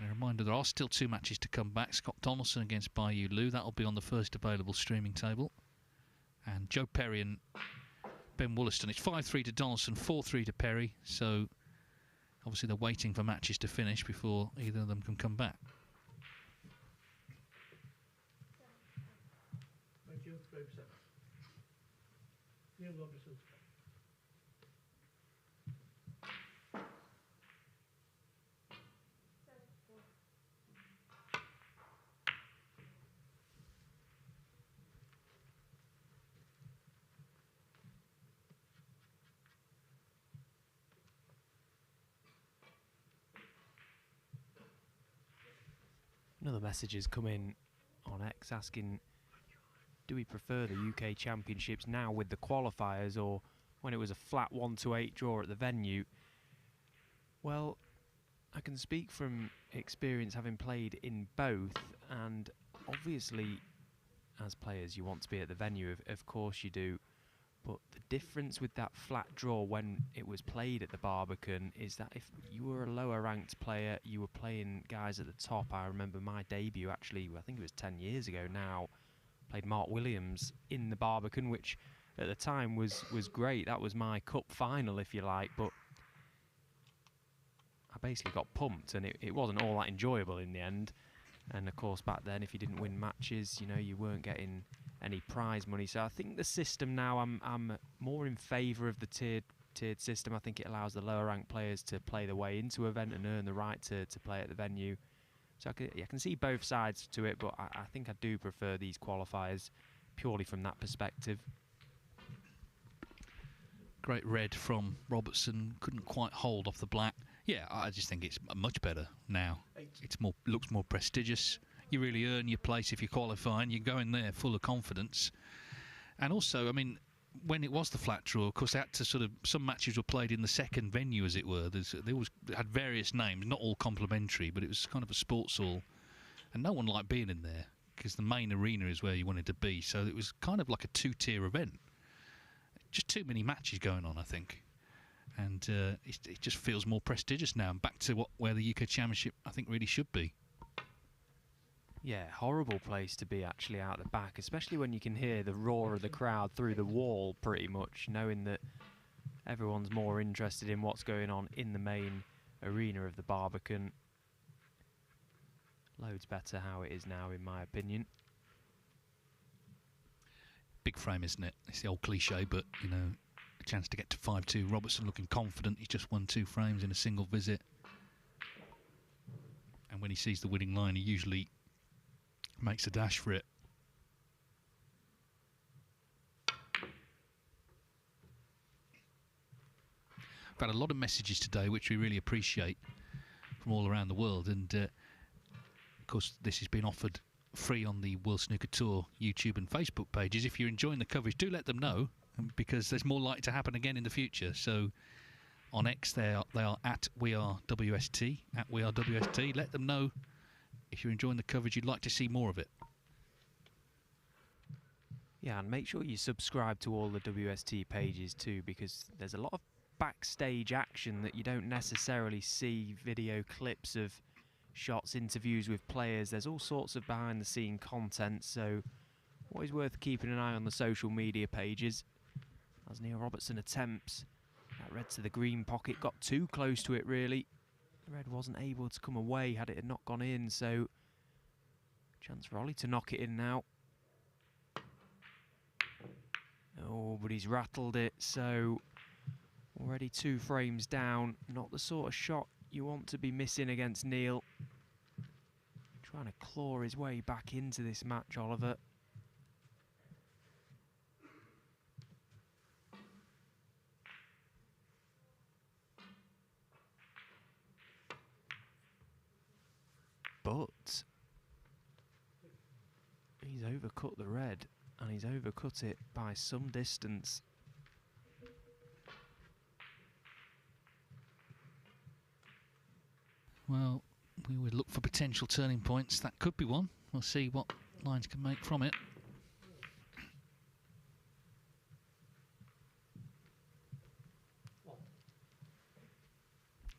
A reminder, there are still 2 matches to come back. Scott Donaldson against Yulu. That'll be on the first available streaming table. And Joe Perry and Ben Wollaston. It's 5-3 to Donaldson, 4-3 to Perry. So, obviously, they're waiting for matches to finish before either of them can come back. Thank you. 3%. Neil Robertson. Another message has come in on X asking, do we prefer the UK Championships now with the qualifiers or when it was a flat 1-8 draw at the venue? Well, I can speak from experience having played in both, and obviously as players you want to be at the venue, of course you do, but the difference with that flat draw when it was played at the Barbican is that if you were a lower ranked player, you were playing guys at the top. I remember my debut actually, I think it was 10 years ago now, played Mark Williams in the Barbican, which at the time was great. That was my cup final, if you like, but I basically got pumped and it wasn't all that enjoyable in the end. And of course back then, if you didn't win matches, you know, you weren't getting any prize money. So I think the system now, I'm more in favour of the tiered system. I think it allows the lower ranked players to play their way into an event and earn the right to play at the venue. So I can see both sides to it, but I think I do prefer these qualifiers purely from that perspective. Great red from Robertson, couldn't quite hold off the black. Yeah, I just think it's much better now. It's looks more prestigious. You really earn your place if you qualify, and you go in there full of confidence. And also, I mean, when it was the flat draw, of course, they had to sort of, some matches were played in the second venue, as it were. They always had various names, not all complimentary, but it was kind of a sports hall, and no one liked being in there because the main arena is where you wanted to be. So it was kind of like a 2-tier event. Just too many matches going on, I think. And it just feels more prestigious now, and back to where the UK Championship, I think, really should be. Yeah, horrible place to be actually out the back, especially when you can hear the roar of the crowd through the wall pretty much, knowing that everyone's more interested in what's going on in the main arena of the Barbican. Loads better how it is now, in my opinion. Big frame, isn't it? It's the old cliche, but, you know, a chance to get to 5-2. Robertson looking confident. He's just won 2 frames in a single visit. And when he sees the winning line, he usually makes a dash for it. I've had a lot of messages today, which we really appreciate, from all around the world. And, of course, this has been offered free on the World Snooker Tour YouTube and Facebook pages. If you're enjoying the coverage, do let them know, because there's more likely to happen again in the future. So on X, they are at WeAreWST, at WeAreWST. Let them know if you're enjoying the coverage, you'd like to see more of it. Yeah, and make sure you subscribe to all the WST pages too, because there's a lot of backstage action that you don't necessarily see, video clips of shots, interviews with players. There's all sorts of behind the scene content, so always worth keeping an eye on the social media pages. As Neil Robertson attempts that red to the green pocket, got too close to it really. The red wasn't able to come away had it had not gone in, so chance for Ollie to knock it in now. Oh, but he's rattled it, so already 2 frames down. Not the sort of shot you want to be missing against Neil. Trying to claw his way back into this match, Oliver. But he's overcut the red, and he's overcut it by some distance. Well, we would look for potential turning points. That could be one. We'll see what lines can make from it.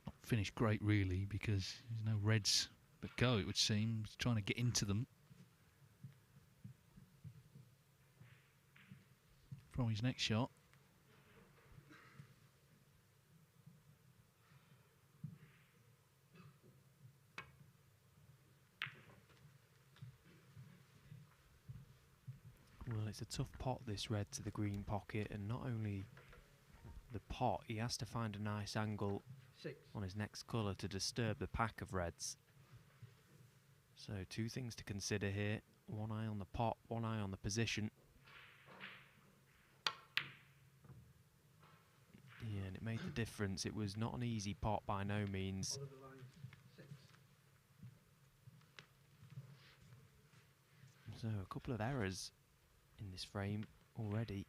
Not finished great, really, because there's no reds that go, it would seem. He's trying to get into them from his next shot. Well, it's a tough pot, this red to the green pocket, and not only the pot, he has to find a nice angle 6 on his next colour to disturb the pack of reds. So 2 things to consider here. One eye on the pot, one eye on the position. Yeah, and it made the difference. It was not an easy pot by no means. Oliver line 6. So a couple of errors in this frame already.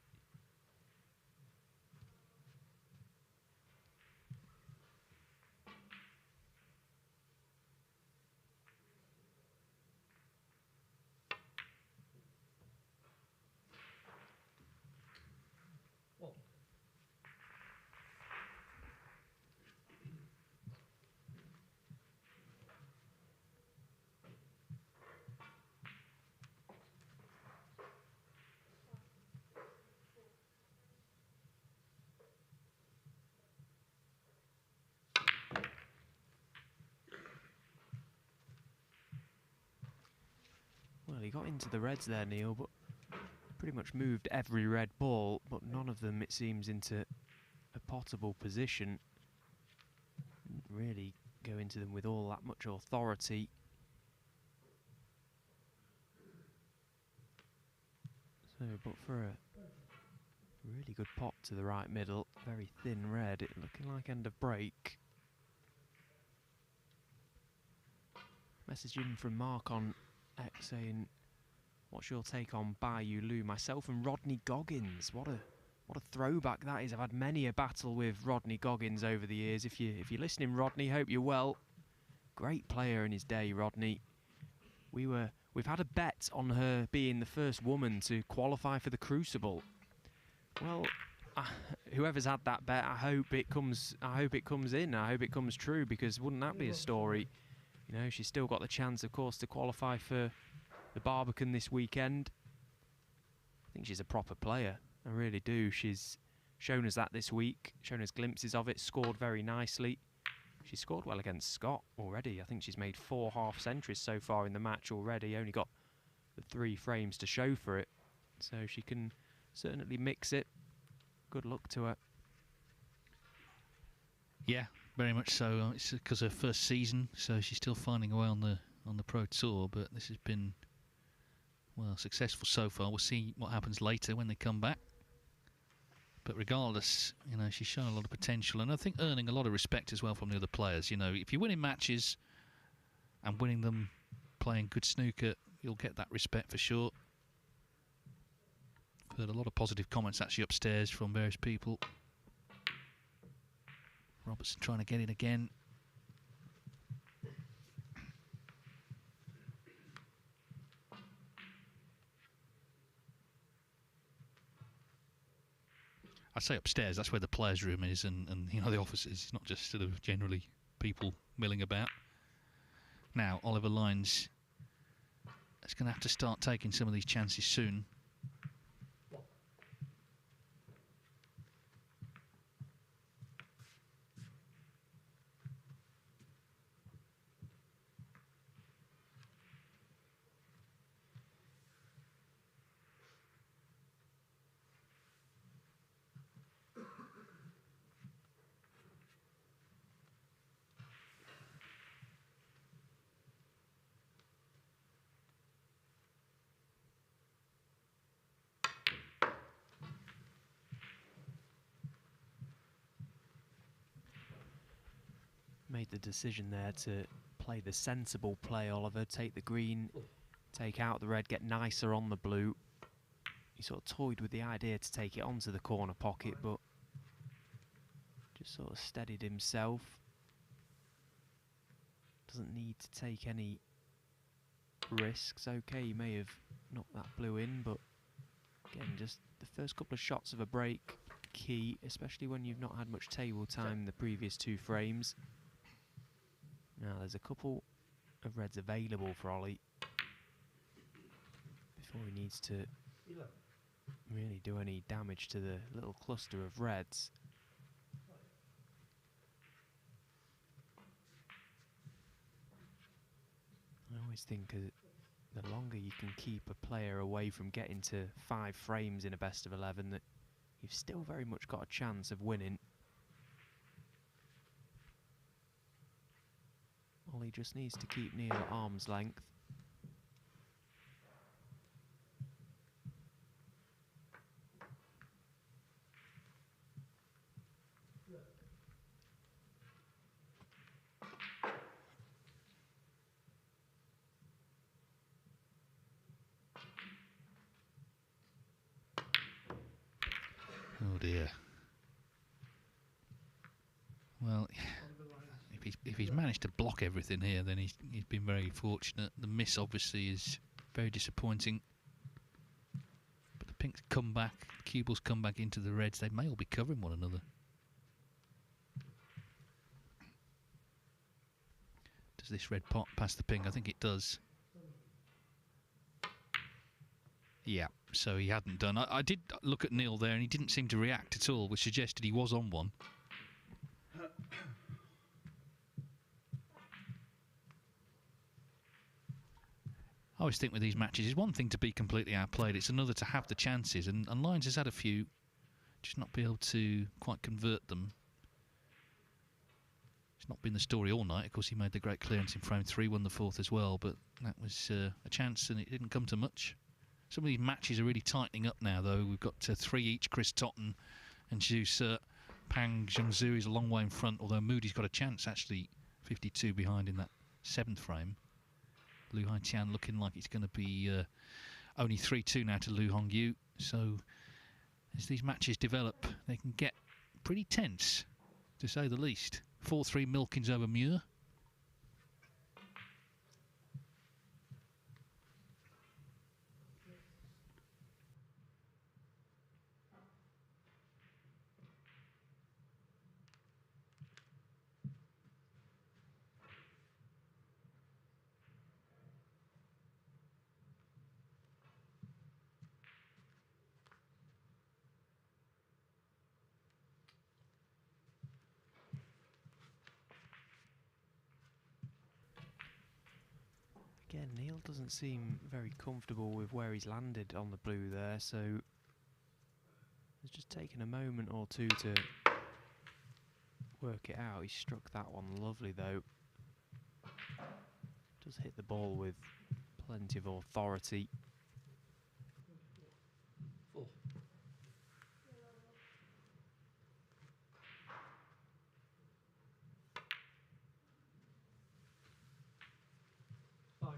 Well, he got into the reds there, Neil, but pretty much moved every red ball, but none of them, it seems, into a potable position. Didn't really go into them with all that much authority. So, but for a really good pot to the right middle, very thin red, it looking like end of break. Message in from Mark on X saying, what's your take on Yulu? Myself and Rodney Goggins. What a throwback that is. I've had many a battle with Rodney Goggins over the years. If you're listening, Rodney, hope you're well. Great player in his day, Rodney. We've had a bet on her being the first woman to qualify for the Crucible. Well, whoever's had that bet, I hope it comes in. I hope it comes true, because wouldn't that be a story? You know, she's still got the chance, of course, to qualify for the Barbican this weekend. I think she's a proper player. I really do. She's shown us that this week, shown us glimpses of it, scored very nicely. She scored well against Scott already. I think she's made 4 half centuries so far in the match already. Only got the 3 frames to show for it. So she can certainly mix it. Good luck to her. Yeah, very much so. It's because her first season, so she's still finding her way on the Pro Tour. But this has been, well, successful so far. We'll see what happens later when they come back. But regardless, you know, she's shown a lot of potential, and I think earning a lot of respect as well from the other players. You know, if you're winning matches and winning them, playing good snooker, you'll get that respect for sure. I've heard a lot of positive comments actually upstairs from various people. Robertson trying to get in again. I say upstairs, that's where the players' room is, and you know, the offices. It's not just sort of generally people milling about. Now, Oliver Lyons is going to have to start taking some of these chances soon. Made the decision there to play the sensible play, Oliver. Take the green, take out the red, get nicer on the blue. He sort of toyed with the idea to take it onto the corner pocket, but just sort of steadied himself. Doesn't need to take any risks. Okay, he may have knocked that blue in, but again, just the first couple of shots of a break key, especially when you've not had much table time in the previous 2 frames. Now there's a couple of reds available for Ollie before he needs to really do any damage to the little cluster of reds. I always think the longer you can keep a player away from getting to 5 frames in a best of 11, that you've still very much got a chance of winning. Ollie just needs to keep Neil at arm's length. Oh dear. Well, if he's managed to block everything here, then he's been very fortunate. The miss obviously is very disappointing. But the pinks come back, the cue balls come back into the reds. They may all be covering one another. Does this red pot pass the pink? I think it does. Yeah, so he hadn't done. I did look at Neil there, and he didn't seem to react at all, which suggested he was on one. I always think with these matches, it's one thing to be completely outplayed, it's another to have the chances, and Lyons has had a few, just not be able to quite convert them. It's not been the story all night. Of course, he made the great clearance in frame 3, won the 4th as well, but that was a chance, and it didn't come to much. Some of these matches are really tightening up now, though. We've got 3 each, Chris Totten and Zhu Se. Pang Zhengzhu is a long way in front, although Moody's got a chance, actually, 52 behind in that 7th frame. Lu Haitian looking like it's going to be only 3-2 now to Lu Hongyu. So as these matches develop, they can get pretty tense, to say the least. 4-3 Milkins over Muir. Again, Neil doesn't seem very comfortable with where he's landed on the blue there, so it's just taken a moment or two to work it out. He struck that one lovely though. Does hit the ball with plenty of authority. 4. 5.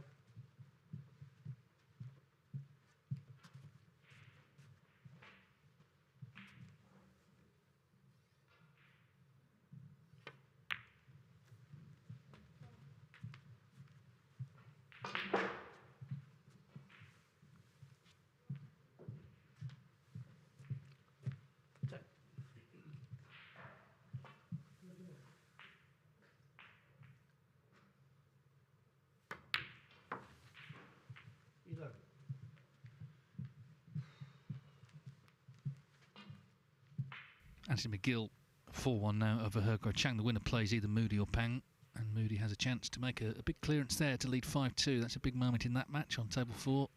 Anthony McGill 4-1 now over He Guochang. The winner plays either Moody or Pang, and Moody has a chance to make a big clearance there to lead 5-2. That's a big moment in that match on table 4.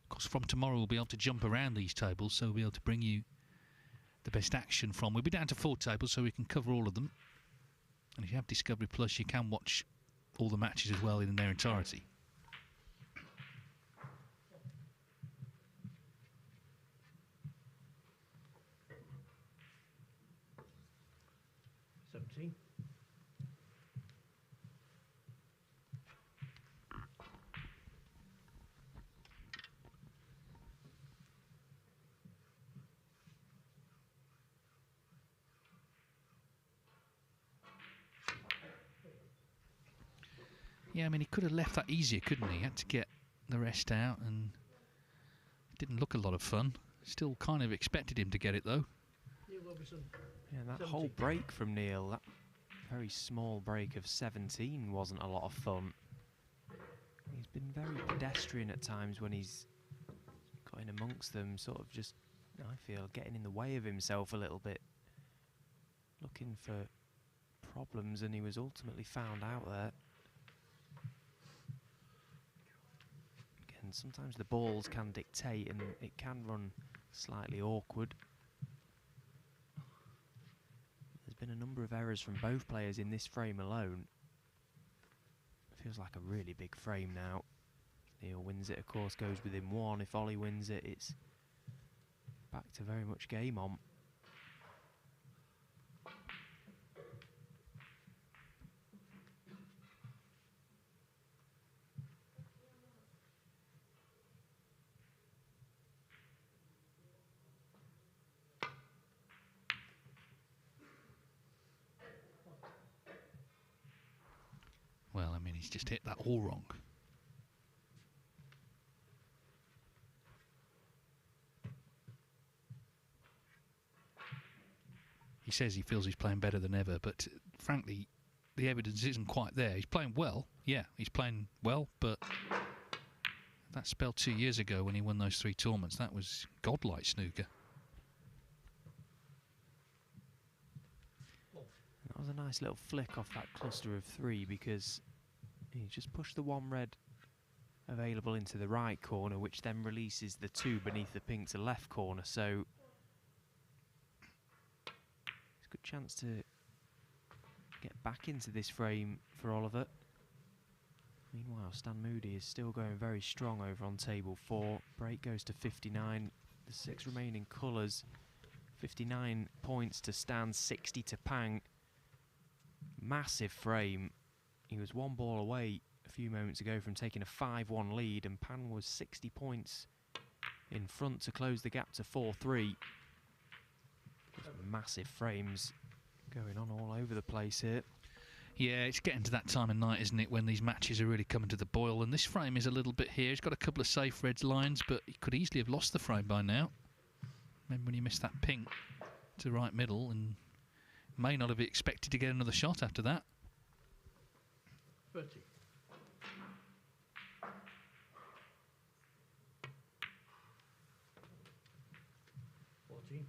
Of course, from tomorrow we'll be able to jump around these tables, so we'll be able to bring you the best action from. We'll be down to 4 tables, so we can cover all of them. And if you have Discovery Plus, you can watch all the matches as well in their entirety. Yeah, I mean, he could have left that easier, couldn't he? He had to get the rest out, and it didn't look a lot of fun. Still kind of expected him to get it, though. Robertson. Yeah, that whole break from Neil, that very small break of 17 wasn't a lot of fun. He's been very pedestrian at times when he's got in amongst them, sort of just, I feel, getting in the way of himself a little bit, looking for problems, and he was ultimately found out there. Again, sometimes the balls can dictate and it can run slightly awkward. There's been a number of errors from both players in this frame alone. Feels like a really big frame now. Neil wins it, of course, goes within 1. If Ollie wins it, it's back to very much game on. Well, I mean, he's just hit that all wrong. He says he feels he's playing better than ever, but frankly, the evidence isn't quite there. He's playing well, yeah, he's playing well, but that spell 2 years ago when he won those 3 tournaments, that was godlike snooker. That was a nice little flick off that cluster of 3, because he just pushed the 1 red available into the right corner, which then releases the 2 beneath the pink to left corner, so it's a good chance to get back into this frame for Oliver. Meanwhile, Stan Moody is still going very strong over on table 4. Break goes to 59. The 6 remaining colours. 59 points to Stan, 60 to Pang. Massive frame. He was 1 ball away a few moments ago from taking a 5-1 lead, and Pang was 60 points in front to close the gap to 4-3. Massive frames going on all over the place here. Yeah, it's getting to that time of night, isn't it, when these matches are really coming to the boil, and this frame is a little bit here. He's got a couple of safe red lines, but he could easily have lost the frame by now. Remember when he missed that pink to right middle, and may not have expected to get another shot after that. 30. 14. 15.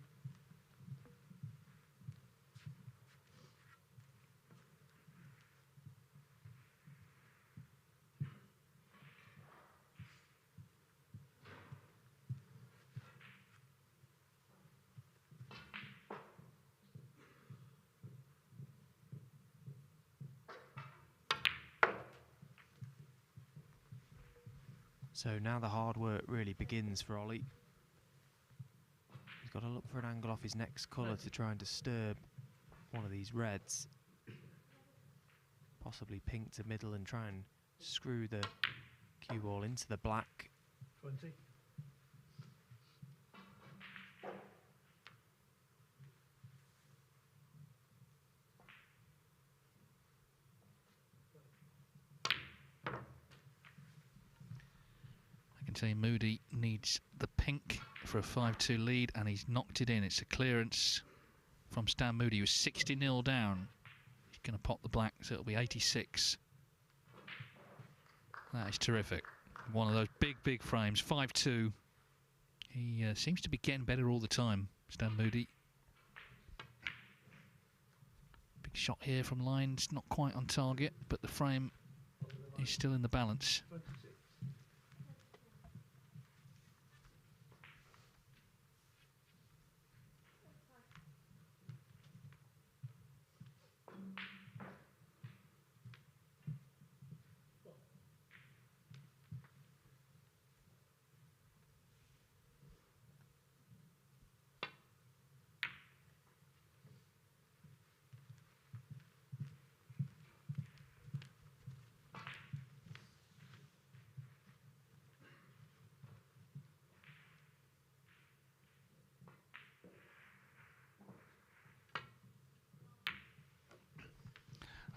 So now the hard work really begins for Ollie. He's got to look for an angle off his next colour to try and disturb one of these reds. Possibly pink to middle and try and screw the cue ball into the black. 20. I can tell you Moody needs the pink for a 5-2 lead, and he's knocked it in. It's a clearance from Stan Moody. He was 60-0 down. He's going to pop the black, so it'll be 86. That is terrific. One of those big frames, 5-2. He seems to be getting better all the time, Stan Moody. Big shot here from lines, not quite on target, but the frame is still in the balance. 26.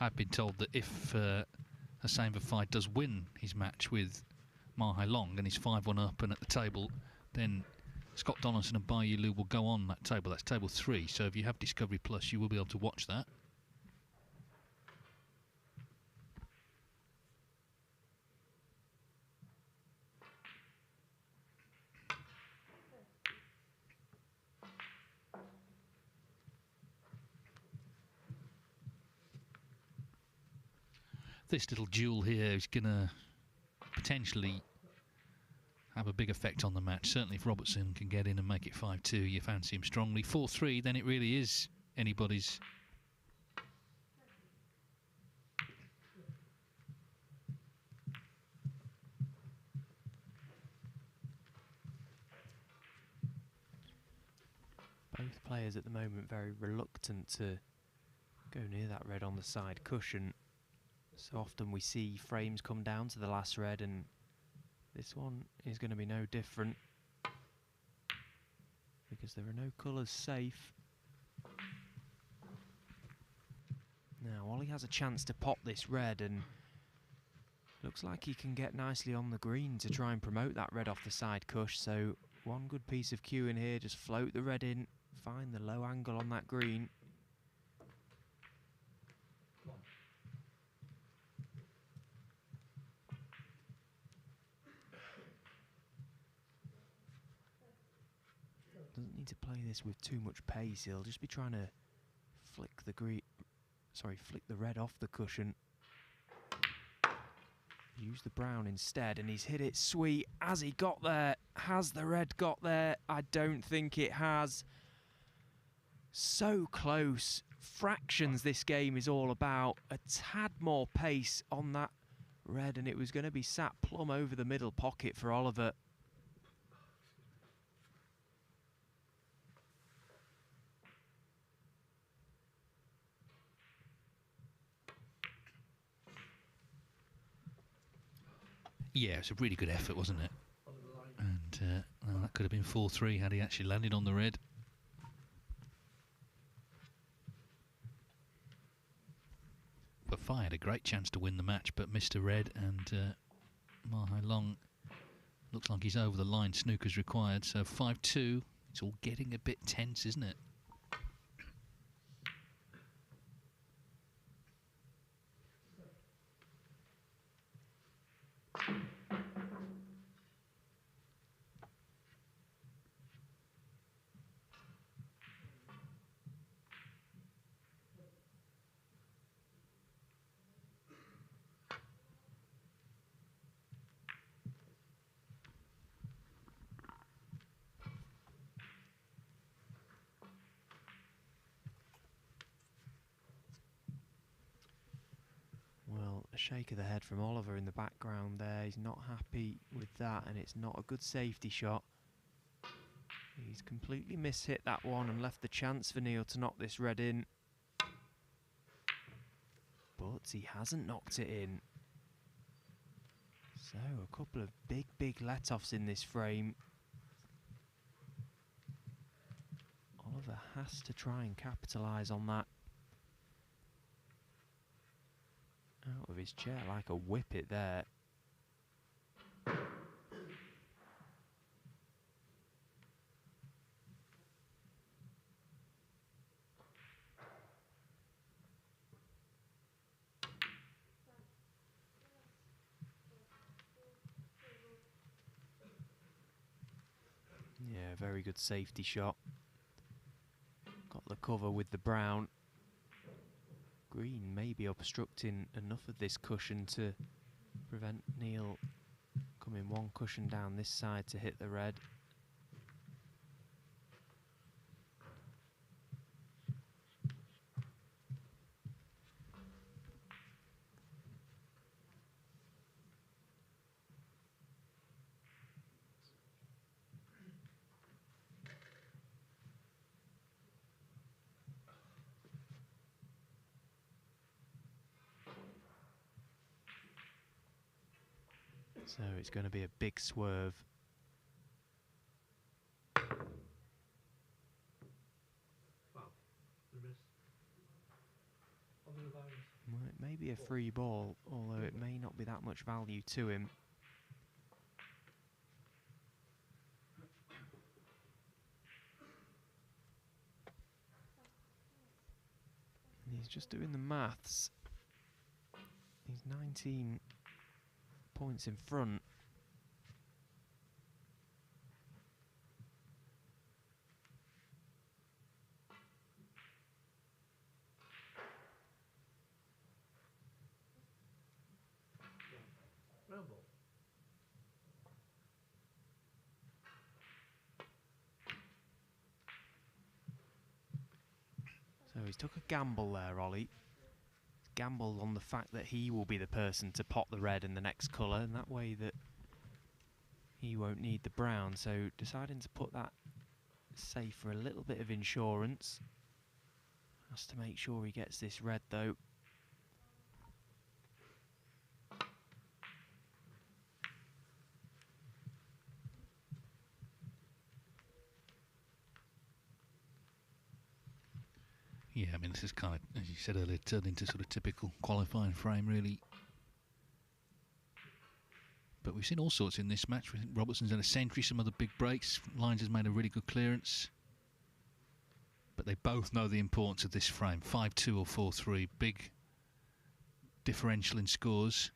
I've been told that if Hussain Vafai does win his match with Ma Hai Long and he's 5-1 up and at the table, then Scott Donaldson and Yulu will go on that table. That's table 3. So if you have Discovery Plus, you will be able to watch that. This little duel here is going to potentially have a big effect on the match. Certainly if Robertson can get in and make it 5-2, you fancy him strongly. 4-3, then it really is anybody's. Both players at the moment very reluctant to go near that red on the side cushion. So often we see frames come down to the last red, and this one is going to be no different because there are no colours safe. Now Ollie has a chance to pop this red, and looks like he can get nicely on the green to try and promote that red off the side cush. So one good piece of cue in here, just float the red in, find the low angle on that green. Doesn't need to play this with too much pace. He'll just be trying to flick the red off the cushion. Use the brown instead, and he's hit it sweet. Has he got there? Has the red got there? I don't think it has. So close. Fractions this game is all about. A tad more pace on that red, and it was going to be sat plumb over the middle pocket for Oliver. Yeah, it's a really good effort, wasn't it? And well, that could have been 4-3 had he actually landed on the red. Vafai had a great chance to win the match, but missed a red, and Ma Hai Long looks like he's over the line. Snooker's required, so 5-2. It's all getting a bit tense, isn't it? Well, A shake of the head from Oliver in the background there. He's not happy with that, and it's not a good safety shot. He's completely mishit that one and left the chance for Neil to knock this red in. But he hasn't knocked it in. So a couple of big let-offs in this frame. Oliver has to try and capitalise on that. Out of his chair like a whippet there. Yeah, very good safety shot. Got the cover with the brown. Green may be obstructing enough of this cushion to prevent Neil coming one cushion down this side to hit the red. So it's going to be a big swerve. Wow, the wrist. Under the virus. Well, it may be a free ball, although it may not be that much value to him. And he's just doing the maths. He's 19 points in front. Round ball. So he's took a gamble there, Ollie. Gamble on the fact that he will be the person to pot the red in the next colour, and that way that he won't need the brown. So deciding to put that safe for a little bit of insurance. Has to make sure he gets this red though. Yeah, I mean, this is kind of, as you said earlier, turned into sort of typical qualifying frame, really. But we've seen all sorts in this match. Robertson's had a century, some of the big breaks. Lyons has made a really good clearance. But they both know the importance of this frame. 5-2 or 4-3, big differential in scores.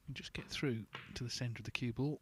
And just get through to the centre of the cue ball.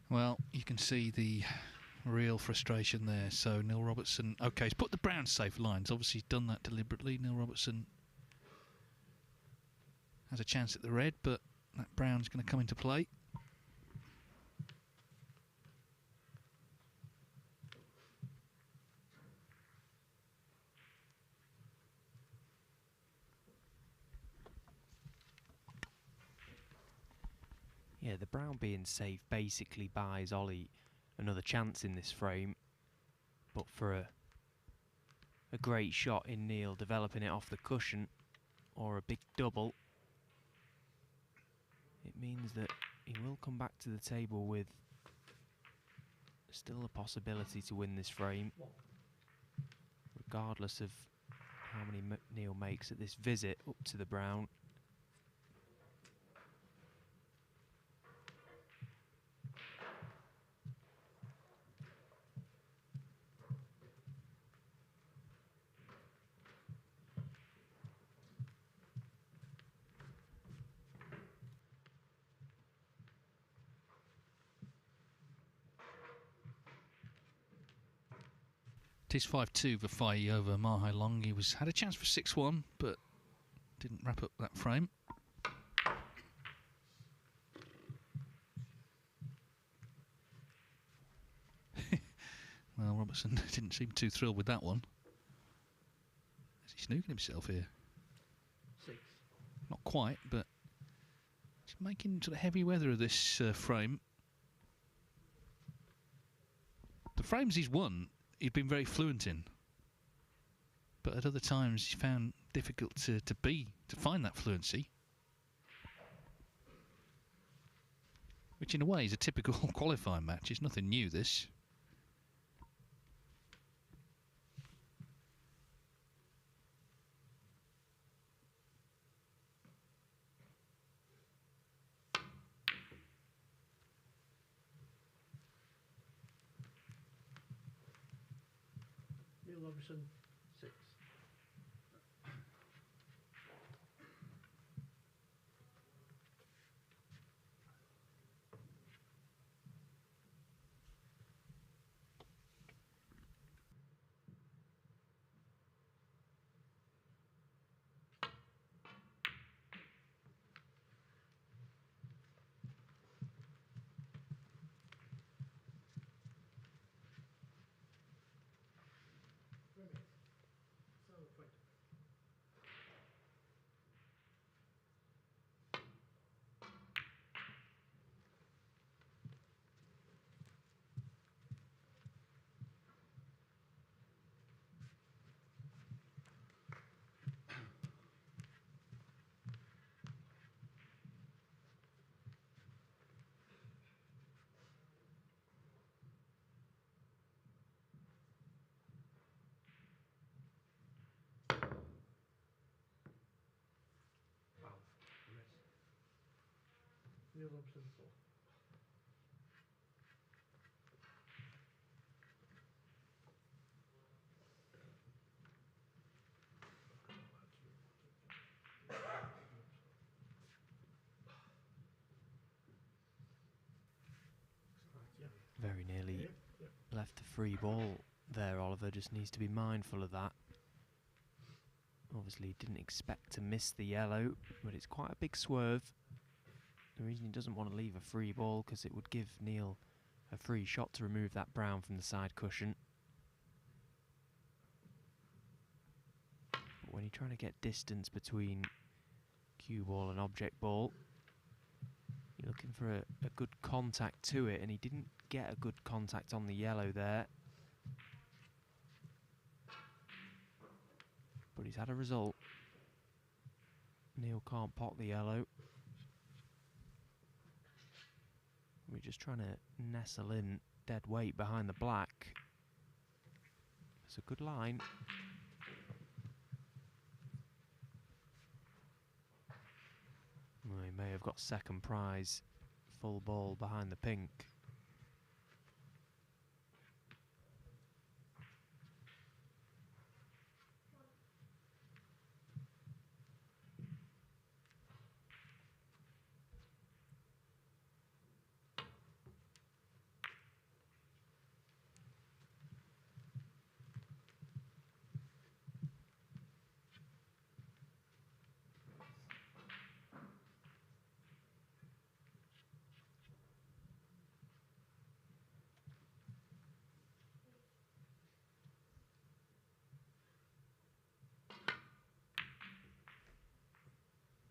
Well, you can see the real frustration there. So Neil Robertson, okay, he's put the brown safe lines. Obviously, he's done that deliberately. Neil Robertson has a chance at the red, but that brown's going to come into play. Yeah, the brown being safe basically buys Ollie another chance in this frame, but for a great shot in Neil developing it off the cushion or a big double, it means that he will come back to the table with still a possibility to win this frame, regardless of how many Neil makes at this visit up to the brown. It is 5-2 Vafai over Mahai Long. He had a chance for 6-1, but didn't wrap up that frame. Well, Robertson didn't seem too thrilled with that one. Is he snooking himself here? 6. Not quite, but he's making sort of heavy weather of this frame. The frames he's won, he'd been very fluent in, but at other times he's found difficult to find that fluency, which in a way is a typical qualifying match. It's nothing new, this. Neil Robertson, 6. Neil Robertson, 4. Very nearly left a free ball there. Oliver just needs to be mindful of that. Obviously didn't expect to miss the yellow, but it's quite a big swerve. The reason he doesn't want to leave a free ball because it would give Neil a free shot to remove that brown from the side cushion. But when you're trying to get distance between cue ball and object ball, you're looking for a good contact to it, and he didn't get a good contact on the yellow there. But he's had a result. Neil can't pot the yellow. We're just trying to nestle in dead weight behind the black. It's a good line. Well, he may have got second prize, full ball behind the pink.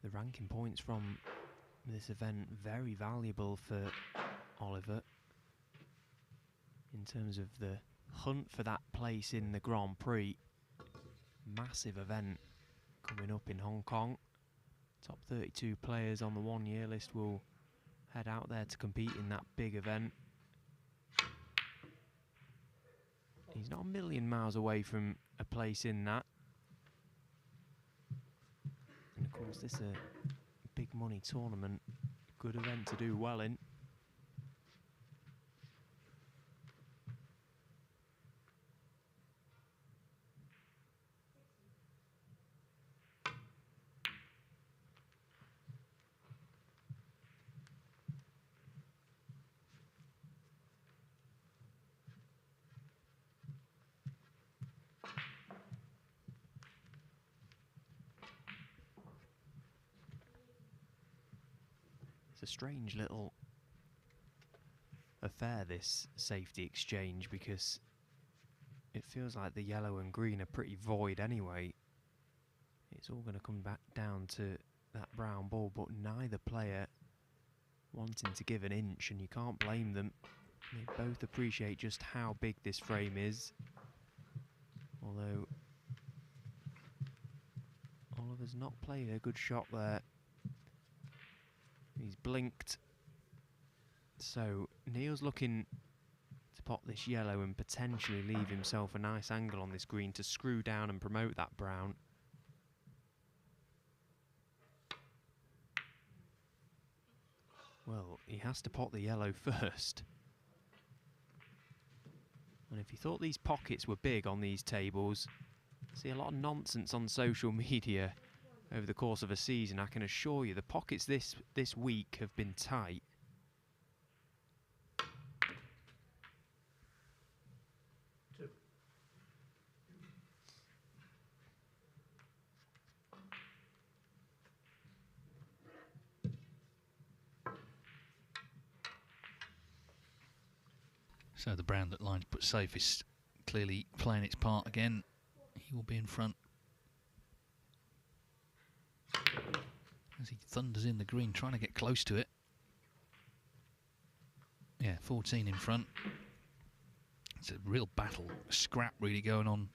The ranking points from this event very valuable for Oliver in terms of the hunt for that place in the Grand Prix. Massive event coming up in Hong Kong. Top 32 players on the one-year list will head out there to compete in that big event. He's not a million miles away from a place in that. And of course, this is a big money tournament. Good event to do well in. It's a strange little affair, this safety exchange, because it feels like the yellow and green are pretty void anyway. It's all going to come back down to that brown ball, but neither player wanting to give an inch, and you can't blame them. They both appreciate just how big this frame is. Although Oliver's not played a good shot there. He's blinked. So Neil's looking to pop this yellow and potentially leave himself a nice angle on this green to screw down and promote that brown. Well, he has to pot the yellow first. And if you thought these pockets were big on these tables, I see a lot of nonsense on social media over the course of a season. I can assure you the pockets this week have been tight. Two. So the brown that lines put safe is clearly playing its part again. He will be in front as he thunders in the green, trying to get close to it. Yeah, 14 in front. It's a real battle, a scrap really going on.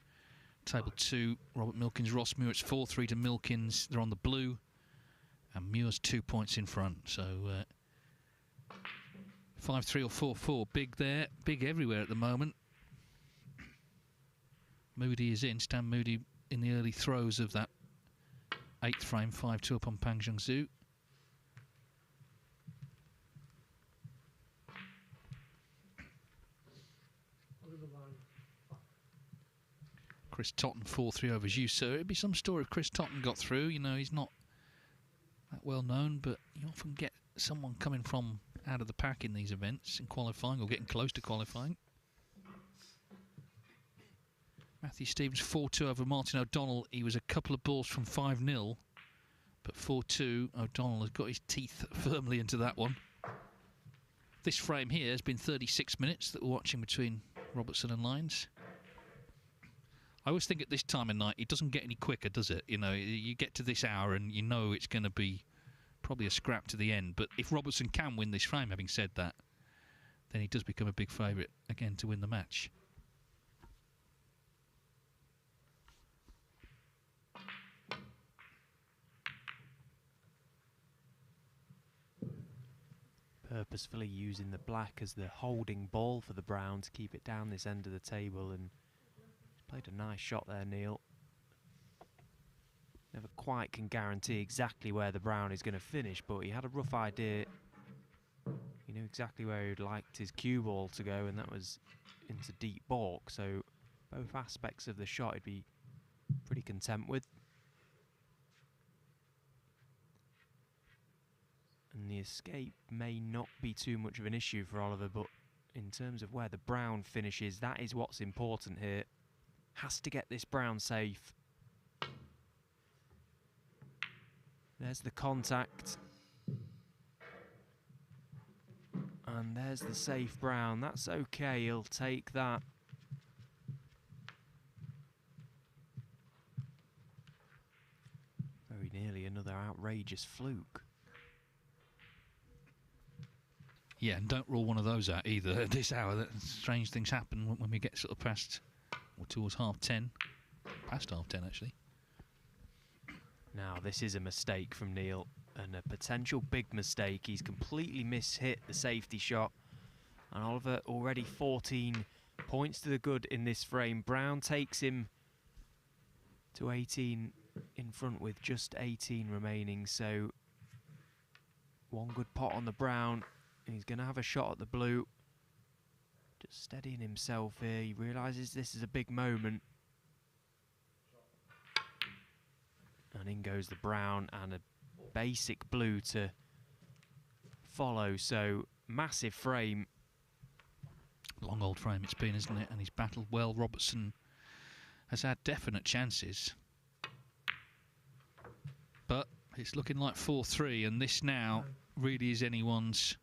Table 2, Robert Milkins, Ross Muir. It's 4-3 to Milkins. They're on the blue. And Muir's 2 points in front. So 5-3 or 4-4. Big there, big everywhere at the moment. Moody is in. Stan Moody in the early throes of that 8th frame, 5-2 up on Pang Zhangzhou. Chris Totten 4-3 over Zhu. So it'd be some story if Chris Totten got through. You know, he's not that well known, but you often get someone coming from out of the pack in these events in qualifying or getting close to qualifying. Matthew Stevens 4-2 over Martin O'Donnell. He was a couple of balls from 5-0, but 4-2. O'Donnell has got his teeth firmly into that one. This frame here has been 36 minutes that we're watching between Robertson and Lyons. I always think at this time of night, it doesn't get any quicker, does it? You know, you get to this hour and you know it's going to be probably a scrap to the end. But if Robertson can win this frame, having said that, then he does become a big favourite again to win the match. Purposefully using the black as the holding ball for the brown to keep it down this end of the table, and played a nice shot there, Neil. Never quite can guarantee exactly where the brown is going to finish, but he had a rough idea. He knew exactly where he'd liked his cue ball to go, and that was into deep balk. So both aspects of the shot he'd be pretty content with. And the escape may not be too much of an issue for Oliver, but in terms of where the brown finishes, that is what's important here. Has to get this brown safe. There's the contact. And there's the safe brown. That's okay, he'll take that. Very nearly another outrageous fluke. Yeah, and don't rule one of those out either at this hour. Strange things happen when we get sort of past, or towards 10:30. Past 10:30, actually. Now, this is a mistake from Neil, and a potential big mistake. He's completely mishit the safety shot. And Oliver already 14 points to the good in this frame. Brown takes him to 18 in front with just 18 remaining. So one good pot on the brown, and he's going to have a shot at the blue. Just steadying himself here. He realises this is a big moment. And in goes the brown and a basic blue to follow. So massive frame. Long old frame it's been, isn't it? And he's battled well. Robertson has had definite chances. But it's looking like 4-3, and this now really is anyone's.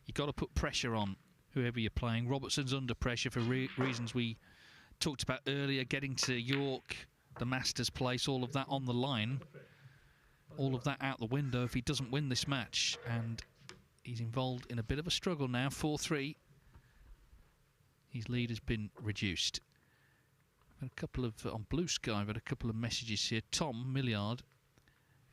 You've got to put pressure on whoever you're playing. Robertson's under pressure for reasons we talked about earlier, getting to York, the Masters place, all of that on the line. All of that out the window if he doesn't win this match. And he's involved in a bit of a struggle now, 4-3. His lead has been reduced. I've had a couple of, on Blue Sky, I've had a couple of messages here. Tom Milliard,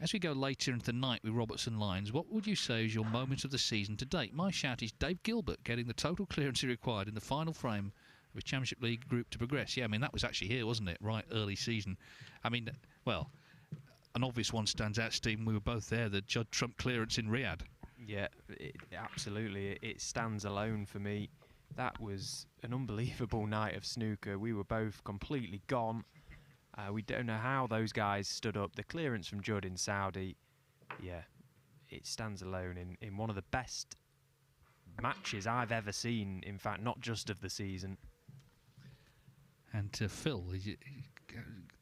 as we go later into the night with Robertson lines, what would you say is your moment of the season to date? My shout is Dave Gilbert getting the total clearance he required in the final frame of a Championship League group to progress. Yeah, I mean, that was actually here, wasn't it? Right early season. I mean, well, an obvious one stands out, Stephen. We were both there, the Judd Trump clearance in Riyadh. Yeah, absolutely. It stands alone for me. That was an unbelievable night of snooker. We were both completely gone. We don't know how those guys stood up. The clearance from Judd in Saudi, yeah, it stands alone in one of the best matches I've ever seen. In fact, not just of the season. And to Phil,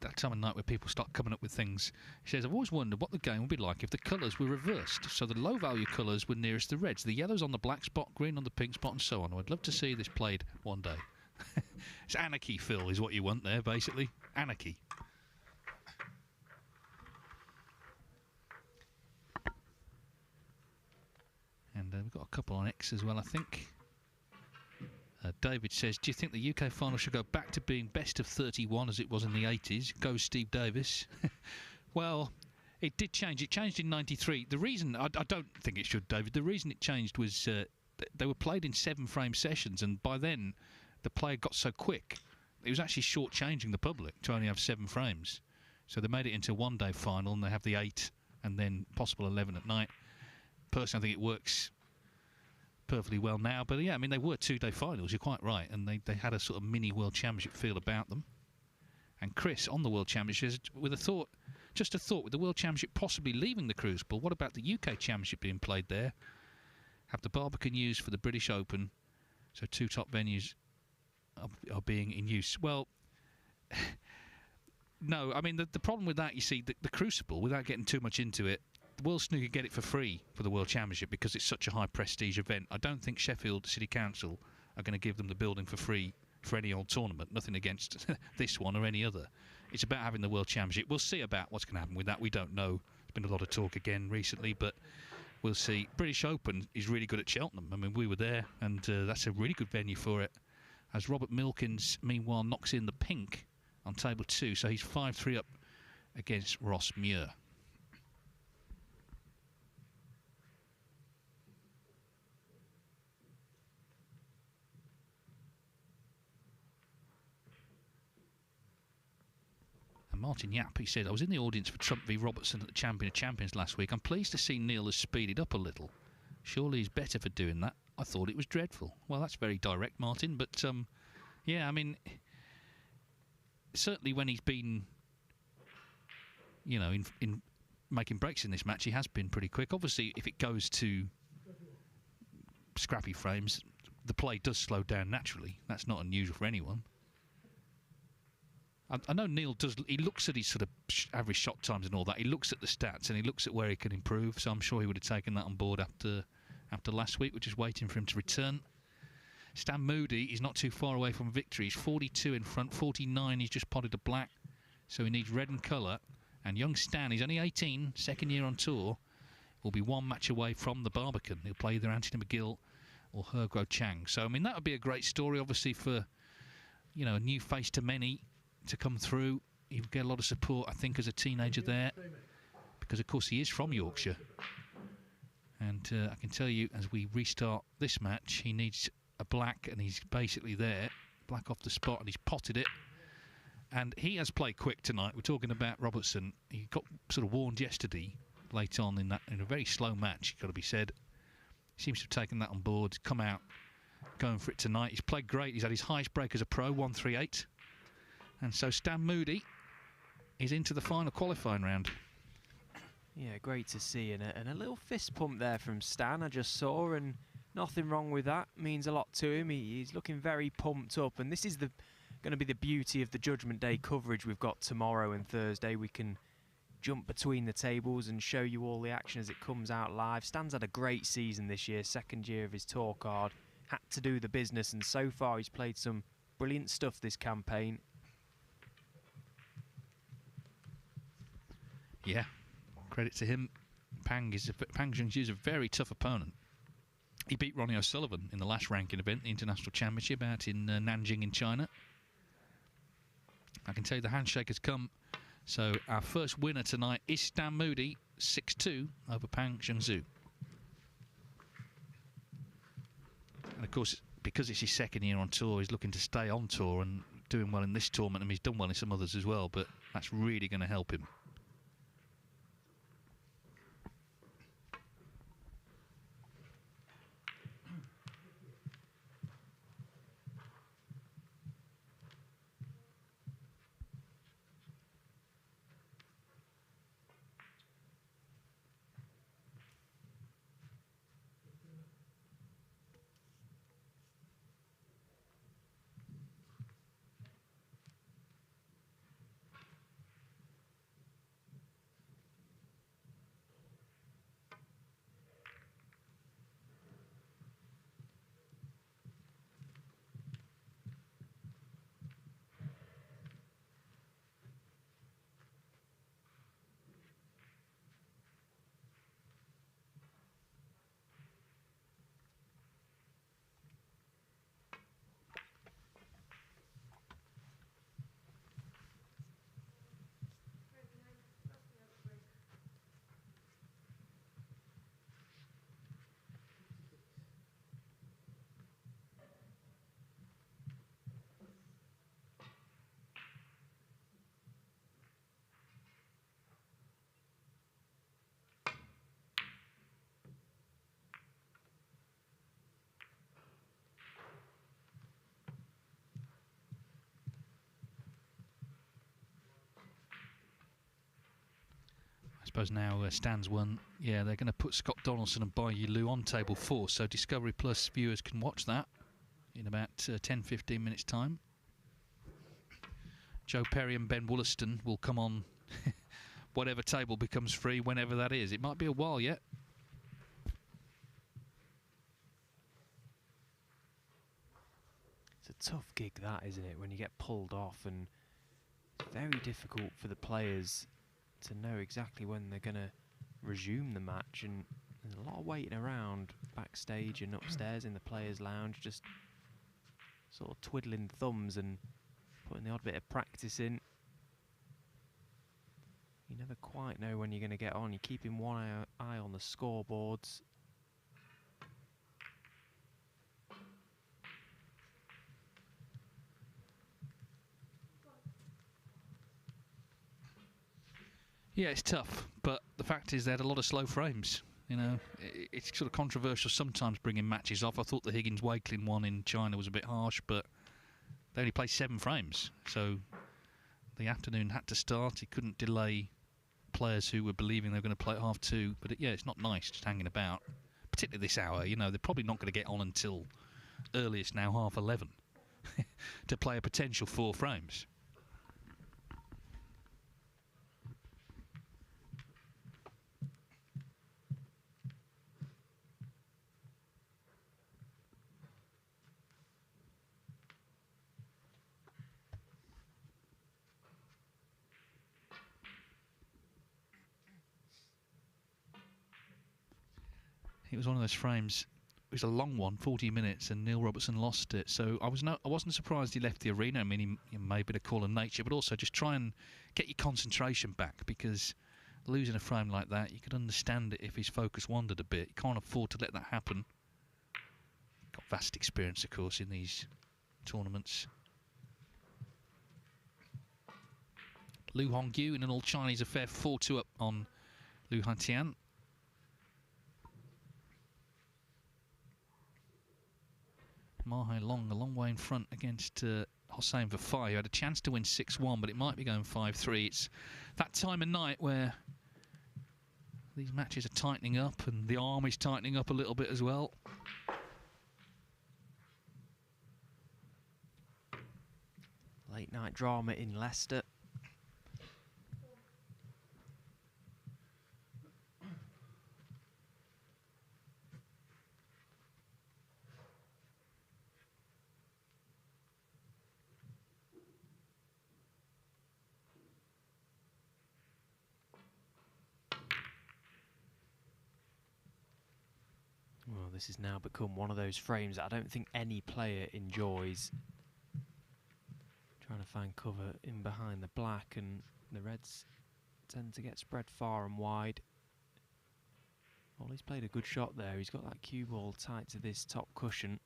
that time of night where people start coming up with things, he says, I've always wondered what the game would be like if the colours were reversed. So the low-value colours were nearest the reds, the yellows on the black spot, green on the pink spot, and so on. I'd love to see this played one day. It's anarchy, Phil, is what you want there, basically. Anarchy. And we've got a couple on X as well, I think. David says, do you think the UK final should go back to being best of 31 as it was in the 80s? Go Steve Davis. Well, it did change. It changed in 93. The reason, I don't think it should, David, the reason it changed was they were played in 7-frame sessions, and by then the play got so quick, it was actually short-changing the public to only have 7 frames. So they made it into a one-day final, and they have the 8 and then possible 11 at night. Personally, I think it works perfectly well now, but yeah, I mean, they were 2-day finals, you're quite right, and they had a sort of mini World Championship feel about them. And Chris, on the World Championship, with a thought, just a thought, with the World Championship possibly leaving the Crucible, what about the UK Championship being played there? Have the Barbican used for the British Open, so 2 top venues are being in use. Well, no, I mean, the problem with that, you see, the Crucible, without getting too much into it, the World Snooker get it for free for the World Championship because it's such a high prestige event. I don't think Sheffield City Council are going to give them the building for free for any old tournament. Nothing against this one or any other. It's about having the World Championship. We'll see about what's going to happen with that. We don't know. There's been a lot of talk again recently, but we'll see. British Open is really good at Cheltenham. I mean, we were there, and that's a really good venue for it. As Robert Milkins, meanwhile, knocks in the pink on table 2, so he's 5-3 up against Ross Muir. Martin Yap, he said, I was in the audience for Trump v Robertson at the Champion of Champions last week. I'm pleased to see Neil has speeded up a little. Surely he's better for doing that. I thought it was dreadful. Well, that's very direct, Martin, but yeah, I mean, certainly when he's been, you know, in making breaks in this match, he has been pretty quick. Obviously, if it goes to scrappy frames, the play does slow down naturally. That's not unusual for anyone. I know Neil does, he looks at his sort of average shot times and all that. He looks at the stats and he looks at where he can improve. So I'm sure he would have taken that on board after last week. We're just waiting for him to return. Stan Moody is not too far away from victory. He's 42 in front, 49. He's just potted a black. So he needs red and colour. And young Stan, he's only 18, second year on tour. will be one match away from the Barbican. He'll play either Anthony McGill or He Guo Chang. So, I mean, that would be a great story, obviously, for, you know, a new face to many to come through. He would get a lot of support, I think, as a teenager there, because, of course, he is from Yorkshire. And I can tell you, as we restart this match, he needs a black, and he's basically there. Black off the spot, and he's potted it. And he has played quick tonight. We're talking about Robertson. He got sort of warned yesterday, late on in a very slow match, got to be said. He seems to have taken that on board, come out, going for it tonight. He's played great. He's had his highest break as a pro, 138. And so Stan Moody is into the final qualifying round. Yeah, great to see, and a little fist pump there from Stan I just saw, and nothing wrong with that. Means a lot to him. He's looking very pumped up, and this is going to be the beauty of the Judgment Day coverage we've got tomorrow and Thursday. We can jump between the tables and show you all the action as it comes out live. Stan's had a great season this year, second year of his tour card, had to do the business, and so far he's played some brilliant stuff this campaign. Yeah. Credit to him. Pang Zhengzhu is a very tough opponent. He beat Ronnie O'Sullivan in the last ranking event, the International Championship out in Nanjing in China. I can tell you the handshake has come. So our first winner tonight is Stan Moody, 6-2 over Pang Zhengzhu. And of course, because it's his second year on tour, he's looking to stay on tour and doing well in this tournament, and he's done well in some others as well, but that's really going to help him. I suppose now Stan's won. Yeah, they're going to put Scott Donaldson and Bai Yulu on table 4, so Discovery Plus viewers can watch that in about 10-15 minutes time. Joe Perry and Ben Wollaston will come on whatever table becomes free, whenever that is. It might be a while yet. It's a tough gig, that, isn't it, when you get pulled off, and it's very difficult for the players to know exactly when they're going to resume the match, and there's a lot of waiting around backstage and upstairs in the players' lounge, just sort of twiddling thumbs and putting the odd bit of practice in. You never quite know when you're going to get on. You're keeping one eye on the scoreboards. Yeah, it's tough, but the fact is they had a lot of slow frames. You know, it's sort of controversial sometimes bringing matches off. I thought the Higgins-Wakelin one in China was a bit harsh, but they only played 7 frames, so the afternoon had to start. He couldn't delay players who were believing they were going to play at half 2. But yeah, it's not nice just hanging about, particularly this hour. You know, they're probably not going to get on until earliest now, half 11, to play a potential 4 frames. It was one of those frames. It was a long one, 40 minutes, and Neil Robertson lost it. So I wasn't surprised he left the arena. I mean, he may have been a call of nature, but also just try and get your concentration back, because losing a frame like that, you could understand it if his focus wandered a bit. You can't afford to let that happen. Got vast experience, of course, in these tournaments. Lu Hongyu in an all-Chinese affair, 4-2 up on Lu Hantian. Ma Hai Long a long way in front against Hossein Vafai, who had a chance to win 6-1, but it might be going 5-3. It's that time of night where these matches are tightening up, and the arm is tightening up a little bit as well. Late night drama in Leicester. Well, this has now become one of those frames that I don't think any player enjoys. Trying to find cover in behind the black, and the reds tend to get spread far and wide. Ollie's played a good shot there. He's got that cue ball tight to this top cushion,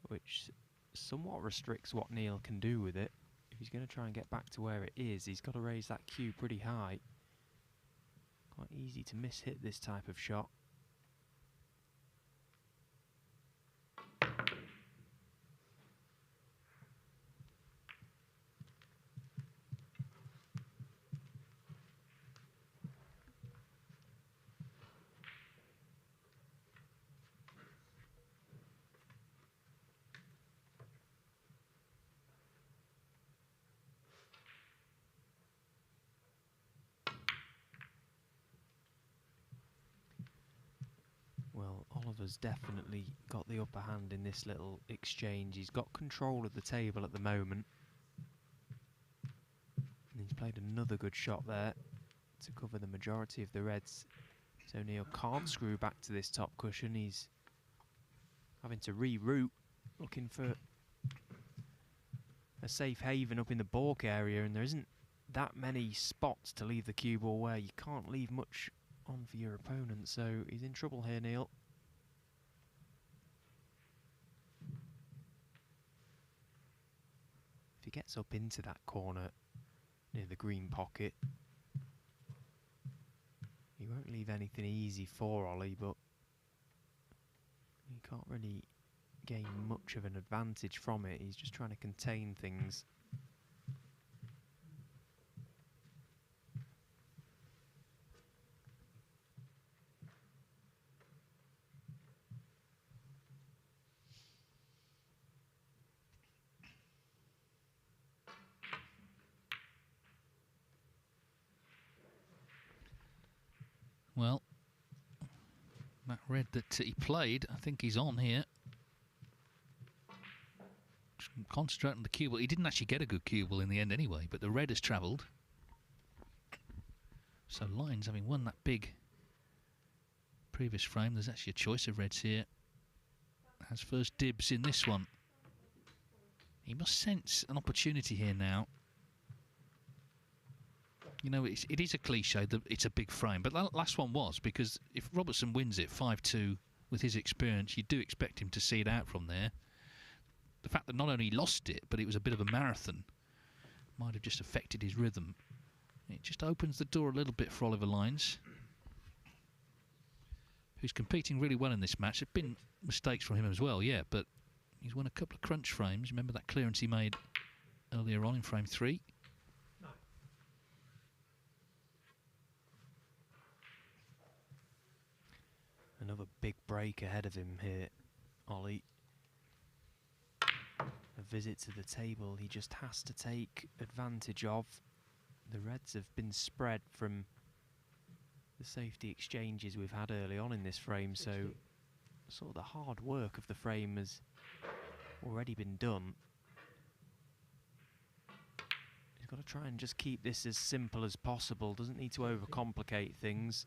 which somewhat restricts what Neil can do with it. If he's going to try and get back to where it is, he's got to raise that cue pretty high. Quite easy to miss-hit this type of shot. Well, Oliver's definitely got the upper hand in this little exchange. He's got control of the table at the moment. And he's played another good shot there to cover the majority of the reds. So Neil can't screw back to this top cushion. He's having to reroute, looking for a safe haven up in the balk area, and there isn't that many spots to leave the cue ball where you can't leave much on for your opponent, so he's in trouble here, Neil. If he gets up into that corner near the green pocket, he won't leave anything easy for Ollie, but he can't really gain much of an advantage from it. He's just trying to contain things. Well, that red that he played, I think he's on here. Just concentrate on the cue ball. He didn't actually get a good cue ball in the end anyway, but the red has travelled. So Lyons, having won that big previous frame, there's actually a choice of reds here. Has first dibs in this one. He must sense an opportunity here now. You know, it is a cliche that it's a big frame, but that last one was, because if Robertson wins it 5-2 with his experience, you do expect him to see it out from there. The fact that not only he lost it, but it was a bit of a marathon, might have just affected his rhythm. It just opens the door a little bit for Oliver Lyons, who's competing really well in this match. There have been mistakes from him as well, yeah, but he's won a couple of crunch frames. Remember that clearance he made earlier on in frame 3? Another big break ahead of him here, Ollie. A visit to the table he just has to take advantage of. The reds have been spread from the safety exchanges we've had early on in this frame, so sort of the hard work of the frame has already been done. He's got to try and just keep this as simple as possible, doesn't need to overcomplicate things.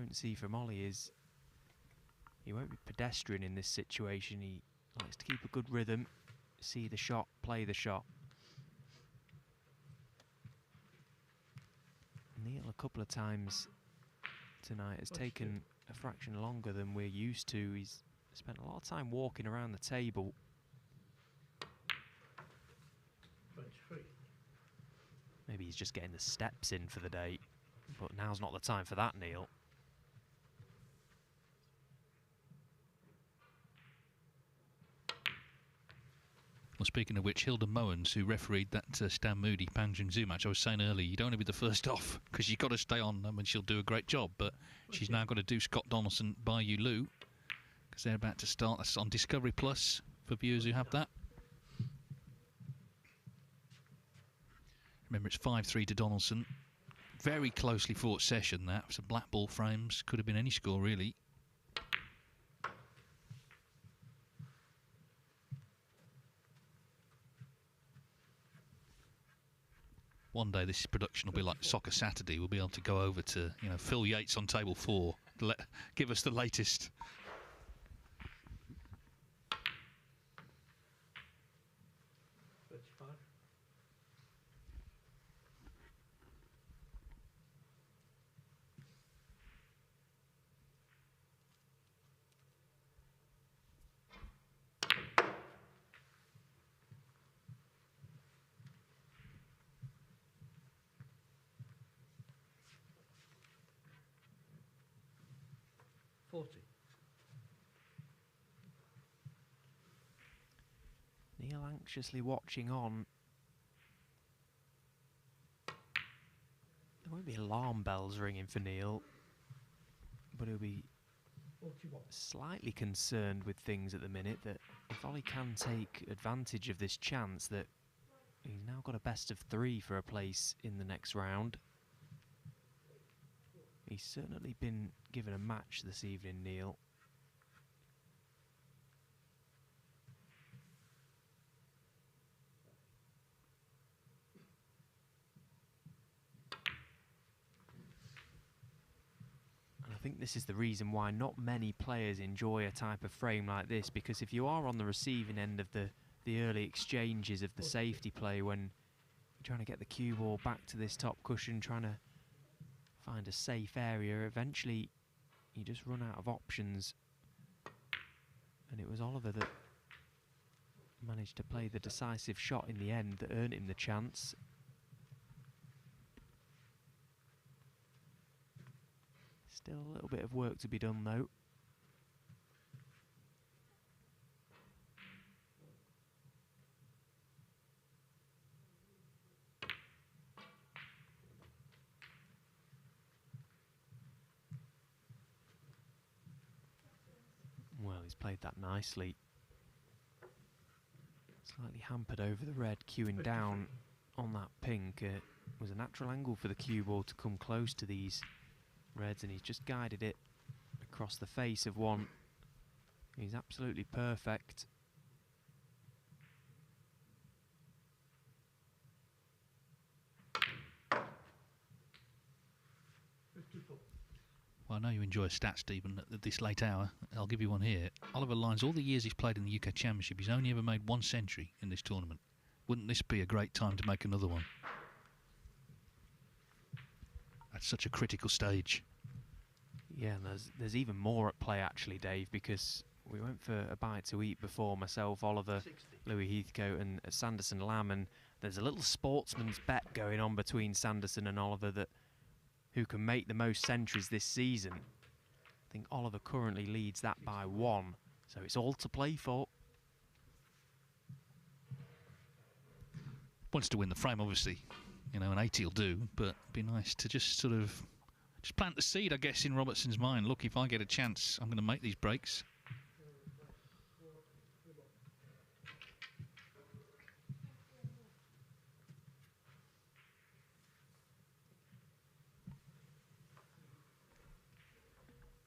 won't see from Ollie is he won't be pedestrian in this situation. He likes to keep a good rhythm, see the shot, play the shot. Neil a couple of times tonight has taken a fraction longer than we're used to. He's spent a lot of time walking around the table. 23. Maybe he's just getting the steps in for the day, but now's not the time for that, Neil. Well, speaking of which, Hilda Mowens, who refereed that Stan Moody Pang Jung-Zhu match, I was saying earlier, you don't want to be the first off because you've got to stay on. I mean, she'll do a great job, but she's now got to do Scott Donaldson by Yulu because they're about to start. That's on Discovery Plus for viewers who have that. Remember, it's 5-3 to Donaldson. Very closely fought session, that. Some black ball frames. Could have been any score, really. One day this production will be like Soccer Saturday. We'll be able to go over to, you know, Phil Yates on table 4. Give us the latest. Neil anxiously watching on. There won't be alarm bells ringing for Neil, but he'll be 41. slightly concerned with things at the minute, that if Ollie can take advantage of this chance, that he's now got a best of 3 for a place in the next round. He's certainly been given a match this evening, Neil. I think this is the reason why not many players enjoy a type of frame like this, because if you are on the receiving end of the early exchanges of the safety play, when you're trying to get the cue ball back to this top cushion, trying to find a safe area, eventually you just run out of options. And it was Oliver that managed to play the decisive shot in the end that earned him the chance. Still a little bit of work to be done, though. Well, he's played that nicely. Slightly hampered over the red, cueing down on that pink. It was a natural angle for the cue ball to come close to these reds, and he's just guided it across the face of one. He's absolutely perfect. Well, I know you enjoy a stat, Stephen, at this late hour. I'll give you one here. Oliver Lyons, all the years he's played in the UK Championship, he's only ever made 1 century in this tournament. Wouldn't this be a great time to make another one? At such a critical stage. Yeah, and there's even more at play, actually, Dave, because we went for a bite to eat before, myself, Oliver, 60. Louis Heathcote and Sanderson Lamb, and there's a little sportsman's bet going on between Sanderson and Oliver that who can make the most centuries this season. I think Oliver currently leads that by 1, so it's all to play for. Wants to win the frame, obviously. You know, an 80 will do, but it'd be nice to just sort of just plant the seed, I guess, in Robertson's mind. Look, if I get a chance, I'm going to make these breaks.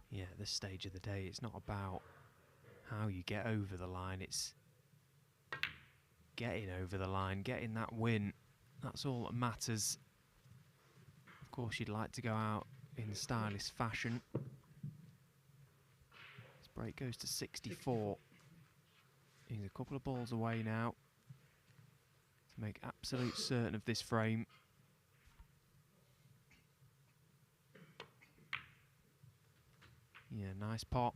Yeah, at this stage of the day, it's not about how you get over the line, it's getting over the line, getting that win. That's all that matters. Of course, you'd like to go out in stylish fashion, Break goes to 64. He's a couple of balls away now to make absolute certain of this frame. Yeah, nice pot.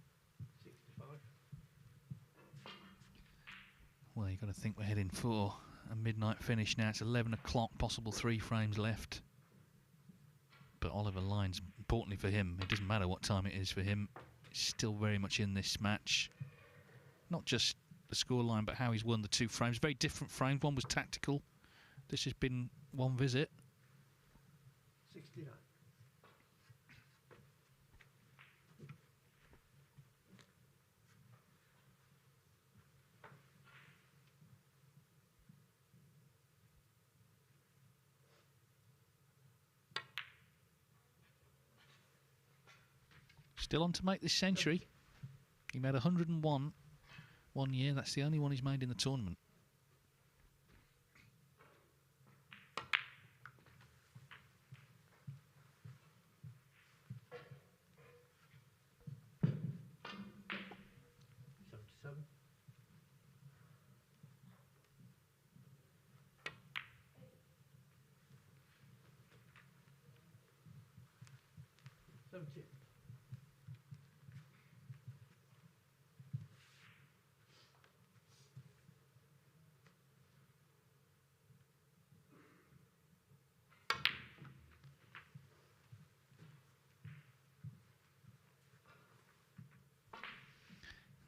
65. Well, you've got to think we're heading for a midnight finish now. It's 11 o'clock, possible 3 frames left. But Oliver Lyons, importantly for him, it doesn't matter what time it is for him, he's still very much in this match. Not just the scoreline, but how he's won the 2 frames. Very different frames. One was tactical. This has been one visit. 69. Still on to make this century. He made 101 one year. That's the only one he's made in the tournament.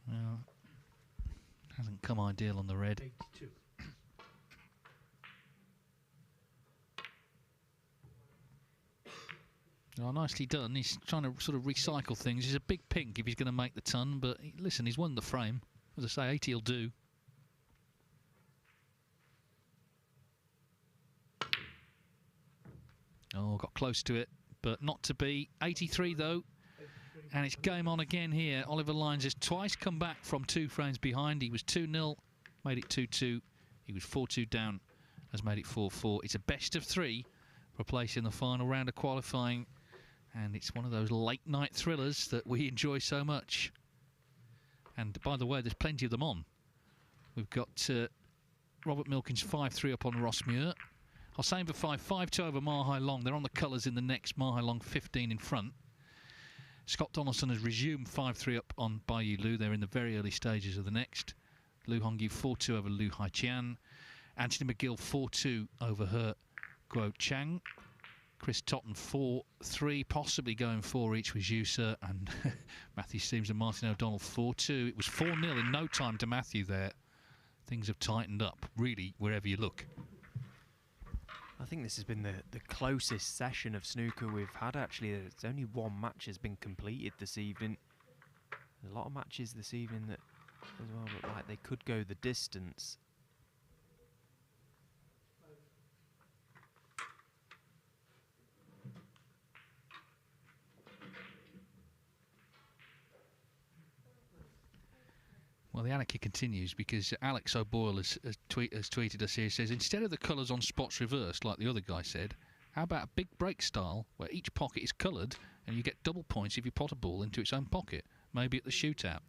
Well, hasn't come ideal on the red. 82. Oh, nicely done. He's trying to sort of recycle things. He's a big pink if he's going to make the ton, but listen, he's won the frame. As I say, 80 will do. Oh, got close to it, but not to be. 83 though. And it's game on again here. Oliver Lyons has twice come back from 2 frames behind. He was 2-0, made it 2-2. He was 4-2 down, has made it 4-4. It's a best of 3 for a place in the final round of qualifying. And it's one of those late night thrillers that we enjoy so much. And by the way, there's plenty of them on. We've got Robert Milkins 5-3 up on Rossmuir. I'll say him for 5-2 over Mahai Long. They're on the colours in the next. Mahai Long 15 in front. Scott Donaldson has resumed 5-3 up on Yulu. They're in the very early stages of the next. Lu Hongyu 4-2 over Lu Haiqian. Anthony McGill 4-2 over He Guo Chang. Chris Totten 4-3, possibly going 4 each with Yusa. And Matthew Steems and Martin O'Donnell 4-2. It was 4-0 in no time to Matthew there. Things have tightened up, really, wherever you look. I think this has been the closest session of snooker we've had, actually. It's only 1 match has been completed this evening. There's a lot of matches this evening that as well look like they could go the distance. Well, the anarchy continues because Alex O'Boyle has tweeted us here. He says, instead of the colours on spots reversed, like the other guy said, how about a big break style where each pocket is coloured and you get double points if you pot a ball into its own pocket, maybe at the shootout?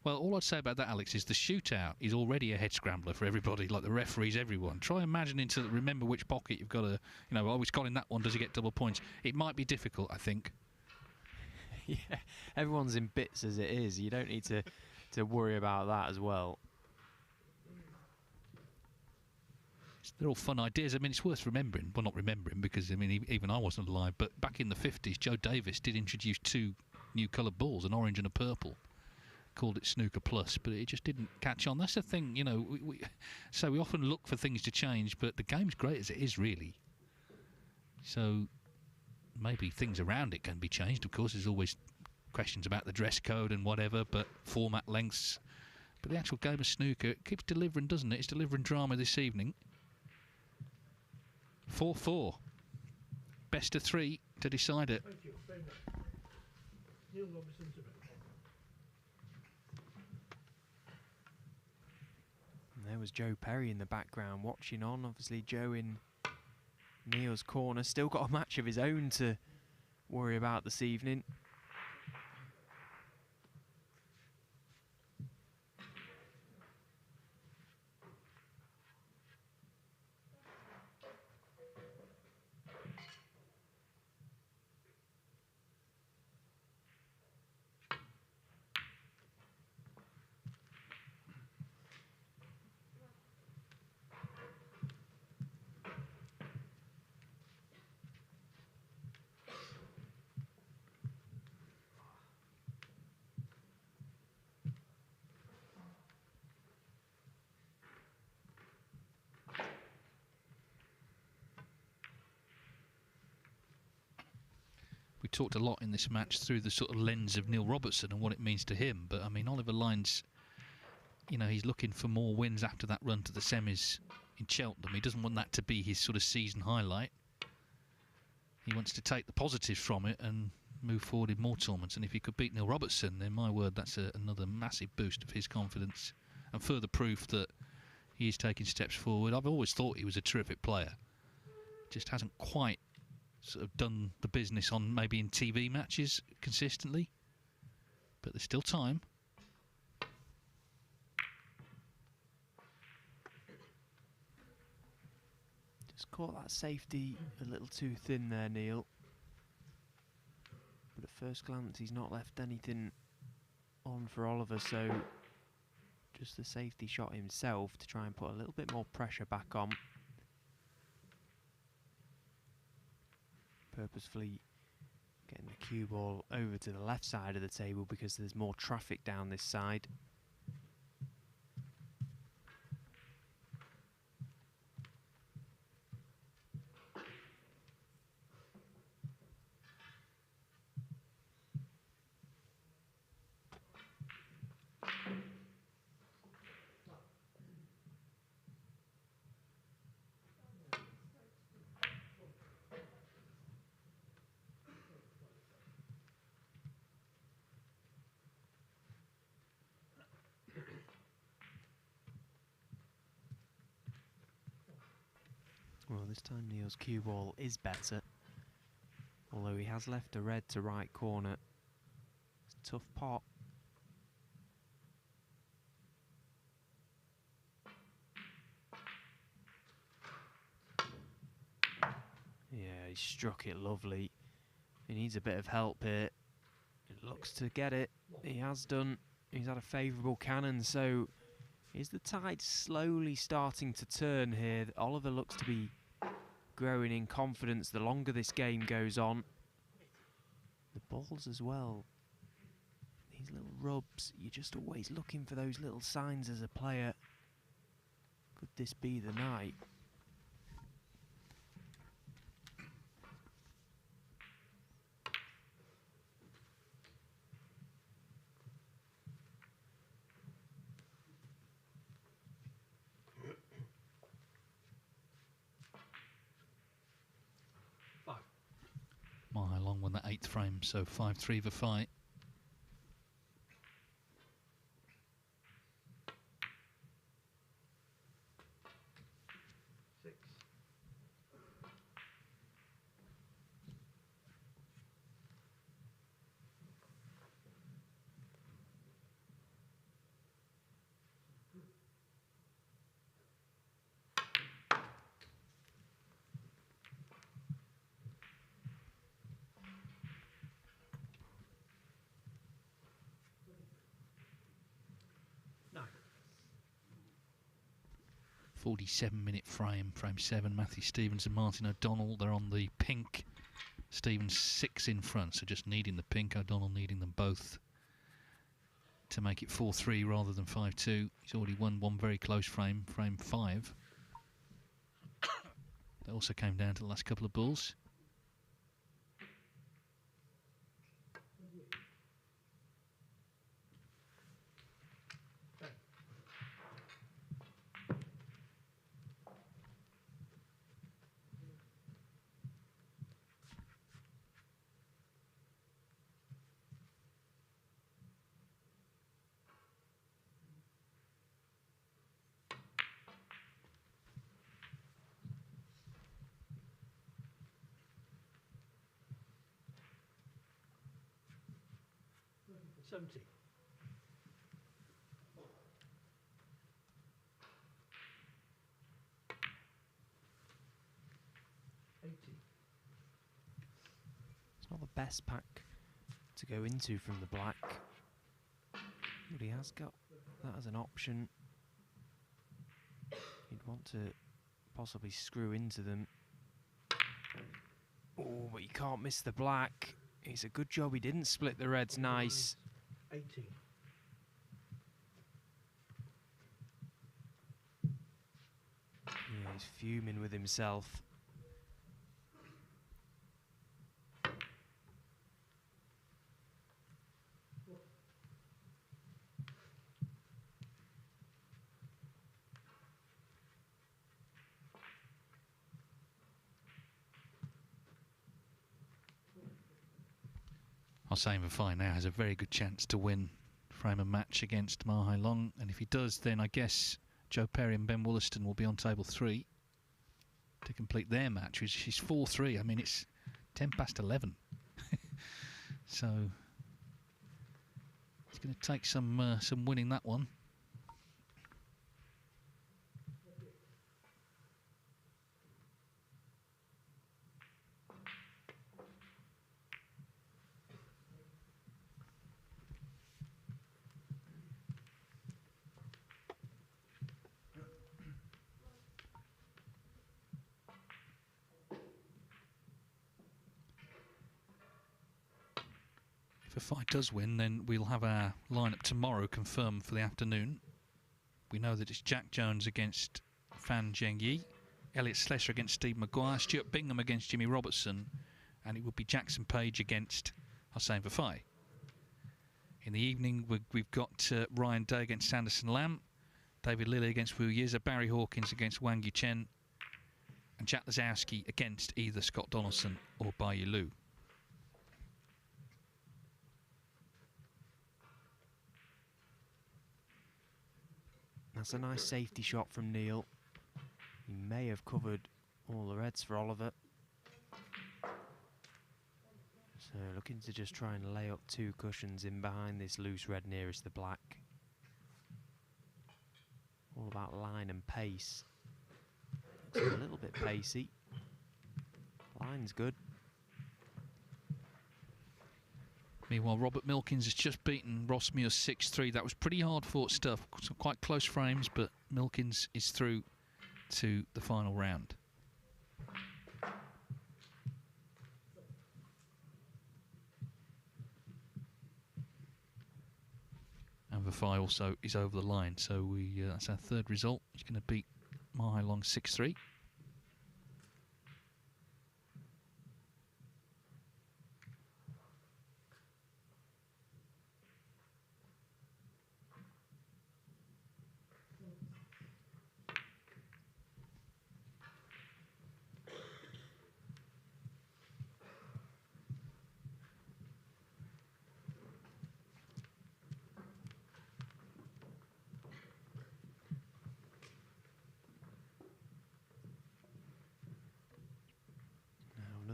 Well, all I'd say about that, Alex, is the shootout is already a head scrambler for everybody, like the referees, everyone. Try imagining to remember which pocket you've got to, you know, oh, he's got in that one, does he get double points? It might be difficult, I think. Yeah, everyone's in bits as it is. You don't need to worry about that as well. They're all fun ideas. I mean, it's worth remembering. Well, not remembering, because, I mean, even I wasn't alive, but back in the 50s, Joe Davis did introduce 2 new coloured balls, an orange and a purple. Called it Snooker Plus, but it just didn't catch on. That's the thing, you know, so we often look for things to change, but the game's great as it is, really. So maybe things around it can be changed. Of course, there's always questions about the dress code and whatever, but format lengths. But the actual game of snooker, it keeps delivering, doesn't it? It's delivering drama this evening. 4-4. Best of 3 to decide it. Thank you very much. Neil Robertson to red. And there was Joe Perry in the background watching on. Obviously, Joe in Neil's corner. Still got a match of his own to worry about this evening. talked a lot in this match through the sort of lens of Neil Robertson and what it means to him. But I mean, Oliver Lyons, you know, he's looking for more wins after that run to the semis in Cheltenham. He doesn't want that to be his sort of season highlight. He wants to take the positives from it and move forward in more tournaments. And if he could beat Neil Robertson, then my word, that's another massive boost of his confidence and further proof that he is taking steps forward. I've always thought he was a terrific player. Just hasn't quite sort of done the business on maybe in TV matches consistently. But there's still time. Just caught that safety a little too thin there, Neil. But at first glance, he's not left anything on for Oliver, so just the safety shot himself to try and put a little bit more pressure back on. Purposefully getting the cue ball over to the left side of the table because there's more traffic down this side. Well, this time Neil's cue ball is better, although he has left a red to right corner. It's a tough pot. Yeah, he struck it lovely. He needs a bit of help here. It looks to get it. He has done. He's had a favourable cannon, so is the tide slowly starting to turn here? Oliver looks to be growing in confidence the longer this game goes on. The balls as well. These little rubs, you're just always looking for those little signs as a player. Could this be the night? Mile long won that 8th frame, so 5-3 the fight. No. 47-minute frame, frame 7. Matthew Stevens and Martin O'Donnell, they're on the pink. Stevens 6 in front, so just needing the pink. O'Donnell needing them both to make it 4-3 rather than 5-2. He's already won one very close frame, frame 5. That also came down to the last couple of balls. $70. It's not the best pack to go into from the black, but he has got that as an option. He'd want to possibly screw into them. Oh, but you can't miss the black. It's a good job he didn't split the reds. Nice. 80. Yeah, he's fuming with himself. Hossein Vafai now has a very good chance to win frame and match against Ma Hai Long, and if he does, then I guess Joe Perry and Ben Wollaston will be on table 3 to complete their match, which is 4-3. I mean, it's 10 past 11. So it's going to take some winning that one. If Vafai does win, then we'll have our lineup tomorrow confirmed for the afternoon. We know that it's Jack Jones against Fan Zhengyi, Elliot Slessor against Steve Maguire, Stuart Bingham against Jimmy Robertson, and it will be Jackson Page against Hossein Vafai. In the evening, we've got Ryan Day against Sanderson Lam, David Lilly against Wu Yiza, Barry Hawkins against Wang Yuchen, and Jack Lazowski against either Scott Donaldson or Bai Yulu. That's a nice safety shot from Neil. He may have covered all the reds for Oliver. So looking to just try and lay up 2 cushions in behind this loose red nearest the black. All about line and pace. Looks a little bit pacey. Line's good. Meanwhile, Robert Milkins has just beaten Ross Muir 6-3. That was pretty hard-fought stuff. Some quite close frames, but Milkins is through to the final round. And Vafai also is over the line, so that's our 3rd result. He's going to beat Ma Hai Long 6-3.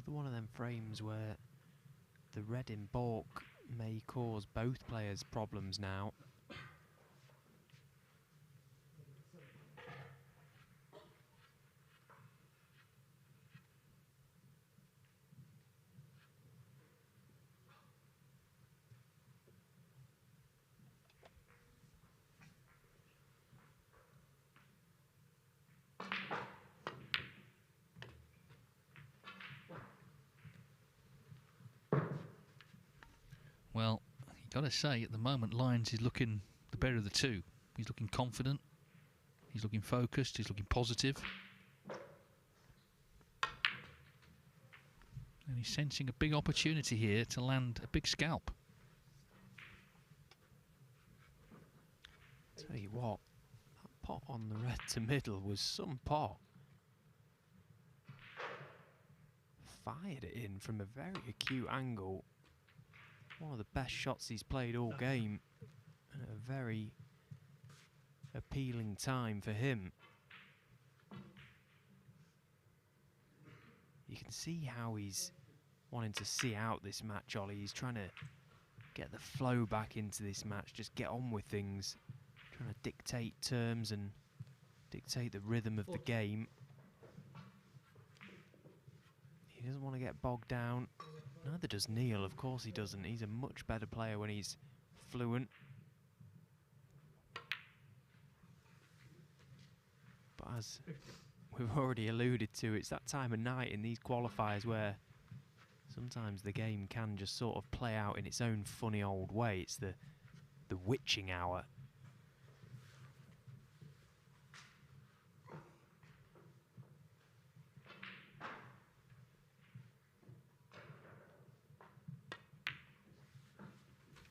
One of them frames where the red in balk may cause both players problems now. Well, you've got to say, at the moment, Lyons is looking the better of the 2. He's looking confident, he's looking focused, he's looking positive. And he's sensing a big opportunity here to land a big scalp. Tell you what, that pot on the red to middle was some pot. Fired it in from a very acute angle. One of the best shots he's played all game, and at a very appealing time for him. You can see how he's wanting to see out this match, Ollie. He's trying to get the flow back into this match, just get on with things, trying to dictate terms and dictate the rhythm of the game. He doesn't want to get bogged down. Neither does Neil, of course he doesn't. He's a much better player when he's fluent. But as we've already alluded to, it's that time of night in these qualifiers where sometimes the game can just sort of play out in its own funny old way. It's the witching hour.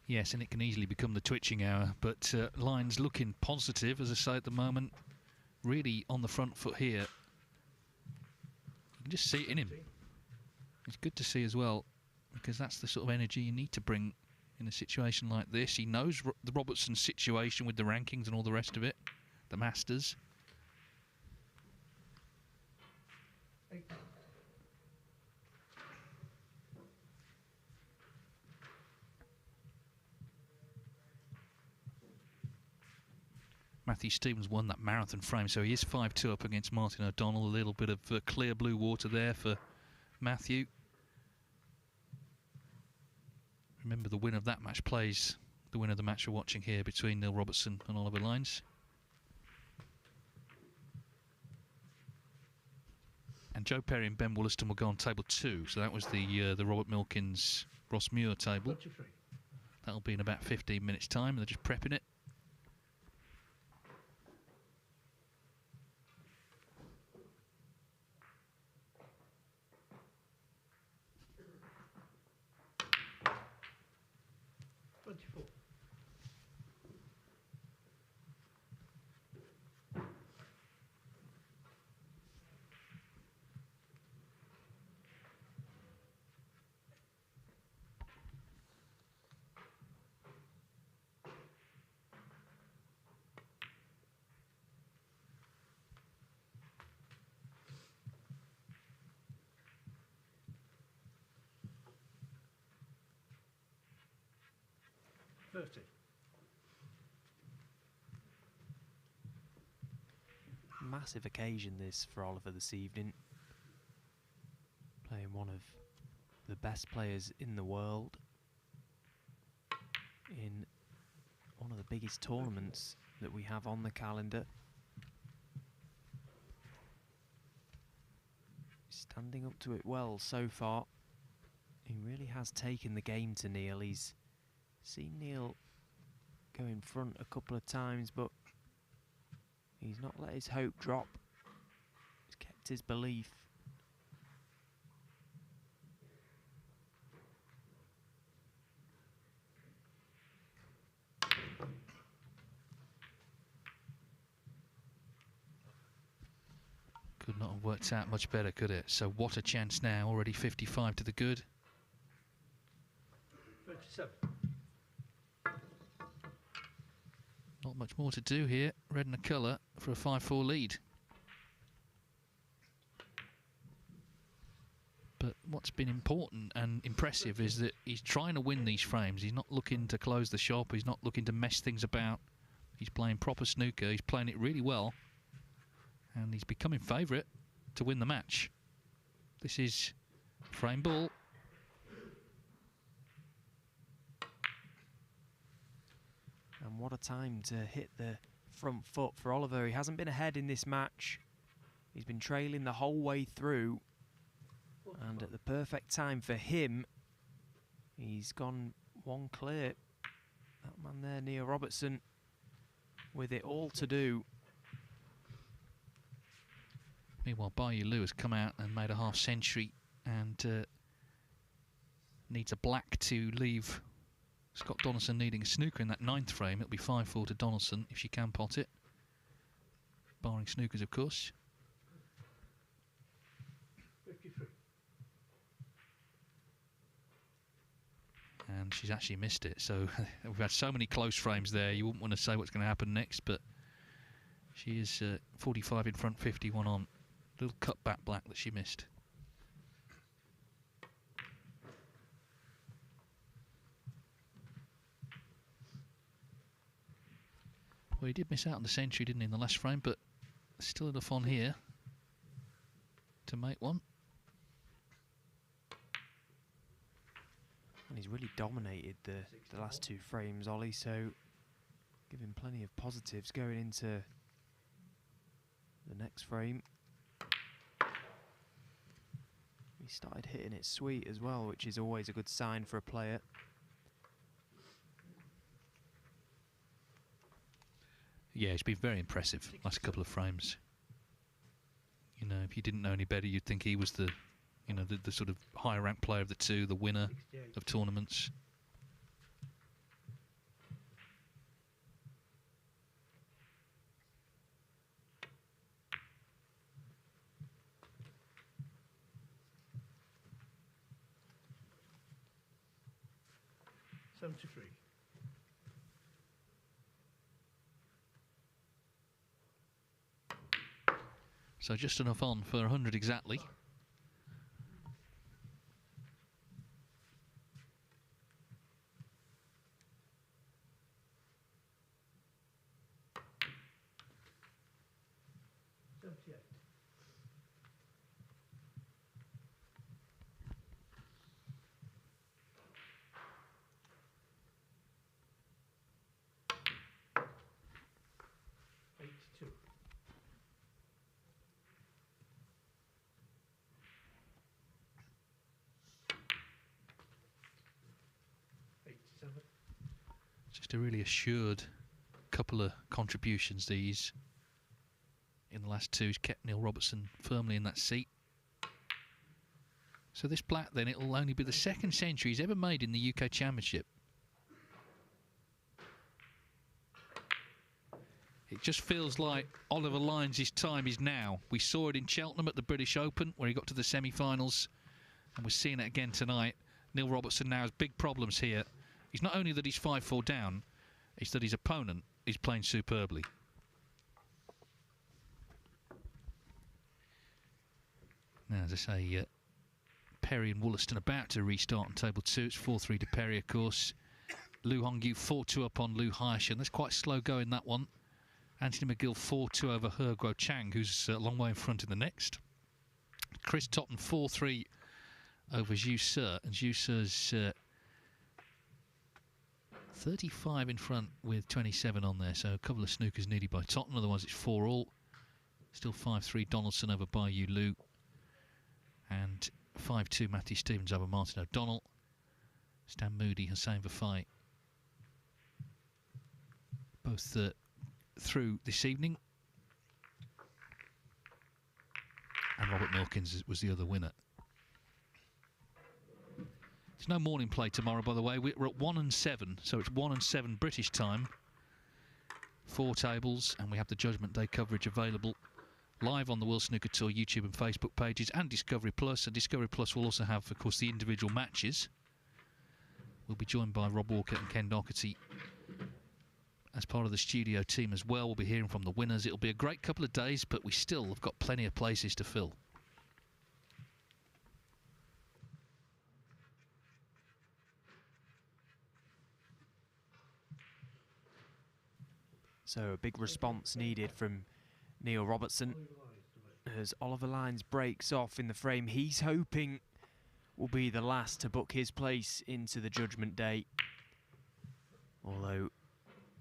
Yes, and it can easily become the twitching hour, but Lyons looking positive, as I say, at the moment. Really on the front foot here. You can just see it in him. It's good to see as well because that's the sort of energy you need to bring in a situation like this. He knows the Robertson situation with the rankings and all the rest of it, the Masters. Matthew Stevens won that marathon frame, so he is 5-2 up against Martin O'Donnell. A little bit of clear blue water there for Matthew. Remember, the winner of that match plays the winner of the match we're watching here between Neil Robertson and Oliver Lines. And Joe Perry and Ben Wollaston will go on table 2. So that was the Robert Milkins Ross Muir table. That'll be in about 15 minutes' time, and they're just prepping it. Massive occasion this for Oliver this evening. Playing one of the best players in the world in one of the biggest tournaments that we have on the calendar. Standing up to it well so far. He really has taken the game to Neil. He's seen Neil go in front a couple of times, but he's not let his hope drop. He's kept his belief. Could not have worked out much better, could it? So what a chance now, already 55 to the good. 37. Not much more to do here. Red and a colour for a 5-4 lead. But what's been important and impressive is that he's trying to win these frames. He's not looking to close the shop. He's not looking to mess things about. He's playing proper snooker. He's playing it really well. And he's becoming favourite to win the match. This is frame ball. And what a time to hit the front foot for Oliver. He hasn't been ahead in this match. He's been trailing the whole way through. And at the perfect time for him, he's gone one clear. That man there, Neil Robertson, with it all to do. Meanwhile, Yulu has come out and made a half century and needs a black to leave Scott Donaldson needing a snooker in that 9th frame. It'll be 5-4 to Donaldson if she can pot it. Barring snookers, of course. 53. And she's actually missed it. So we've had so many close frames there. You wouldn't want to say what's going to happen next, but she is 45 in front, 51 on. Little cut back black that she missed. Well, he did miss out on the century, didn't he, in the last frame, but still enough on here to make one. And he's really dominated the last 2 frames, Ollie, so give him plenty of positives going into the next frame. He started hitting it sweet as well, which is always a good sign for a player. Yeah, he's been very impressive last couple of frames. You know, if you didn't know any better, you'd think he was the, you know, the sort of higher ranked player of the two, the winner of tournaments. 73. So just enough on for 100 exactly. Just a really assured couple of contributions these in the last two. He's kept Neil Robertson firmly in that seat. So this black then, it'll only be the second century he's ever made in the UK Championship. It just feels like Oliver Lyons' time is now. We saw it in Cheltenham at the British Open where he got to the semi-finals, and we're seeing it again tonight. Neil Robertson now has big problems here. It's not only that he's 5-4 down, it's that his opponent is playing superbly. Now, as I say, Perry and Wollaston about to restart on table 2. It's 4-3 to Perry, of course. Lu Hongyu 4-2 up on Lu Haishan. That's quite slow going, that one. Anthony McGill 4-2 over He Guo Chang, who's a long way in front in the next. Chris Totten 4-3 over Zhu Se, and Zhu Se's 35 in front with 27 on there, so a couple of snookers needed by Tottenham, otherwise it's 4-all. Still 5-3 Donaldson over Bai Yulu, and 5-2 Matthew Stevens over Martin O'Donnell. Stan Moody, Hussein Vafai, both through this evening, and Robert Milkins was the other winner. There's no morning play tomorrow, by the way. We're at 1 and 7, so it's 1 and 7 British time. 4 tables, and we have the Judgment Day coverage available live on the World Snooker Tour YouTube and Facebook pages, and Discovery Plus. And Discovery Plus will also have, of course, the individual matches. We'll be joined by Rob Walker and Ken Doherty as part of the studio team as well. We'll be hearing from the winners. It'll be a great couple of days, but we still have got plenty of places to fill. So a big response needed from Neil Robertson as Oliver Lyons breaks off in the frame he's hoping will be the last to book his place into the Judgment Day. Although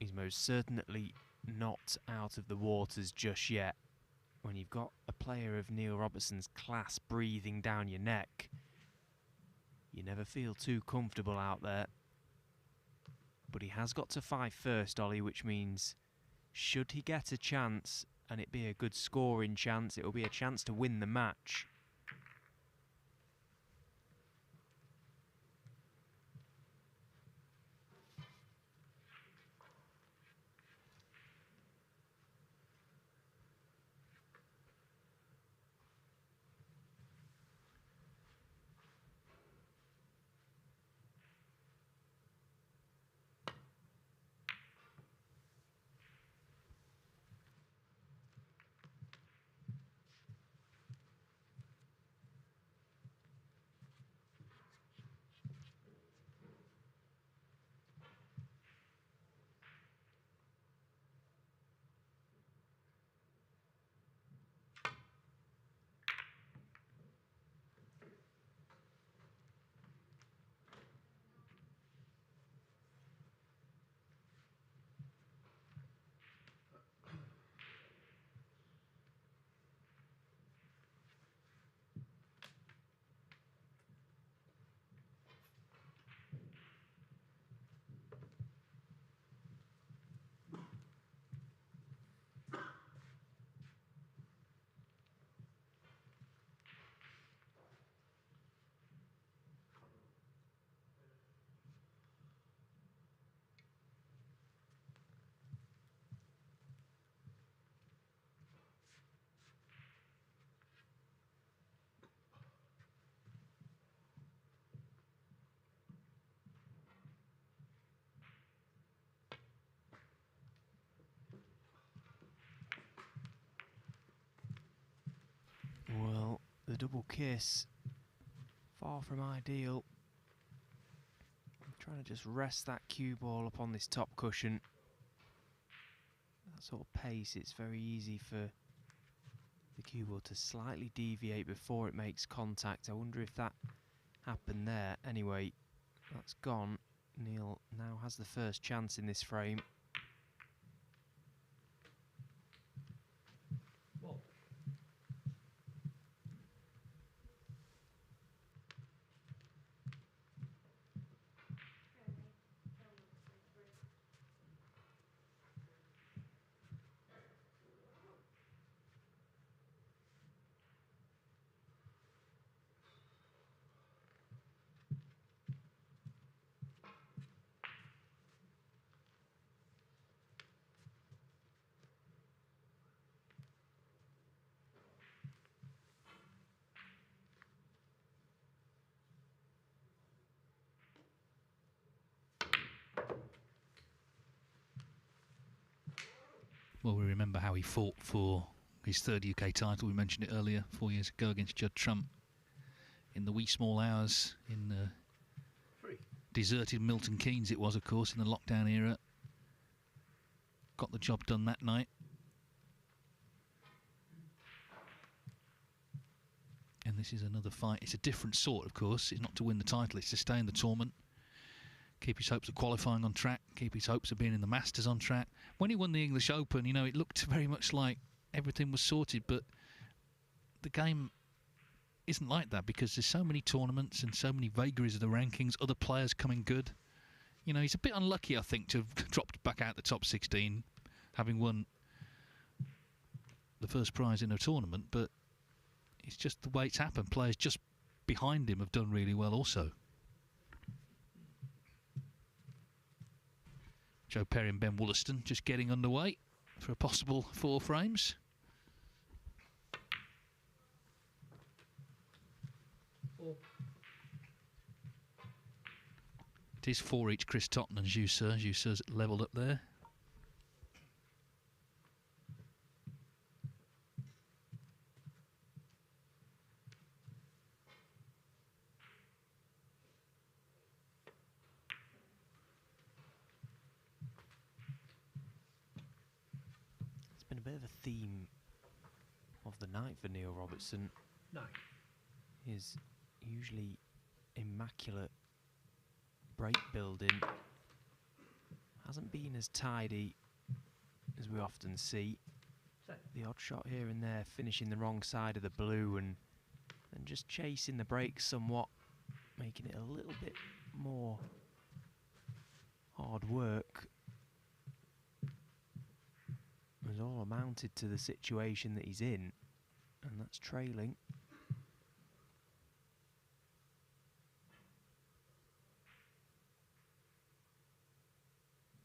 he's most certainly not out of the waters just yet. When you've got a player of Neil Robertson's class breathing down your neck, you never feel too comfortable out there. But he has got to 5 first, Ollie, which means should he get a chance, and it be a good scoring chance, it will be a chance to win the match. the double kiss. Far from ideal. I'm trying to just rest that cue ball upon this top cushion. That sort of pace, it's very easy for the cue ball to slightly deviate before it makes contact. I wonder if that happened there. Anyway, that's gone. Neil now has the first chance in this frame. Well, we remember how he fought for his third UK title. We mentioned it earlier, 4 years ago against Judd Trump in the wee small hours in deserted Milton Keynes. It was, of course, in the lockdown era. Got the job done that night. And this is another fight. It's a different sort, of course. It's not to win the title, it's to stay in the tournament. Keep his hopes of qualifying on track, keep his hopes of being in the Masters on track. When he won the English Open, you know, it looked very much like everything was sorted, but the game isn't like that because there's so many tournaments and so many vagaries of the rankings, other players coming good. You know, he's a bit unlucky, I think, to have dropped back out the top 16, having won the first prize in a tournament, but it's just the way it's happened. Players just behind him have done really well also. Joe Perry and Ben Wollaston just getting underway for a possible 4 frames. It is 4 each, Chris Totten and Jusser. Jusser's levelled up there. Been a bit of a theme of the night for Neil Robertson. His usually immaculate break building hasn't been as tidy as we often see. The odd shot here and there, finishing the wrong side of the blue and just chasing the break somewhat, making it a little bit more hard work. Has all amounted to the situation that he's in, and that's trailing.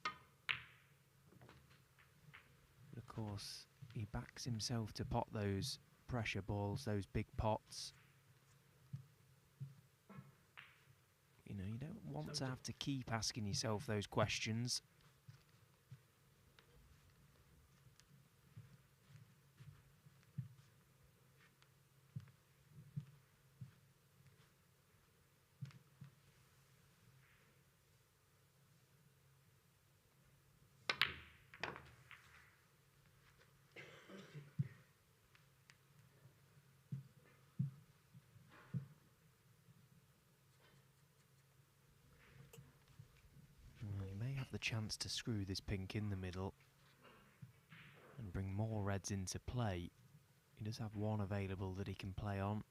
But of course, he backs himself to pot those pressure balls, those big pots. You know, you don't want to have to keep asking yourself those questions. The chance to screw this pink in the middle and bring more reds into play. He does have one available that he can play on.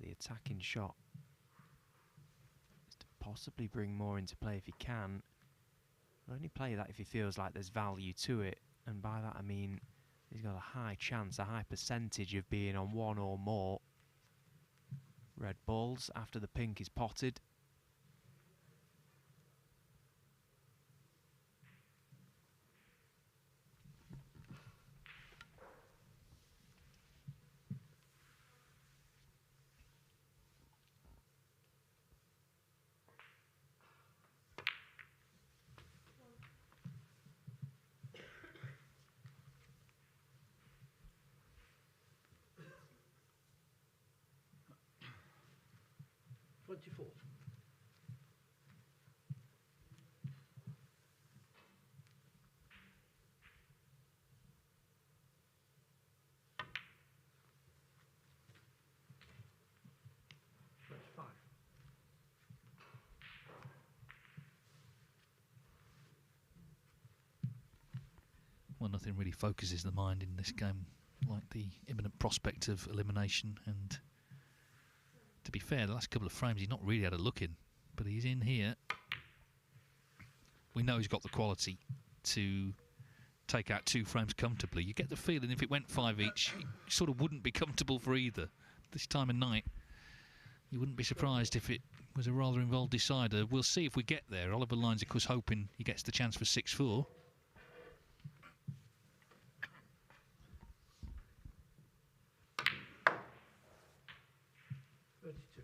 The attacking shot is to possibly bring more into play if he can. He'll only play that if he feels like there's value to it, and by that I mean he's got a high chance, a high percentage of being on one or more red balls after the pink is potted. 24. Well, nothing really focuses the mind in this game like the imminent prospect of elimination. And to be fair, the last couple of frames he's not really had a look in, but he's in here. We know he's got the quality to take out 2 frames comfortably. You get the feeling if it went 5 each, he sort of wouldn't be comfortable for either. This time of night, you wouldn't be surprised if it was a rather involved decider. We'll see if we get there. Oliver Lyons, of course, hoping he gets the chance for 6-4. 32.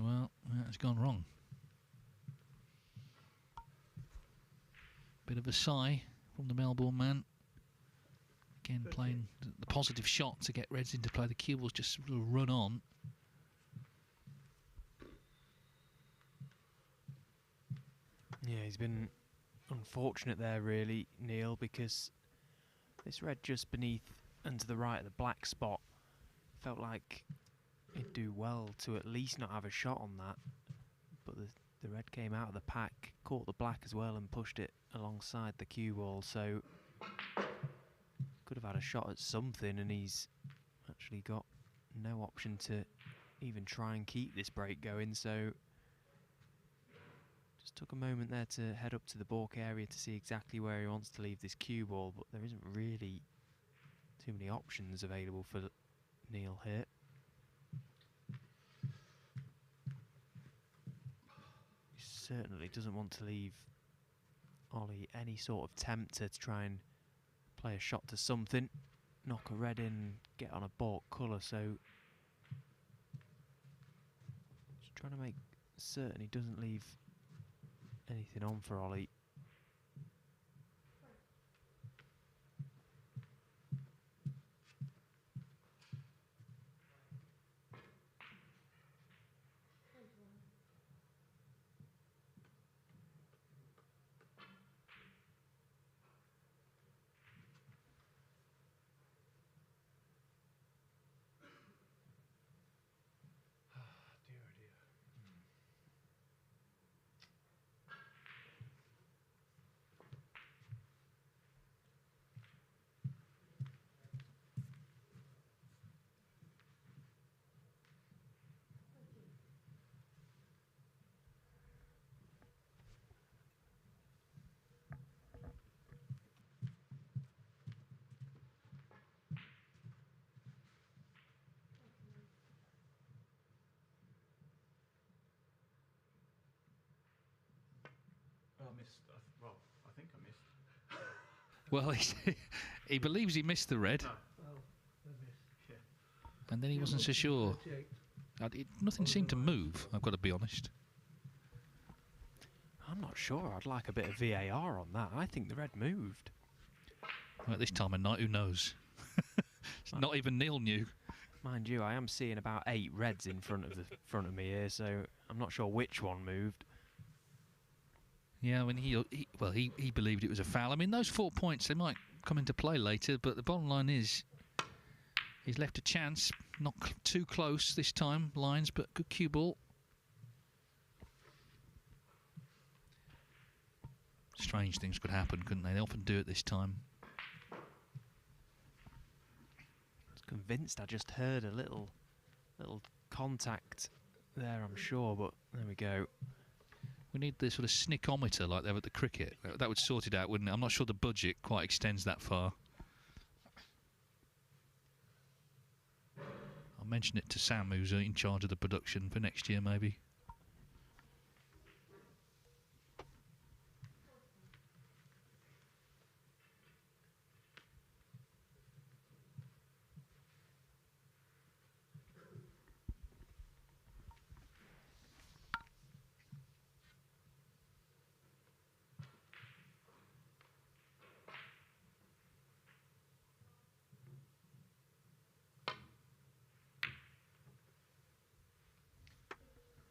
Well, that's gone wrong. Bit of a sigh from the Melbourne man. Again, playing the positive shot to get Reds into play. The cue ball's just sort of run on. Yeah, he's been unfortunate there, really, Neil, because this red just beneath and to the right of the black spot felt like he'd do well to at least not have a shot on that. But the red came out of the pack, caught the black as well and pushed it alongside the cue ball, so could have had a shot at something, and he's actually got no option to even try and keep this break going. So just took a moment there to head up to the balk area to see exactly where he wants to leave this cue ball, but there isn't really too many options available for Neil here. He certainly doesn't want to leave Ollie any sort of tempter to try and play a shot to something, knock a red in, get on a balk colour, so just trying to make certain he doesn't leave anything on for Ollie. Well, I think I missed. Well, he believes he missed the red, and then he wasn't so sure. Nothing seemed to move, I've got to be honest. I'm not sure. I'd like a bit of VAR on that. I think the red moved. Well, at this time of night, who knows? Not even Neil knew. Mind you, I am seeing about 8 reds in front of me here, so I'm not sure which one moved. Yeah, I mean, he believed it was a foul. I mean, those 4 points, they might come into play later, but the bottom line is he's left a chance. Not too close this time, Lyons, but good cue ball. Strange things could happen, couldn't they? They often do it this time. I was convinced I just heard a little contact there, I'm sure, but there we go. We need the sort of snickometer like they have at the cricket. That would sort it out, wouldn't it? I'm not sure the budget quite extends that far. I'll mention it to Sam, who's in charge of the production for next year, maybe.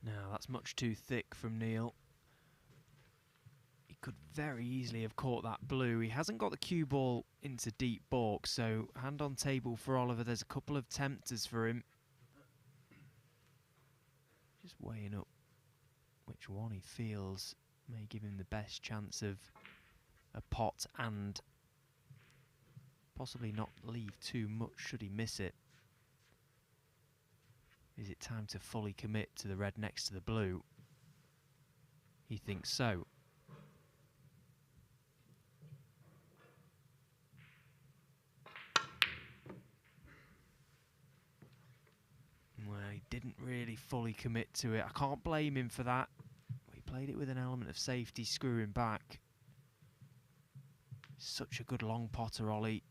Now, that's much too thick from Neil. He could very easily have caught that blue. He hasn't got the cue ball into deep balk, so hand on table for Oliver. There's a couple of tempters for him. Just weighing up which one he feels may give him the best chance of a pot and possibly not leave too much should he miss it. Is it time to fully commit to the red next to the blue? He thinks so. Well, he didn't really fully commit to it. I can't blame him for that. He played it with an element of safety, screwing back. Such a good long potter, Ollie.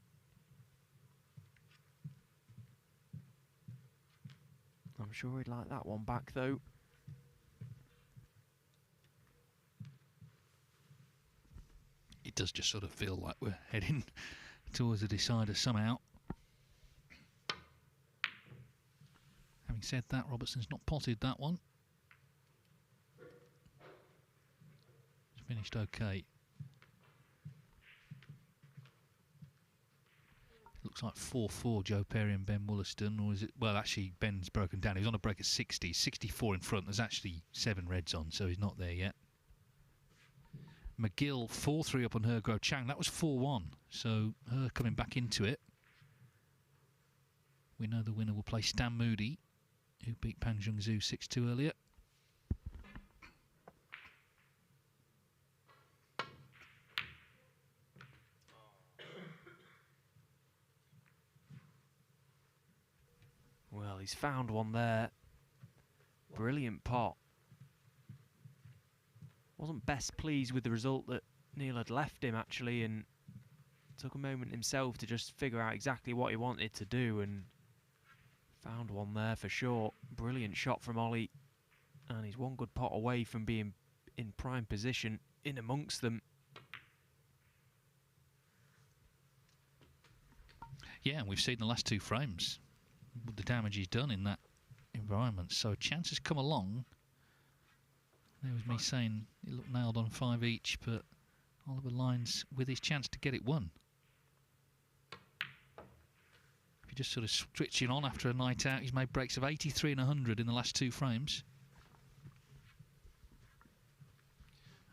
I'm sure he'd like that one back, though. It does just sort of feel like we're heading towards a decider somehow. Having said that, Robertson's not potted that one. It's finished okay. Looks like 4-4 Joe Perry and Ben Wollaston, or is it? Well, actually, Ben's broken down. He was on a break at 60, 64 in front. There's actually 7 reds on, so he's not there yet. McGill 4-3 up on Hergrove Chang. That was 4-1, so her coming back into it. We know the winner will play Stan Moody, who beat Pang Jung Zhu 6-2 earlier. Well, he's found one there. Brilliant pot. Wasn't best pleased with the result that Neil had left him, actually, and took a moment himself to just figure out exactly what he wanted to do, and found one there for sure. Brilliant shot from Ollie, and he's one good pot away from being in prime position in amongst them. Yeah, and we've seen the last 2 frames the damage he's done in that environment. So a chance has come along. There was me saying it looked nailed on 5 each, but Oliver Lyons with his chance to get it won. If you're just sort of switching on after a night out, he's made breaks of 83 and 100 in the last 2 frames.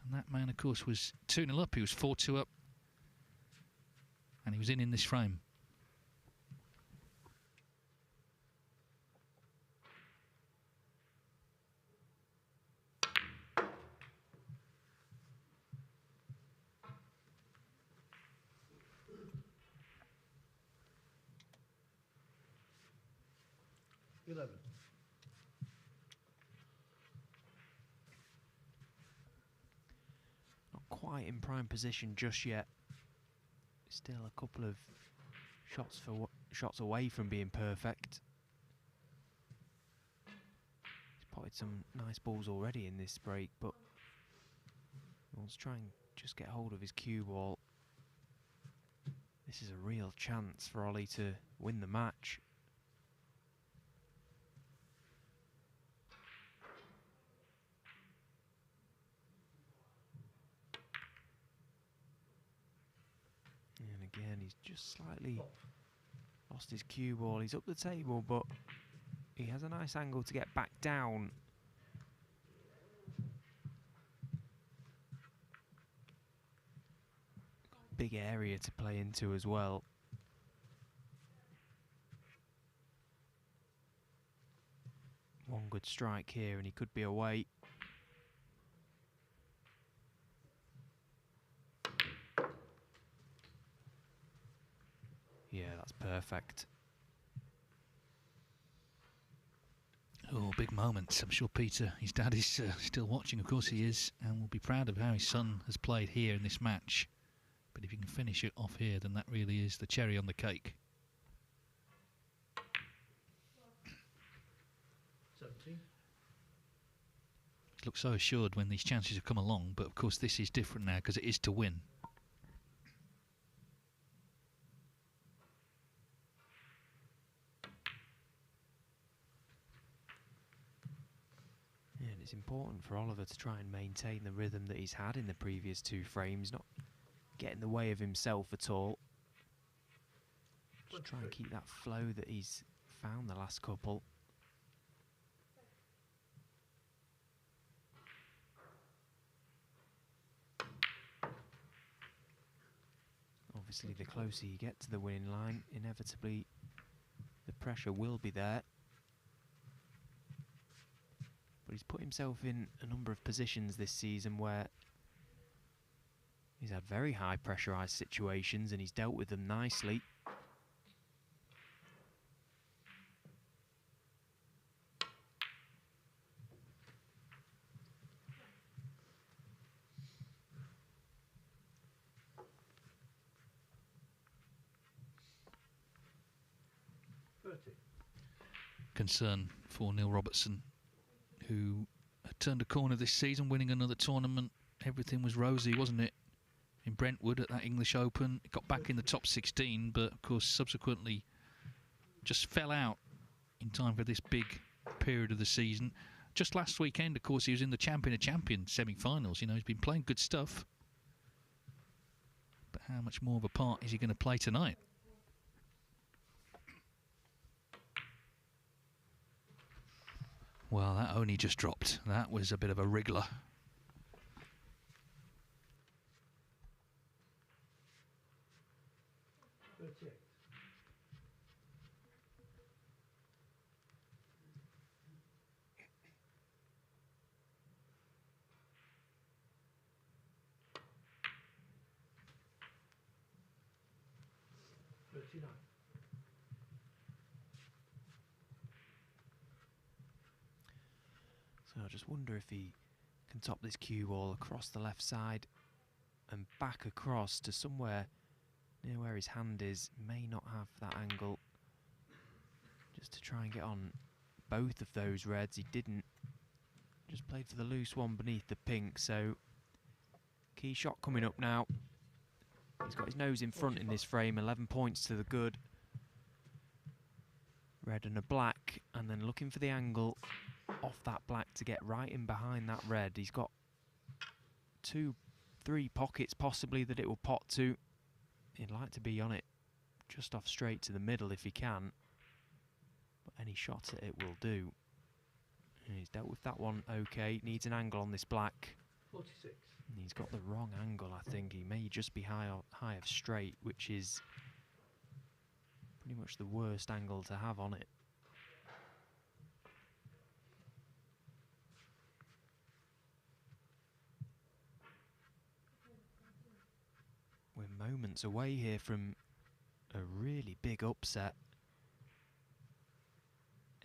And that man, of course, was 2-0 up. He was 4-2 up. And he was in this frame. Not quite in prime position just yet. Still a couple of shots away from being perfect. He's potted some nice balls already in this break, but he wants to try and just get hold of his cue ball. This is a real chance for Ollie to win the match. And again, he's just slightly lost his cue ball. He's up the table, but he has a nice angle to get back down. Big area to play into as well. One good strike here and he could be away. Yeah, that's perfect. big moment. I'm sure Peter, his dad, is still watching. Of course he is, and will be proud of how his son has played here in this match. But if you can finish it off here, then that really is the cherry on the cake. 17. He looks so assured when these chances have come along, but of course this is different now because it is to win. Yeah, and it's important for Oliver to try and maintain the rhythm that he's had in the previous 2 frames, not get in the way of himself at all. Just try and keep that flow that he's found the last couple. Obviously, the closer you get to the winning line, inevitably the pressure will be there. But he's put himself in a number of positions this season where he's had very high pressurised situations and he's dealt with them nicely. Concern for Neil Robertson, who had turned a corner this season, winning another tournament. Everything was rosy, wasn't it? In Brentwood at that English Open, he got back in the top 16, but of course subsequently just fell out in time for this big period of the season. Just last weekend, of course, he was in the Champion of Champions semi-finals. You know, he's been playing good stuff. But how much more of a part is he going to play tonight? Well, that only just dropped. That was a bit of a wriggler. So I just wonder if he can top this cue ball across the left side and back across to somewhere near where his hand is. May not have that angle. Just to try and get on both of those reds. He didn't. Just played for the loose one beneath the pink. So key shot coming up now. He's got his nose in front in this frame. 11 points to the good. Red and a black, and then looking for the angle off that black to get right in behind that red. He's got 2, 3 pockets possibly that it will pot to. He'd like to be on it just off straight to the middle if he can, but any shot at it will do. And he's dealt with that one okay. Needs an angle on this black. 46. And he's got the wrong angle, I think. He may just be high of straight, which is pretty much the worst angle to have on it. We're moments away here from a really big upset.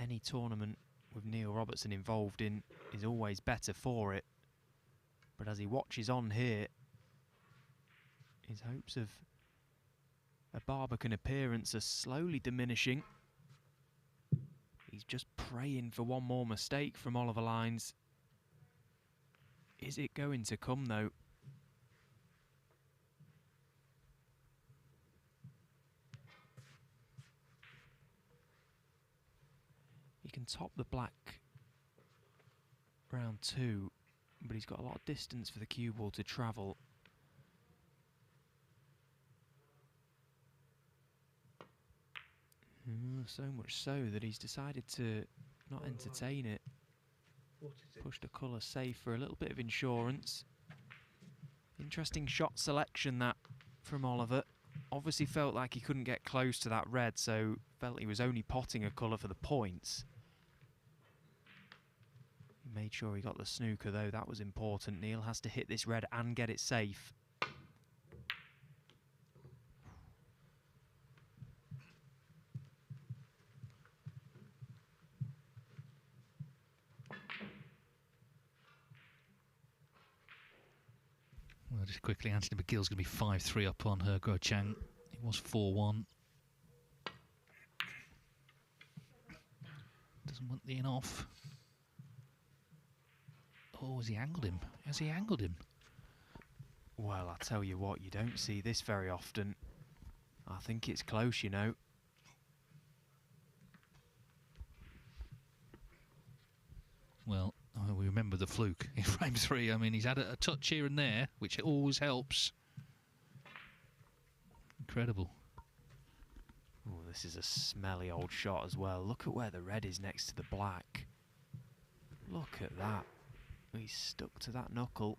Any tournament with Neil Robertson involved in is always better for it. But as he watches on here, his hopes of a Barbican appearance are slowly diminishing. He's just praying for one more mistake from Oliver Lines. Is it going to come though? He can top the black round 2, but he's got a lot of distance for the cue ball to travel. So much so that he's decided to not entertain it. 46. Pushed a colour safe for a little bit of insurance. Interesting shot selection that from Oliver. Obviously felt like he couldn't get close to that red, so felt he was only potting a colour for the points. He made sure he got the snooker though, that was important. Neil has to hit this red and get it safe. Well, just quickly, Anthony McGill's going to be 5-3 up on her Guo Chang. He was 4-1. Doesn't want the in off. Oh, has he angled him? Has he angled him? Well, I tell you what, you don't see this very often. I think it's close, you know. Well, we remember the fluke in frame 3. I mean, he's had a touch here and there, which always helps. Incredible. Oh, this is a smelly old shot as well. Look at where the red is next to the black. Look at that. He's stuck to that knuckle.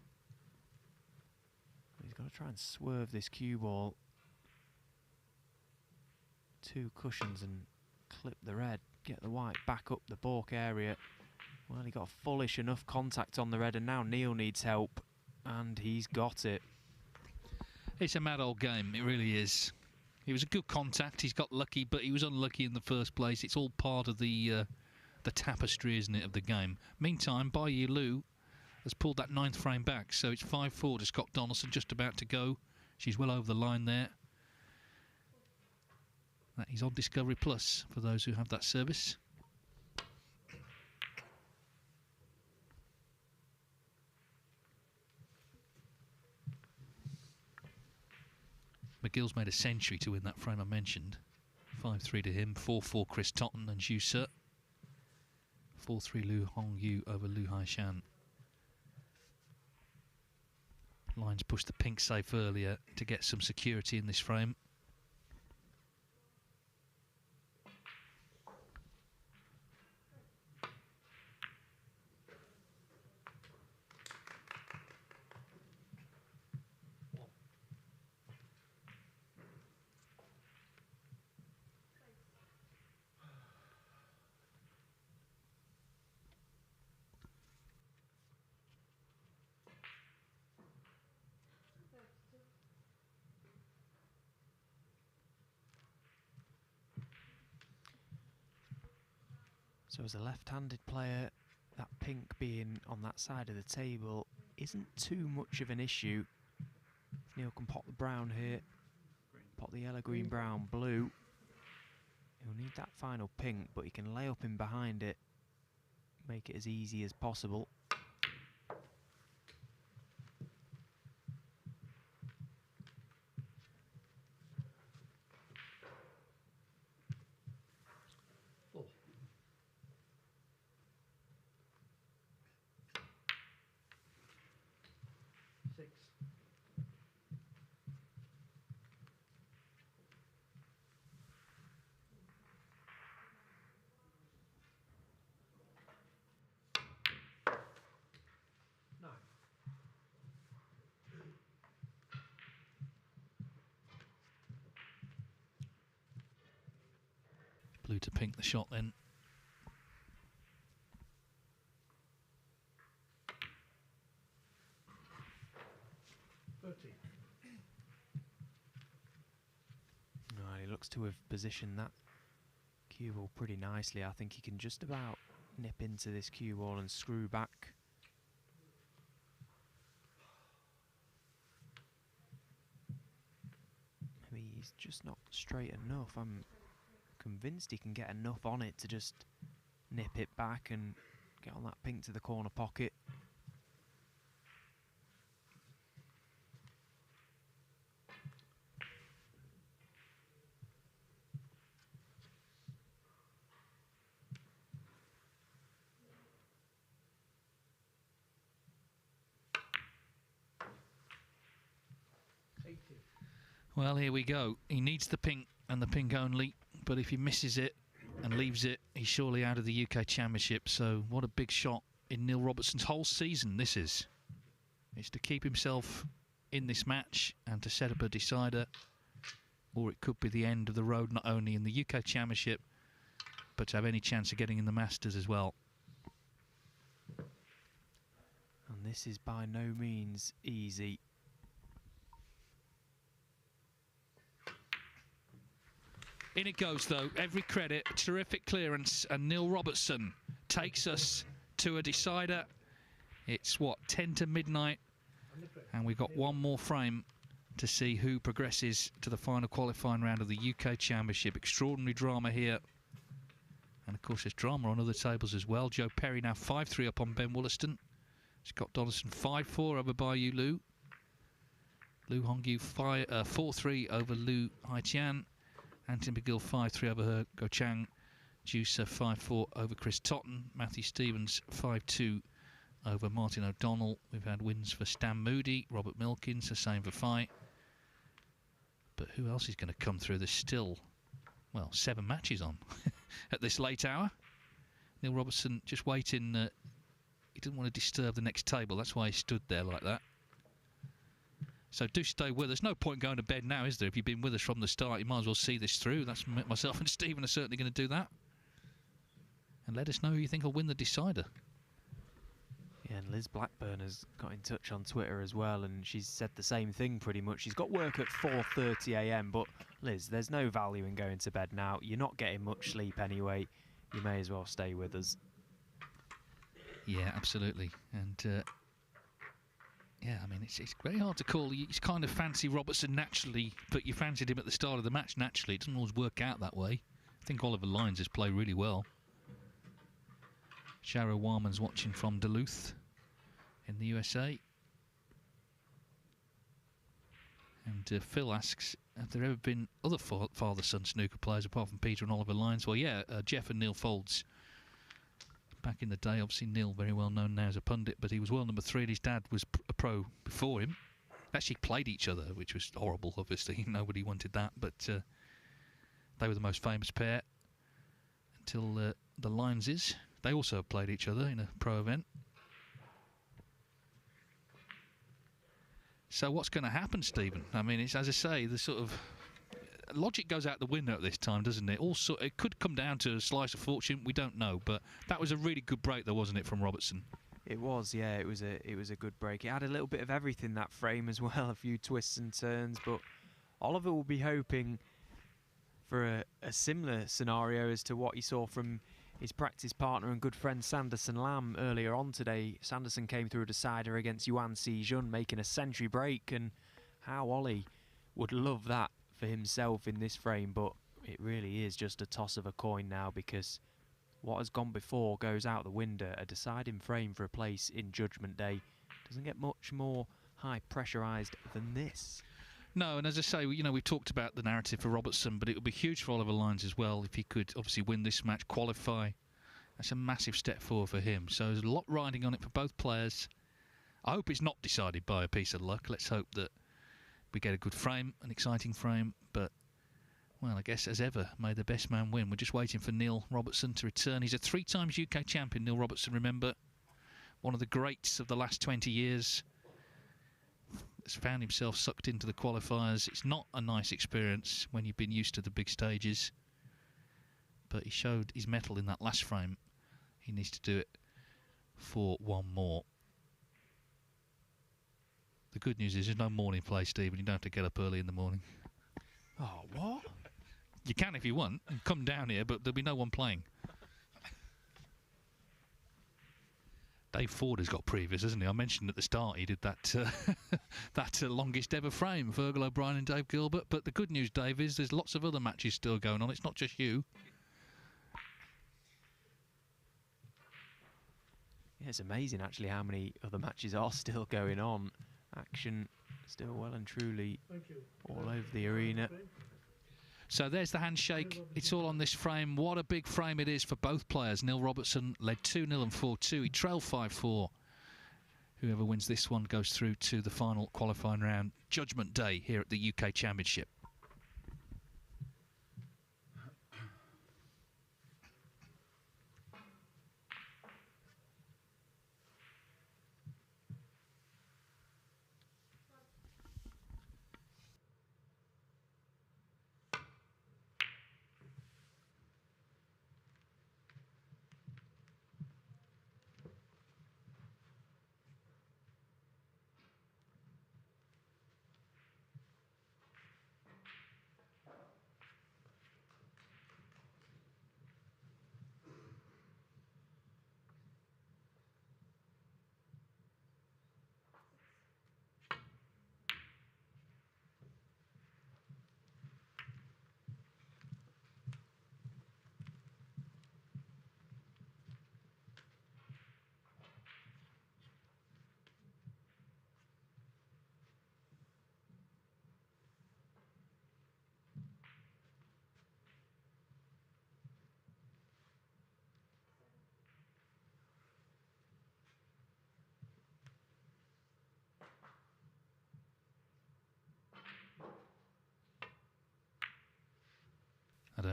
He's got to try and swerve this cue ball. 2 cushions and clip the red. Get the white back up the balk area. Well, he got fullish enough contact on the red, and now Neil needs help. And he's got it. It's a mad old game, it really is. It was a good contact, he's got lucky, but he was unlucky in the first place. It's all part of the tapestry, isn't it, of the game. Meantime, Yulu has pulled that 9th frame back, so it's 5-4 to Scott Donaldson, just about to go. She's well over the line there. That is on Discovery Plus for those who have that service. McGill's made a century to win that frame I mentioned. 5-3 to him, 4-4 Chris Totten and Zhu Se. 4-3 Lu Hongyu over Lu Haishan. Lines pushed the pink safe earlier to get some security in this frame. So as a left-handed player, that pink being on that side of the table isn't too much of an issue. If Neil can pop the brown here, pop the yellow, green, brown, blue. He'll need that final pink, but he can lay up in behind it, make it as easy as possible. Blue to pink the shot then. Right, he looks to have positioned that cue ball pretty nicely. I think he can just about nip into this cue ball and screw back. Maybe he's just not straight enough. I'm convinced he can get enough on it to just nip it back and get on that pink to the corner pocket. Well, here we go. He needs the pink and the pink only, but if he misses it and leaves it, he's surely out of the UK Championship. So what a big shot in Neil Robertson's whole season this is. It's to keep himself in this match and to set up a decider, or it could be the end of the road, not only in the UK Championship, but to have any chance of getting in the Masters as well. And this is by no means easy. In it goes, though. Every credit. Terrific clearance. And Neil Robertson takes us to a decider. It's, what, 10 to midnight And we've got one more frame to see who progresses to the final qualifying round of the UK Championship. Extraordinary drama here. And of course there's drama on other tables as well. Joe Perry now 5-3 up on Ben Wollaston. Scott Donaldson 5-4 over by Yulu. Lu Hongyu 4-3 over Lu Haiqian. Anthony McGill 5-3 over He Go Chang. Juicer 5-4 over Chris Totten. Matthew Stevens 5-2 over Martin O'Donnell. We've had wins for Stan Moody, Robert Milkins, the same for Fight. But who else is going to come through? There's still, well, 7 matches on at this late hour. Neil Robertson just waiting. He didn't want to disturb the next table. That's why he stood there like that. So do stay with us. No point going to bed now, is there? If you've been with us from the start, you might as well see this through. That's myself and Stephen are certainly going to do that. And let us know who you think will win the decider. Yeah, and Liz Blackburn has got in touch on Twitter as well, and she's said the same thing pretty much. She's got work at 4:30 AM, but Liz, there's no value in going to bed now. You're not getting much sleep anyway. You may as well stay with us. Yeah, absolutely. And yeah, I mean, it's very hard to call. You kind of fancy Robertson naturally, but you fancied him at the start of the match naturally. It doesn't always work out that way. I think Oliver Lyons has played really well. Shara Warman's watching from Duluth in the USA. And Phil asks, have there ever been other father-son snooker players apart from Peter and Oliver Lyons? Well, yeah, Jeff and Neil Folds. Back in the day, obviously Neil, very well known now as a pundit, but he was world number 3 and his dad was a pro before him. They actually played each other, which was horrible, obviously. Nobody wanted that, but they were the most famous pair until the Lionses. They also played each other in a pro event. So what's going to happen, Stephen? I mean, it's, as I say, the sort of logic goes out the window at this time, doesn't it? Also, it could come down to a slice of fortune. We don't know, but that was a really good break, though, wasn't it, from Robertson? It was, yeah. It was a good break. It had a little bit of everything, that frame as well, a few twists and turns. But Oliver will be hoping for a similar scenario as to what he saw from his practice partner and good friend Sanderson Lam earlier on today. Sanderson came through a decider against Yuan Si Jun, making a century break, and how Ollie would love that for himself in this frame, but it really is just a toss of a coin now, because what has gone before goes out the window. A deciding frame for a place in Judgment Day doesn't get much more high pressurised than this. No, and as I say, you know, we've talked about the narrative for Robertson, but it would be huge for Oliver Lyons as well if he could obviously win this match, qualify. That's a massive step forward for him. So there's a lot riding on it for both players. I hope it's not decided by a piece of luck. Let's hope that we get a good frame, an exciting frame. But, well, I guess as ever, may the best man win. We're just waiting for Neil Robertson to return. He's a 3 times UK champion, Neil Robertson, remember. One of the greats of the last 20 years. Has found himself sucked into the qualifiers. It's not a nice experience when you've been used to the big stages, but he showed his mettle in that last frame. He needs to do it for one more. The good news is there's no morning play, Stephen. You don't have to get up early in the morning. Oh, what? You can if you want and come down here, but there'll be no one playing. Dave Ford has got previous, hasn't he? I mentioned at the start he did that that longest ever frame, Virgil O'Brien and Dave Gilbert. But the good news, Dave, is there's lots of other matches still going on. It's not just you. Yeah, it's amazing actually how many other matches are still going on. Action still well and truly all over the arena. So there's the handshake. It's all on this frame. What a big frame it is for both players. Neil Robertson led 2-0 and 4-2. He trailed 5-4. Whoever wins this one goes through to the final qualifying round. Judgment Day here at the UK Championship.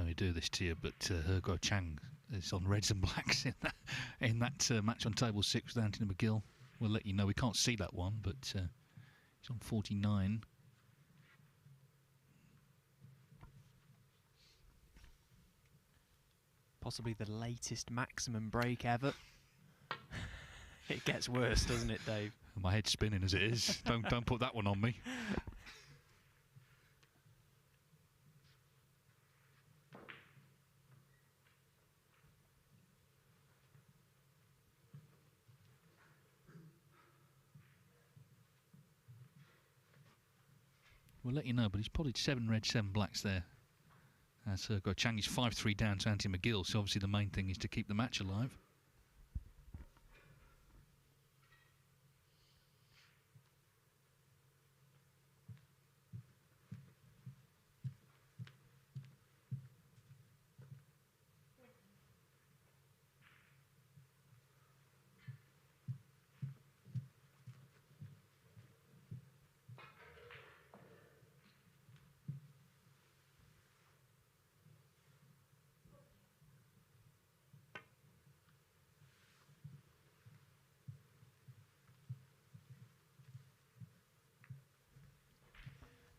me do this to you, but Hergo Chang is on reds and blacks in that match on table 6 with Anthony McGill. We'll let you know. We can't see that one, but he's on 49. Possibly the latest maximum break ever. It gets worse, doesn't it, Dave? My head's spinning as it is. Don't put that one on me. We'll let you know, but he's potted 7 reds, 7 blacks there. As Hergo Chang is 5-3 down to Anthony McGill, so obviously the main thing is to keep the match alive.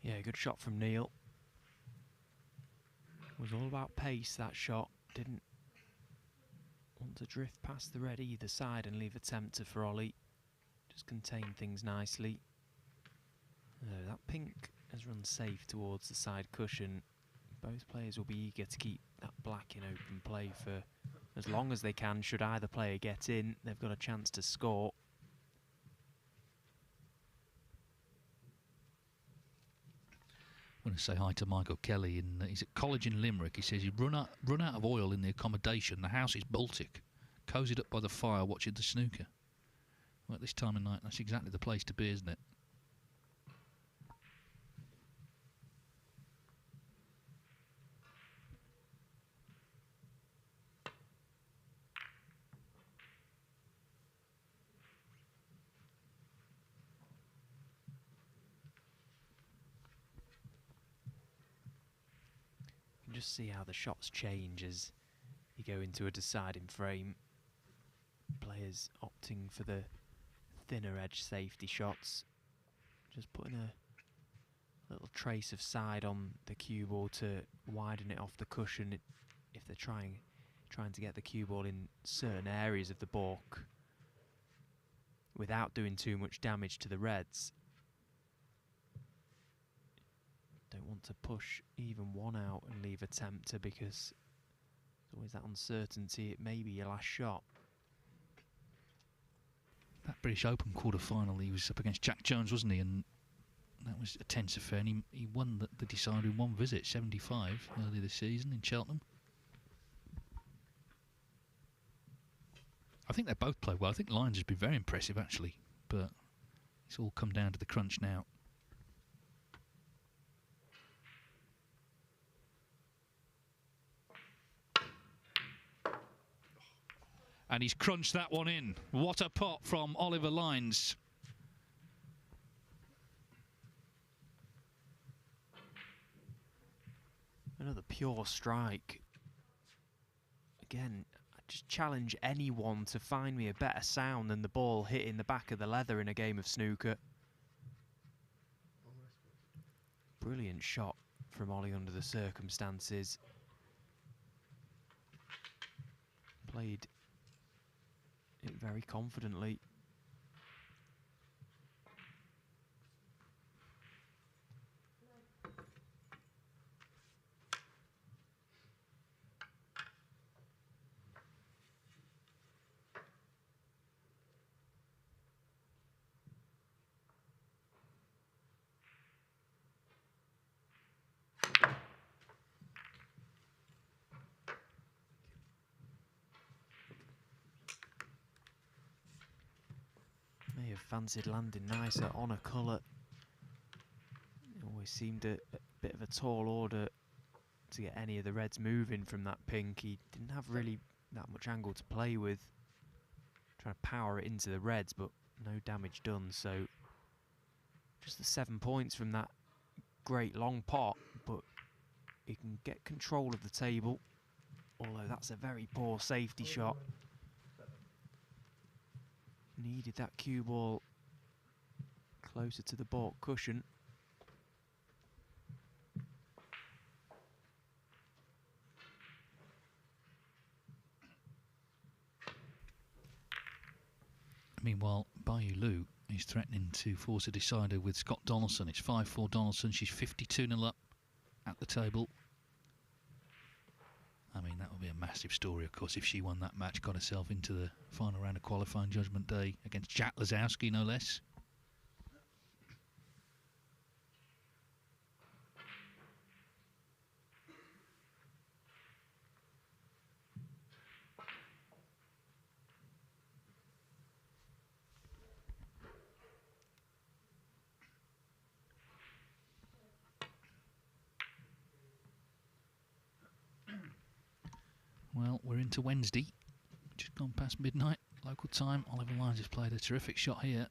Yeah, good shot from Neil. Was all about pace, that shot. Didn't want to drift past the red either side and leave a tempter for Ollie. Just contained things nicely. That pink has run safe towards the side cushion. Both players will be eager to keep that black in open play for as long as they can. Should either player get in, they've got a chance to score. I want to say hi to Michael Kelly. He's at college in Limerick. He says he'd run out of oil in the accommodation. The house is Baltic, cosied up by the fire, watching the snooker. Well, at this time of night, that's exactly the place to be, isn't it? Just see how the shots change as you go into a deciding frame. Players opting for the thinner edge safety shots. Just putting a little trace of side on the cue ball to widen it off the cushion if they're trying to get the cue ball in certain areas of the balk without doing too much damage to the reds. Don't want to push even one out and leave a tempter because there's always that uncertainty. It may be your last shot. That British Open quarter-final, he was up against Jack Jones, wasn't he? And that was a tense affair, and he won the decider in one visit, 75, earlier this season in Cheltenham. I think they both played well. I think Lyons has been very impressive, actually, but it's all come down to the crunch now. And he's crunched that one in. What a pot from Oliver Lyons. Another pure strike. Again, I just challenge anyone to find me a better sound than the ball hitting the back of the leather in a game of snooker. Brilliant shot from Ollie under the circumstances. Played it very confidently. May have fancied landing nicer on a colour. It always seemed a bit of a tall order to get any of the reds moving from that pink. He didn't have really that much angle to play with. Trying to power it into the reds, but no damage done. So just the 7 points from that great long pot, but he can get control of the table, although that's a very poor safety shot. Needed that cue ball closer to the baulk cushion. Meanwhile, Yulu is threatening to force a decider with Scott Donaldson. It's 5-4 Donaldson. She's 52-0 up at the table. I mean, that would be a massive story, of course, if she won that match, got herself into the final round of qualifying Judgment Day against Jack Lazowski, no less. Well, we're into Wednesday, just gone past midnight, local time. Oliver Lyons has played a terrific shot here.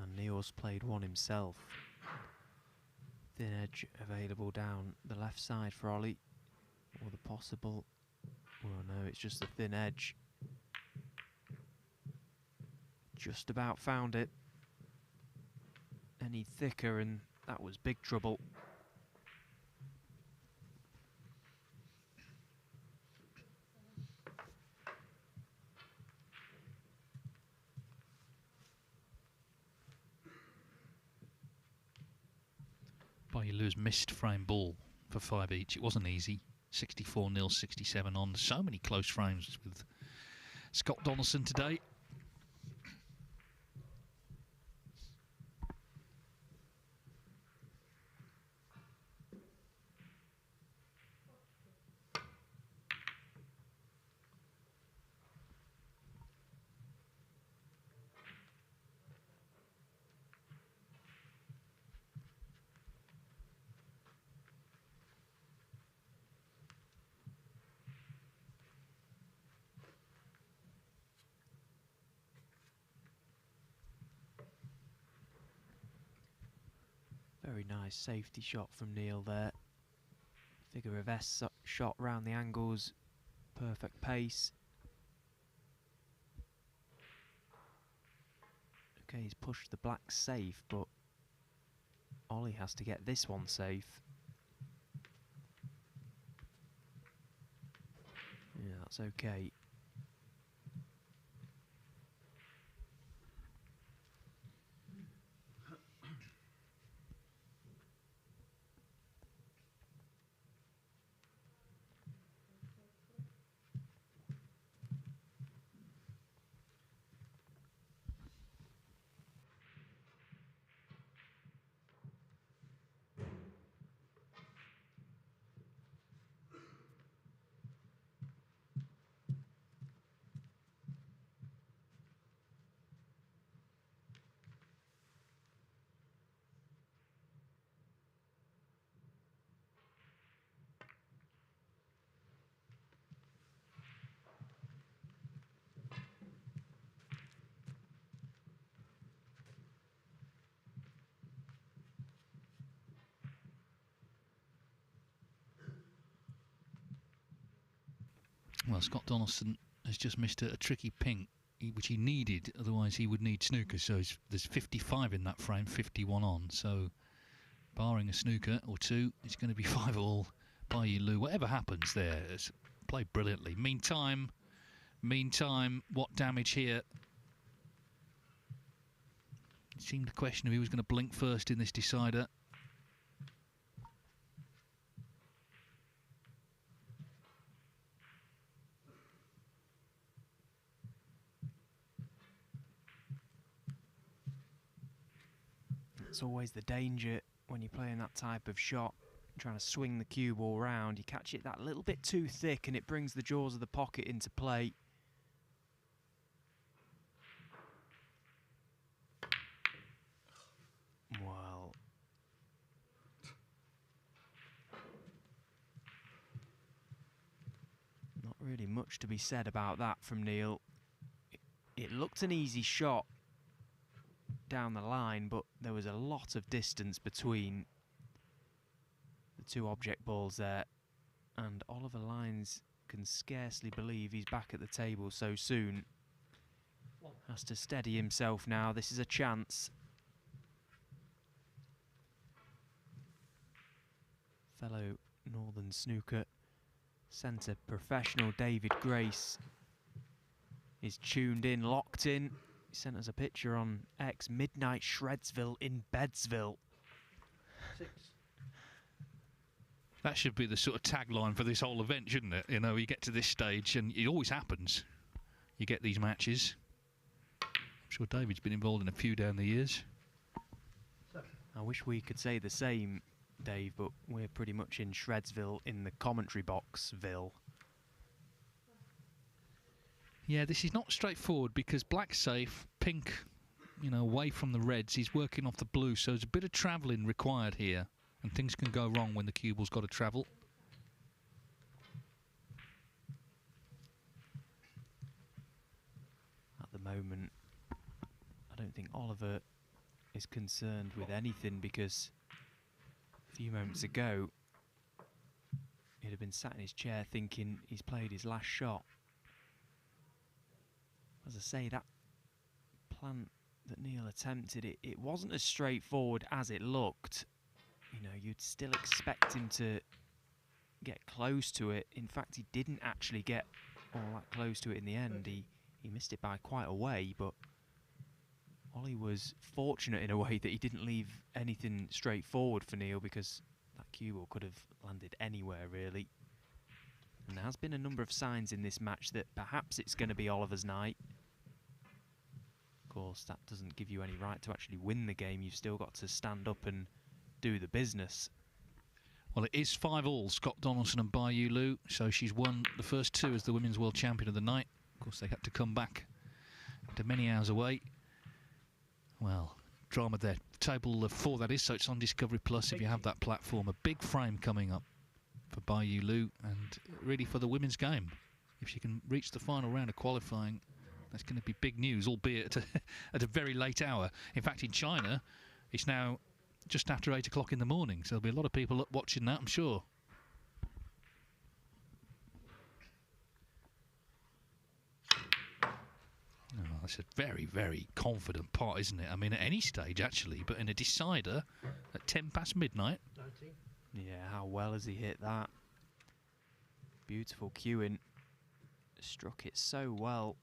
And Neil's played one himself. Thin edge available down the left side for Ollie. Or the possible... Well, no, it's just a thin edge. Just about found it. Any thicker and that was big trouble. Yulu's missed frame ball for 5 each. It wasn't easy. 64-0, 67 on. So many close frames with Scott Donaldson today. Very nice safety shot from Neil there. Figure of S shot round the angles. Perfect pace. Okay, he's pushed the black safe, but Ollie has to get this one safe. Yeah, that's okay. Well, Scott Donaldson has just missed a tricky pink, which he needed, otherwise he would need snooker. So there's 55 in that frame, 51 on. So barring a snooker or two, it's going to be 5-all by Yulu. Whatever happens there, it's played brilliantly. Meantime, what damage here? It seemed a question of who was going to blink first in this decider. It's always the danger when you're playing that type of shot. trying to swing the cue ball round. You catch it that little bit too thick and it brings the jaws of the pocket into play. Well, not really much to be said about that from Neil. It looked an easy shot down the line, but there was a lot of distance between the two object balls there, and Oliver Lines can scarcely believe he's back at the table so soon. Has to steady himself now. This is a chance. Fellow Northern Snooker centre professional David Grace is tuned in, locked in. He sent us a picture on X, midnight Shredsville in Bedsville. 6. That should be the sort of tagline for this whole event, shouldn't it? You know, you get to this stage, and it always happens. You get these matches. I'm sure David's been involved in a few down the years. 7. I wish we could say the same, Dave, but we're pretty much in Shredsville in the commentary boxville. Yeah, this is not straightforward because black's safe, pink, you know, away from the reds. He's working off the blue, so there's a bit of travelling required here, and things can go wrong when the cue ball's got to travel. At the moment, I don't think Oliver is concerned with anything, because a few moments ago he'd have been sat in his chair thinking he's played his last shot. As I say, that plant that Neil attempted, it wasn't as straightforward as it looked. You know, you'd still expect him to get close to it. In fact, he didn't actually get all that close to it in the end. He missed it by quite a way, but Ollie was fortunate in a way that he didn't leave anything straightforward for Neil, because that cue ball could have landed anywhere, really. And there has been a number of signs in this match that perhaps it's going to be Oliver's night. Of course, that doesn't give you any right to actually win the game. You've still got to stand up and do the business. Well, it is 5-all, Scott Donaldson and Yulu, so she's won the first 2 as the Women's World Champion of the night. Of course, they had to come back to many hours away. Well, drama there. Table 4, that is, so it's on Discovery Plus if you have that platform. A big frame coming up for Yulu, and really for the women's game. If she can reach the final round of qualifying, that's going to be big news, albeit at a very late hour. In fact, in China, it's now just after 8 o'clock in the morning, so there'll be a lot of people watching that, I'm sure. Oh, that's a very, very confident pot, isn't it? I mean, at any stage, actually, but in a decider at 10 past midnight. 19. Yeah, how well has he hit that? Beautiful cueing. Struck it so well.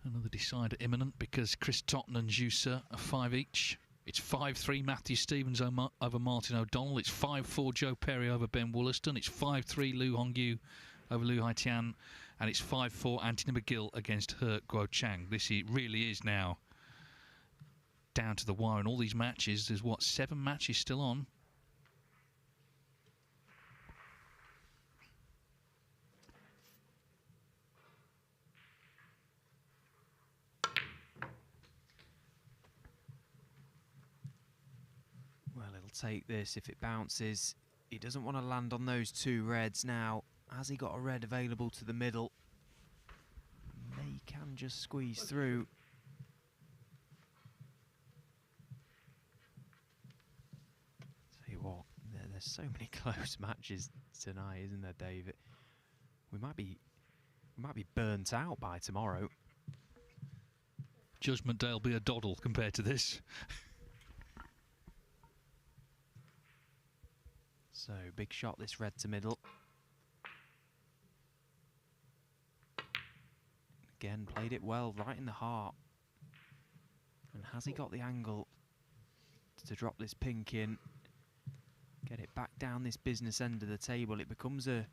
Another decider imminent because Chris Totten and Jusa are 5 each. It's 5-3 Matthew Stevens over Martin O'Donnell. It's 5-4 Joe Perry over Ben Wollaston. It's 5-3 Lu Hongyu over Lu Haitian. And it's 5-4 Anthony McGill against He Guo Chang. This really is now down to the wire in all these matches. There's, what, 7 matches still on? Take this if it bounces. He doesn't want to land on those 2 reds now. Has he got a red available to the middle? They can just squeeze through. Tell you what, there's so many close matches tonight, isn't there, David? We might be burnt out by tomorrow. Judgment Day will be a doddle compared to this. So, big shot, this red to middle. Again, played it well, right in the heart. And has he got the angle to drop this pink in, get it back down this business end of the table? It becomes a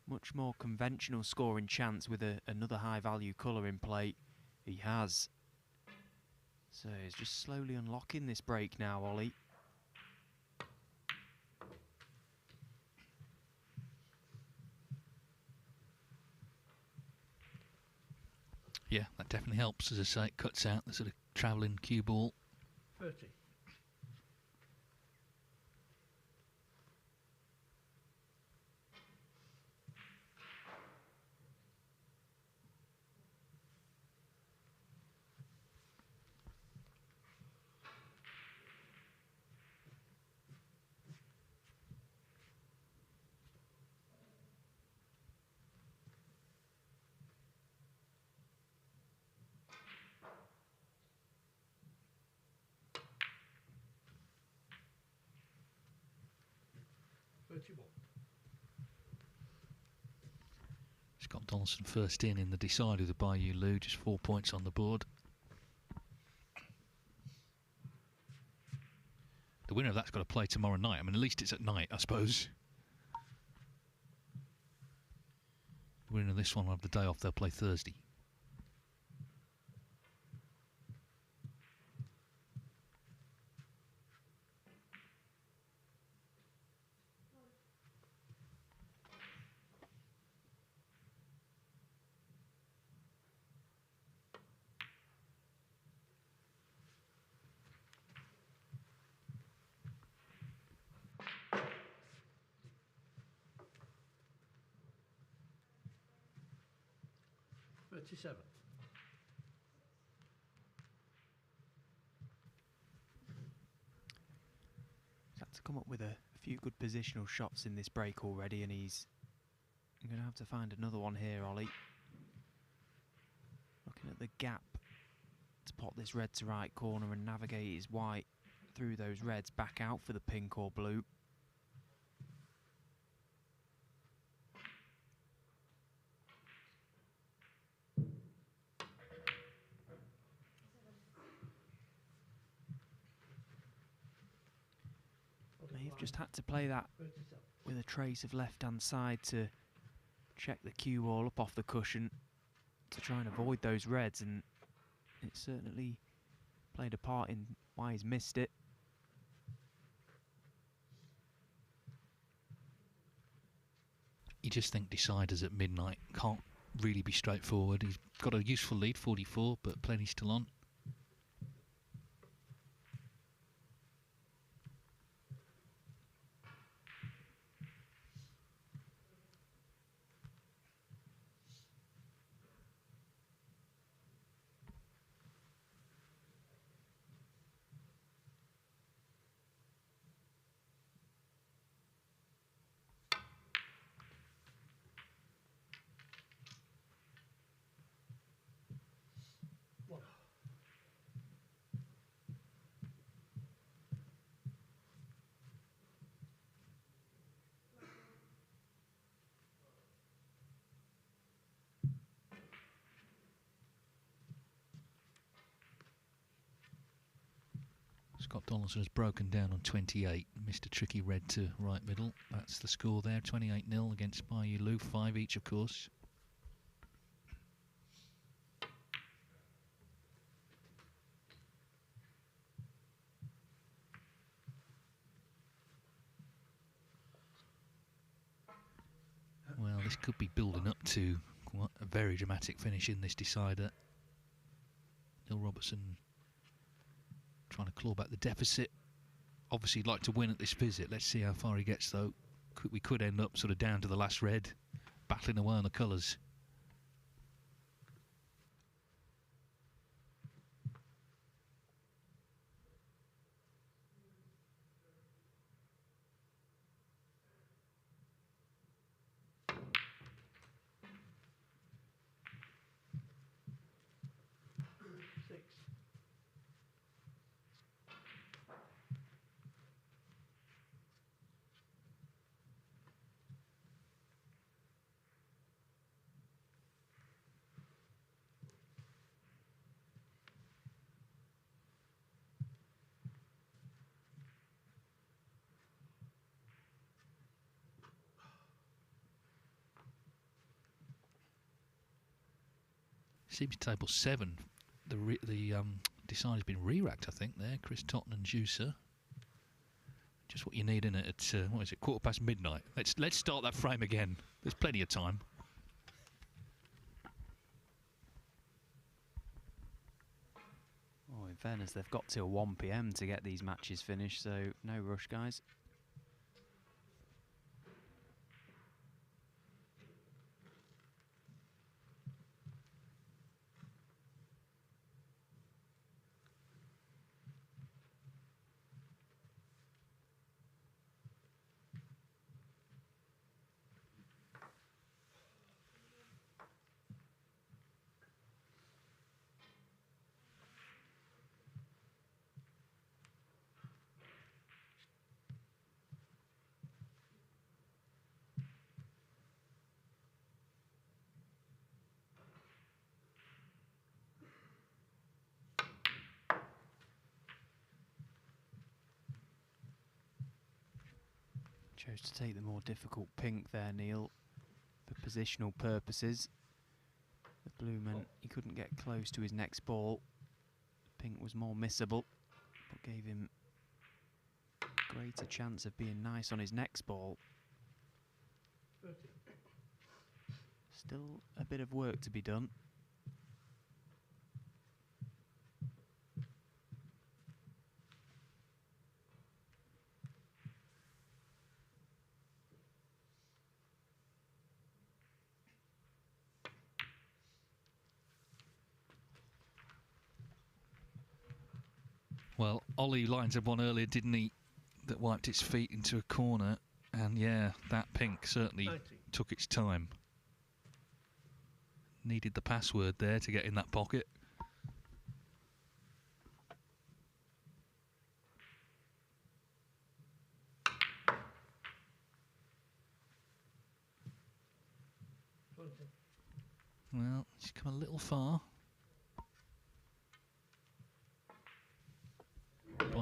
much more conventional scoring chance with another high-value colour in play. He has. So he's just slowly unlocking this break now, Ollie. Yeah, that definitely helps. As I say, it cuts out the sort of travelling cue ball. 30. Scott Donaldson first in the decider with by Yulu, just 4 points on the board. The winner of that's got to play tomorrow night. I mean, at least it's at night, I suppose. The winner of this one will have the day off. They'll play Thursday. He's had to come up with a few good positional shots in this break already, and he's going to have to find another one here, Ollie. Looking at the gap to pot this red to right corner and navigate his white through those reds back out for the pink or blue. They've just had to play that with a trace of left-hand side to check the cue ball up off the cushion to try and avoid those reds, and it certainly played a part in why he's missed it. You just think deciders at midnight can't really be straightforward. He's got a useful lead, 44, but plenty still on. Scott Donaldson has broken down on 28, missed a tricky red to right middle. That's the score there, 28-0 against Yulu, 5 each of course. Well, this could be building up to quite a very dramatic finish in this decider. Robertson trying to claw back the deficit. Obviously he'd like to win at this visit. Let's see how far he gets though. We could end up sort of down to the last red, battling away on the colours. Seems table 7. The decider's been re-racked, I think, there. Chris Totten and Juicer. Just what you need in it at, what is it, midnight. Let's start that frame again. There's plenty of time. Oh, in fairness, they've got till 1 PM to get these matches finished, so no rush, guys. Chose to take the more difficult pink there, Neil, for positional purposes. The blue meant he couldn't get close to his next ball. Pink was more missable, but gave him a greater chance of being nice on his next ball. Still a bit of work to be done. Well, Ollie lines up one earlier, didn't he? That wiped its feet into a corner. And yeah, that pink certainly took its time. Needed the password there to get in that pocket. Well, she's come a little far.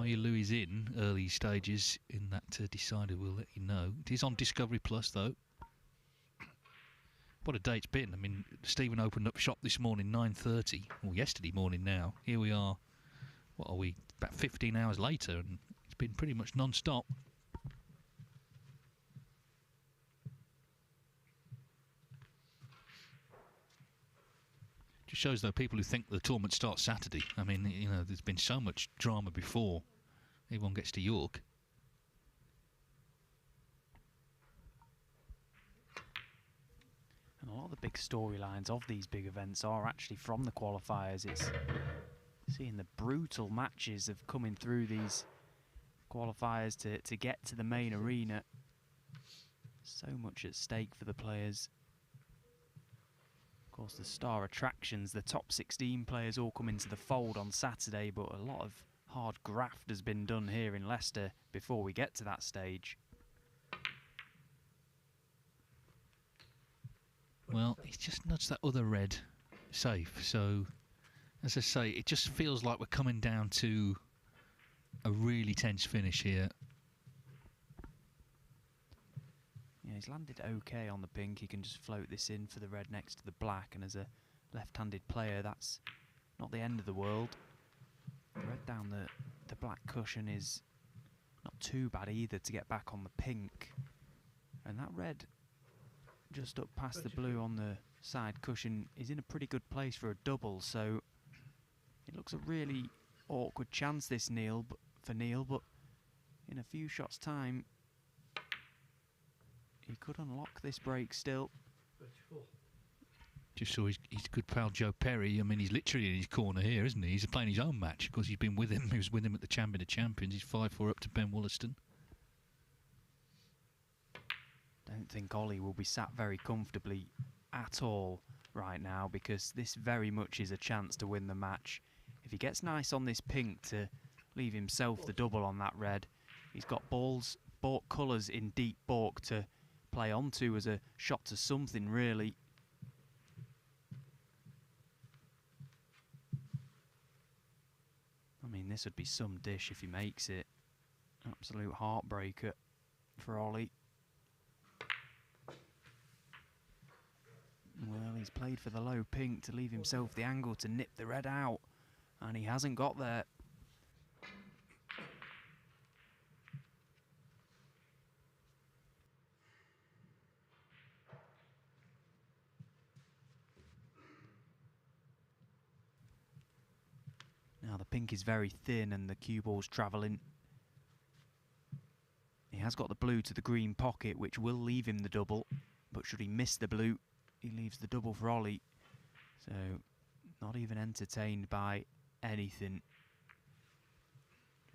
Yulu is in early stages in that decider, we'll let you know. It is on Discovery Plus, though. What a day it's been. I mean, Stephen opened up shop this morning, 9:30, or yesterday morning now. Here we are, what are we, about 15 hours later, and it's been pretty much non-stop. Just shows, though, people who think the tournament starts Saturday. I mean, you know, there's been so much drama before everyone gets to York. And a lot of the big storylines of these big events are actually from the qualifiers. It's seeing the brutal matches of coming through these qualifiers to get to the main arena. So much at stake for the players. Of course, the star attractions, the top 16 players all come into the fold on Saturday, but a lot of hard graft has been done here in Leicester before we get to that stage. Well, he's just nudged that other red safe, so as I say, it just feels like we're coming down to a really tense finish here. Yeah, he's landed okay on the pink. He can just float this in for the red next to the black, and as a left-handed player, that's not the end of the world. The red down the black cushion is not too bad either to get back on the pink. And that red just up past the blue on the side cushion is in a pretty good place for a double, so it looks a really awkward chance this for Neil, but in a few shots time he could unlock this break still. 34. Just saw his good pal Joe Perry. I mean, he's literally in his corner here, isn't he? He's playing his own match because he's been with him. He was with him at the Champion of Champions. He's 5-4 up to Ben Wollaston. Don't think Ollie will be sat very comfortably at all right now, because this very much is a chance to win the match. If he gets nice on this pink to leave himself the double on that red, he's got balk colours in deep balk to play onto as a shot to something, really. I mean, this would be some dish if he makes it. Absolute heartbreaker for Ollie. Well, he's played played for the low pink to leave himself the angle to nip the red out, and he hasn't got there. Now the pink is very thin and the cue ball's travelling. He has got the blue to the green pocket, which will leave him the double, but should he miss the blue, he leaves the double for Ollie. So not even entertained by anything.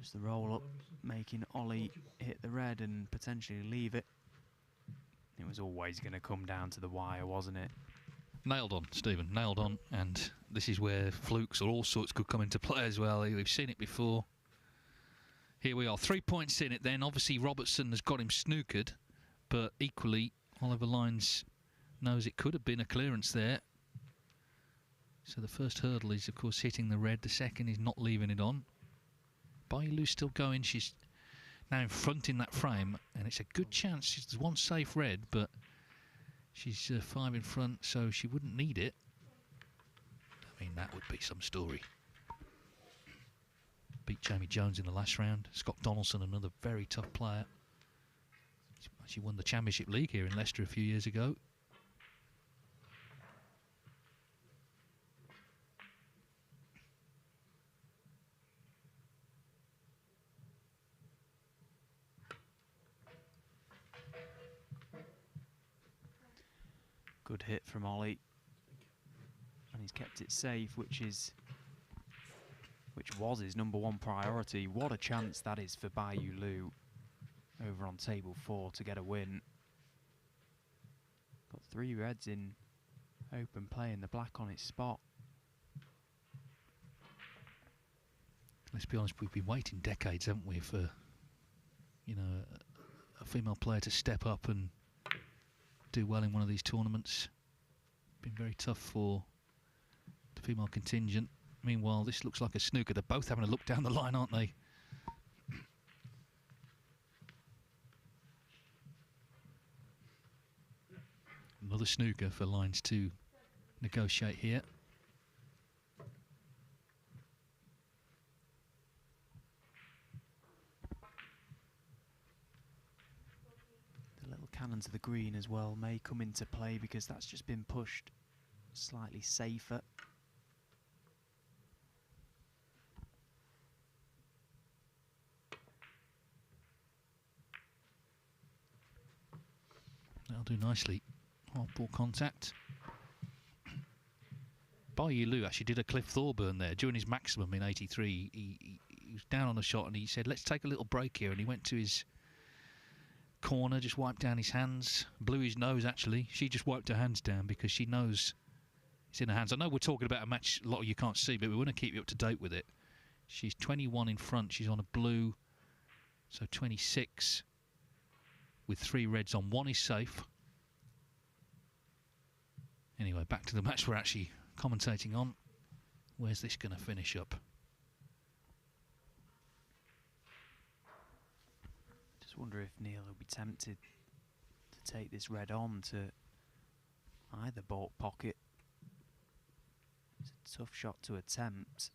Just the roll up, making Ollie hit the red and potentially leave it. It was always going to come down to the wire, wasn't it? Nailed on, Stephen, nailed on. And this is where flukes or all sorts could come into play as well. We've seen it before. Here we are, 3 points in it then. Obviously Robertson has got him snookered, but equally Oliver Lines knows it could have been a clearance there. So the first hurdle is of course hitting the red, the second is not leaving it on. Yulu's still going, she's now in front in that frame, and it's a good chance. There's one safe red, but she's 5 in front, so she wouldn't need it. I mean, that would be some story. Beat Jamie Jones in the last round. Scott Donaldson, another very tough player. She won the Championship League here in Leicester a few years ago. Good hit from Ollie, and he's kept it safe, which was his #1 priority. What a chance that is for Yulu over on table 4 to get a win. Got 3 reds in open play and the black on its spot. Let's be honest, we've been waiting decades, haven't we, for, you know, a female player to step up and do well in one of these tournaments. Been very tough for the female contingent. Meanwhile, this looks like a snooker. They're both having a look down the line, aren't they? Another snooker for Lines to negotiate here. The little cannon to the green as well may come into play because that's just been pushed slightly safer. That'll do nicely. Hard ball contact. Yulu actually did a Cliff Thorburn there during his maximum in '83. He was down on a shot and he said, let's take a little break here. And he went to his corner, just wiped down his hands, blew his nose actually. She just wiped her hands down because she knows it's in her hands. I know we're talking about a match a lot of you can't see, but we want to keep you up to date with it. She's 21 in front. She's on a blue, so 26 with 3 reds on. 1 is safe. Anyway, back to the match we're actually commentating on. Where's this going to finish up? Just wonder if Neil will be tempted to take this red on to either baulk pocket. It's a tough shot to attempt,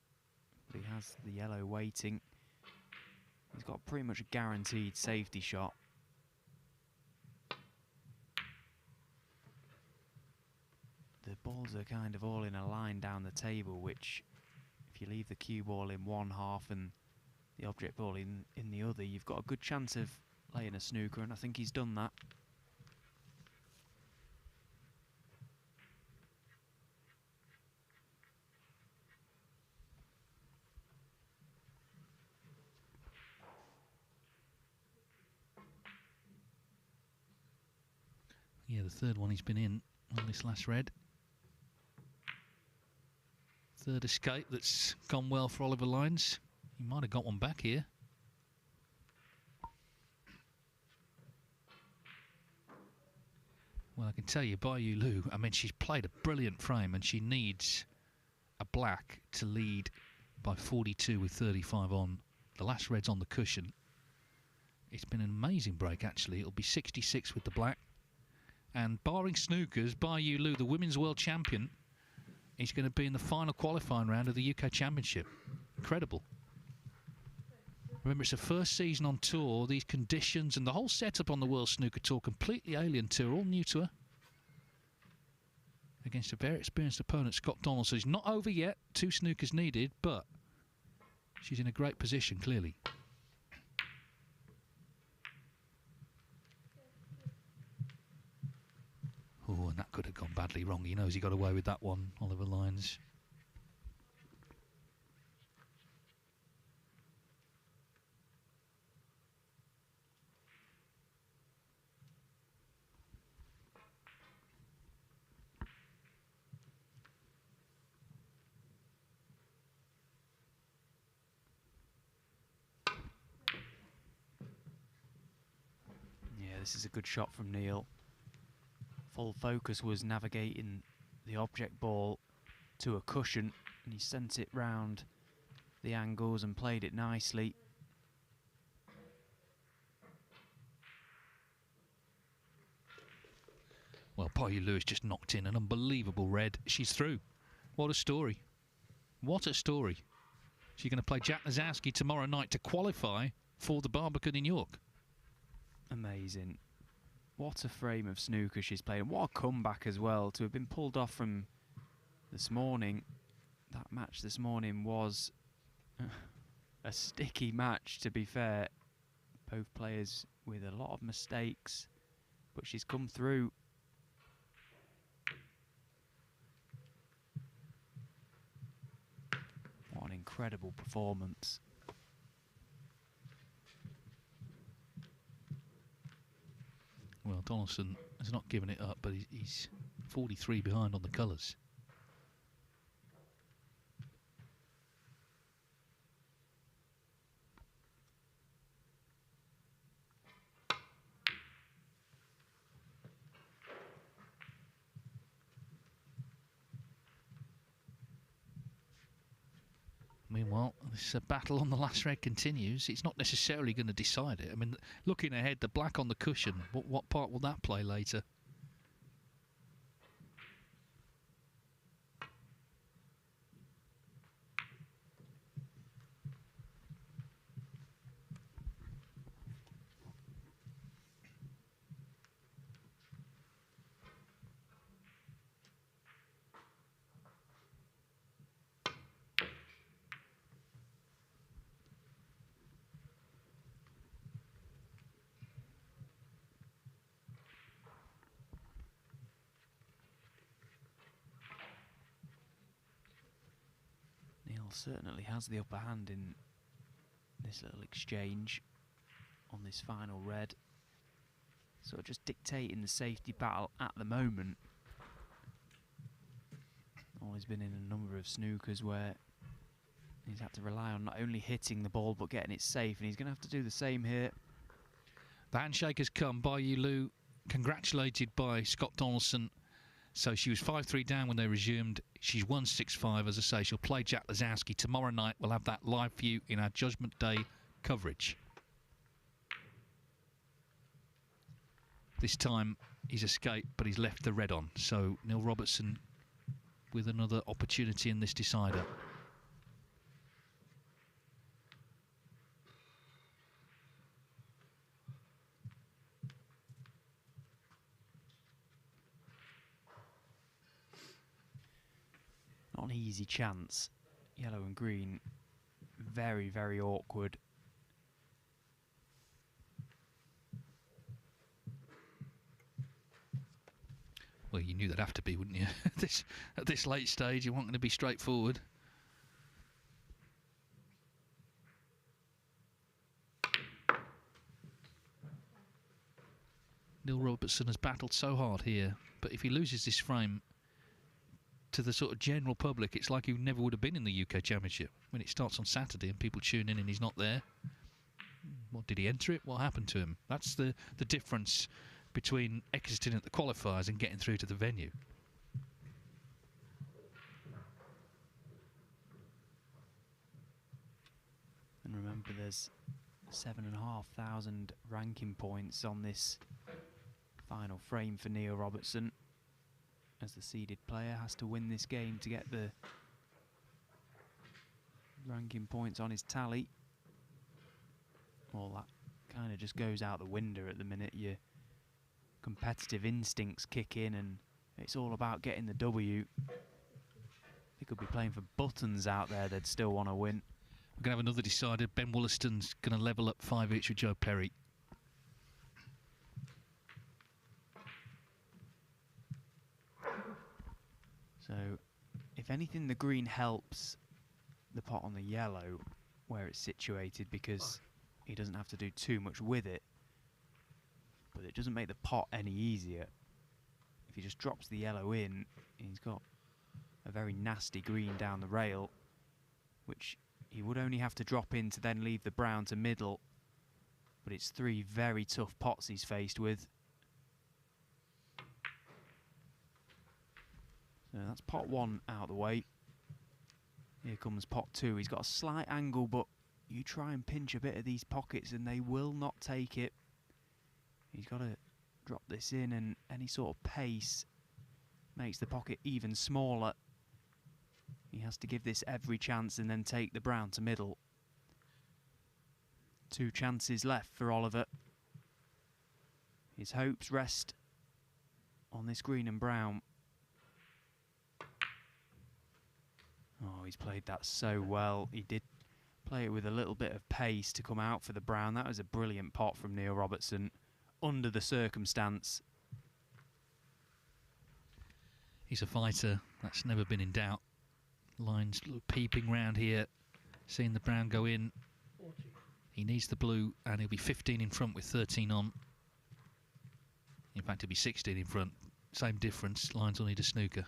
but he has the yellow waiting. He's got pretty much a guaranteed safety shot. The balls are kind of all in a line down the table, which if you leave the cue ball in one half and the object ball in the other, you've got a good chance of laying a snooker, and I think he's done that. Yeah, the third one he's been in on this last red. Third escape that's gone well for Oliver Lines. He might have got one back here. Well, I can tell you, Yulu, I mean, she's played a brilliant frame and she needs a black to lead by 42 with 35 on. The last red's on the cushion. It's been an amazing break, actually. It'll be 66 with the black. And barring snookers, by Yulu, the women's world champion, is going to be in the final qualifying round of the UK Championship. Incredible. Remember, it's her first season on tour. These conditions and the whole setup on the World Snooker Tour completely alien to her, all new to her. Against a very experienced opponent, Scott Donaldson. He's not over yet. 2 snookers needed, but she's in a great position, clearly. Oh, and that could have gone badly wrong. He knows he got away with that one, Oliver Lyons. This is a good shot from Neil. Full focus was navigating the object ball to a cushion, and he sent it round the angles and played it nicely. Well, Polly Lewis just knocked in an unbelievable red. She's through. What a story. What a story. She's going to play Jack Lazowski tomorrow night to qualify for the Barbican in York. Amazing. What a frame of snooker she's playing. What a comeback as well, to have been pulled off from this morning. That match this morning was a sticky match, to be fair. Both players with a lot of mistakes, but she's come through. What an incredible performance. Well, Donaldson has not given it up, but he's 43 behind on the colours. Meanwhile, this battle on the last red continues. It's not necessarily going to decide it. I mean, looking ahead, the black on the cushion, what part will that play later? Certainly has the upper hand in this little exchange on this final red. Sort of just dictating the safety battle at the moment. Always been in a number of snookers where he's had to rely on not only hitting the ball but getting it safe, and he's going to have to do the same here. The handshake has come by Yulu, congratulated by Scott Donaldson. So she was 5-3 down when they resumed. She's won 6-5. As I say, she'll play Jack Lazowski tomorrow night. We'll have that live for you in our Judgment Day coverage. This time he's escaped, but he's left the red on. So Neil Robertson with another opportunity in this decider. Not an easy chance. Yellow and green, very, very awkward. Well, you knew that'd have to be, wouldn't you? At this late stage, you weren't going to be straightforward. Neil Robertson has battled so hard here, but if he loses this frame to the sort of general public, it's like he never would have been in the UK Championship. When it starts on Saturday and people tune in and he's not there, what, did he enter it? What happened to him? That's the difference between exiting at the qualifiers and getting through to the venue. And remember, there's 7,500 ranking points on this Final frame for Neil Robertson, as the seeded player has to win this game to get the ranking points on his tally. All that kind of just goes out the window at the minute. Your competitive instincts kick in and it's all about getting the W. They could be playing for buttons out there, they'd still want to win. We're going to have another decider. Ben Wollaston's going to level up 5 each with Joe Perry. So, if anything, the green helps the pot on the yellow where it's situated because he doesn't have to do too much with it. But it doesn't make the pot any easier. If he just drops the yellow in, he's got a very nasty green down the rail, which he would only have to drop in to then leave the brown to middle. But it's 3 very tough pots he's faced with. So that's pot 1 out of the way. Here comes pot 2. He's got a slight angle, but you try and pinch a bit of these pockets and they will not take it. He's got to drop this in, and any sort of pace makes the pocket even smaller. He has to give this every chance and then take the brown to middle. 2 chances left for Oliver. His hopes rest on this green and brown. Oh, he's played that so well. He did play it with a little bit of pace to come out for the brown. That was a brilliant pot from Neil Robertson under the circumstance. He's a fighter. That's never been in doubt. Lines peeping round here, seeing the brown go in. 40. He needs the blue, and he'll be 15 in front with 13 on. In fact, he'll be 16 in front. Same difference. Lines will need a snooker.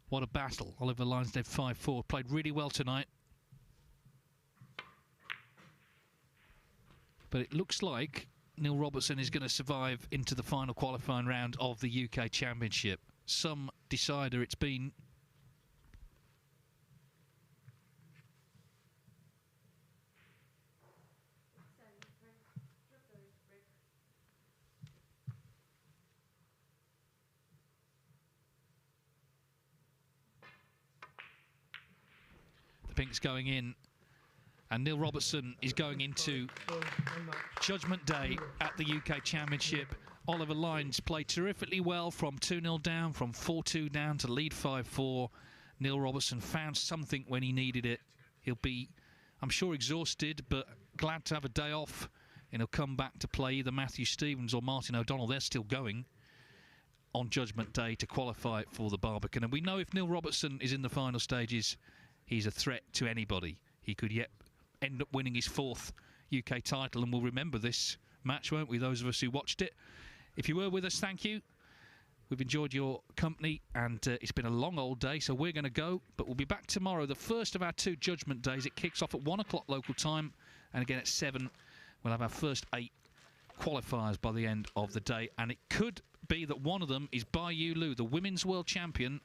What a battle. Oliver Linesdead 5-4. Played really well tonight. But it looks like Neil Robertson is going to survive into the final qualifying round of the UK Championship. Some decider it's been. The pink's going in. And Neil Robertson is going into Judgment Day at the UK Championship. Oliver Lines played terrifically well from 2-0 down, from 4-2 down to lead 5-4. Neil Robertson found something when he needed it. He'll be, I'm sure, exhausted, but glad to have a day off. And he'll come back to play either Matthew Stevens or Martin O'Donnell. They're still going on Judgment Day to qualify for the Barbican. And we know if Neil Robertson is in the final stages, he's a threat to anybody. He could yet end up winning his 4th UK title, and we'll remember this match, won't we, those of us who watched it. If you were with us, thank you. We've enjoyed your company, and it's been a long old day, so we're going to go, but we'll be back tomorrow, the first of our 2 Judgment Days. It kicks off at 1 o'clock local time, and again at 7 we'll have our first 8 qualifiers by the end of the day, and it could be that one of them is by Yulu, the Women's World Champion.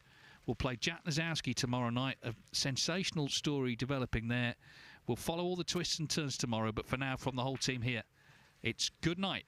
We'll play Jack Nazowski tomorrow night. A sensational story developing there. We'll follow all the twists and turns tomorrow, but for now, from the whole team here, it's good night.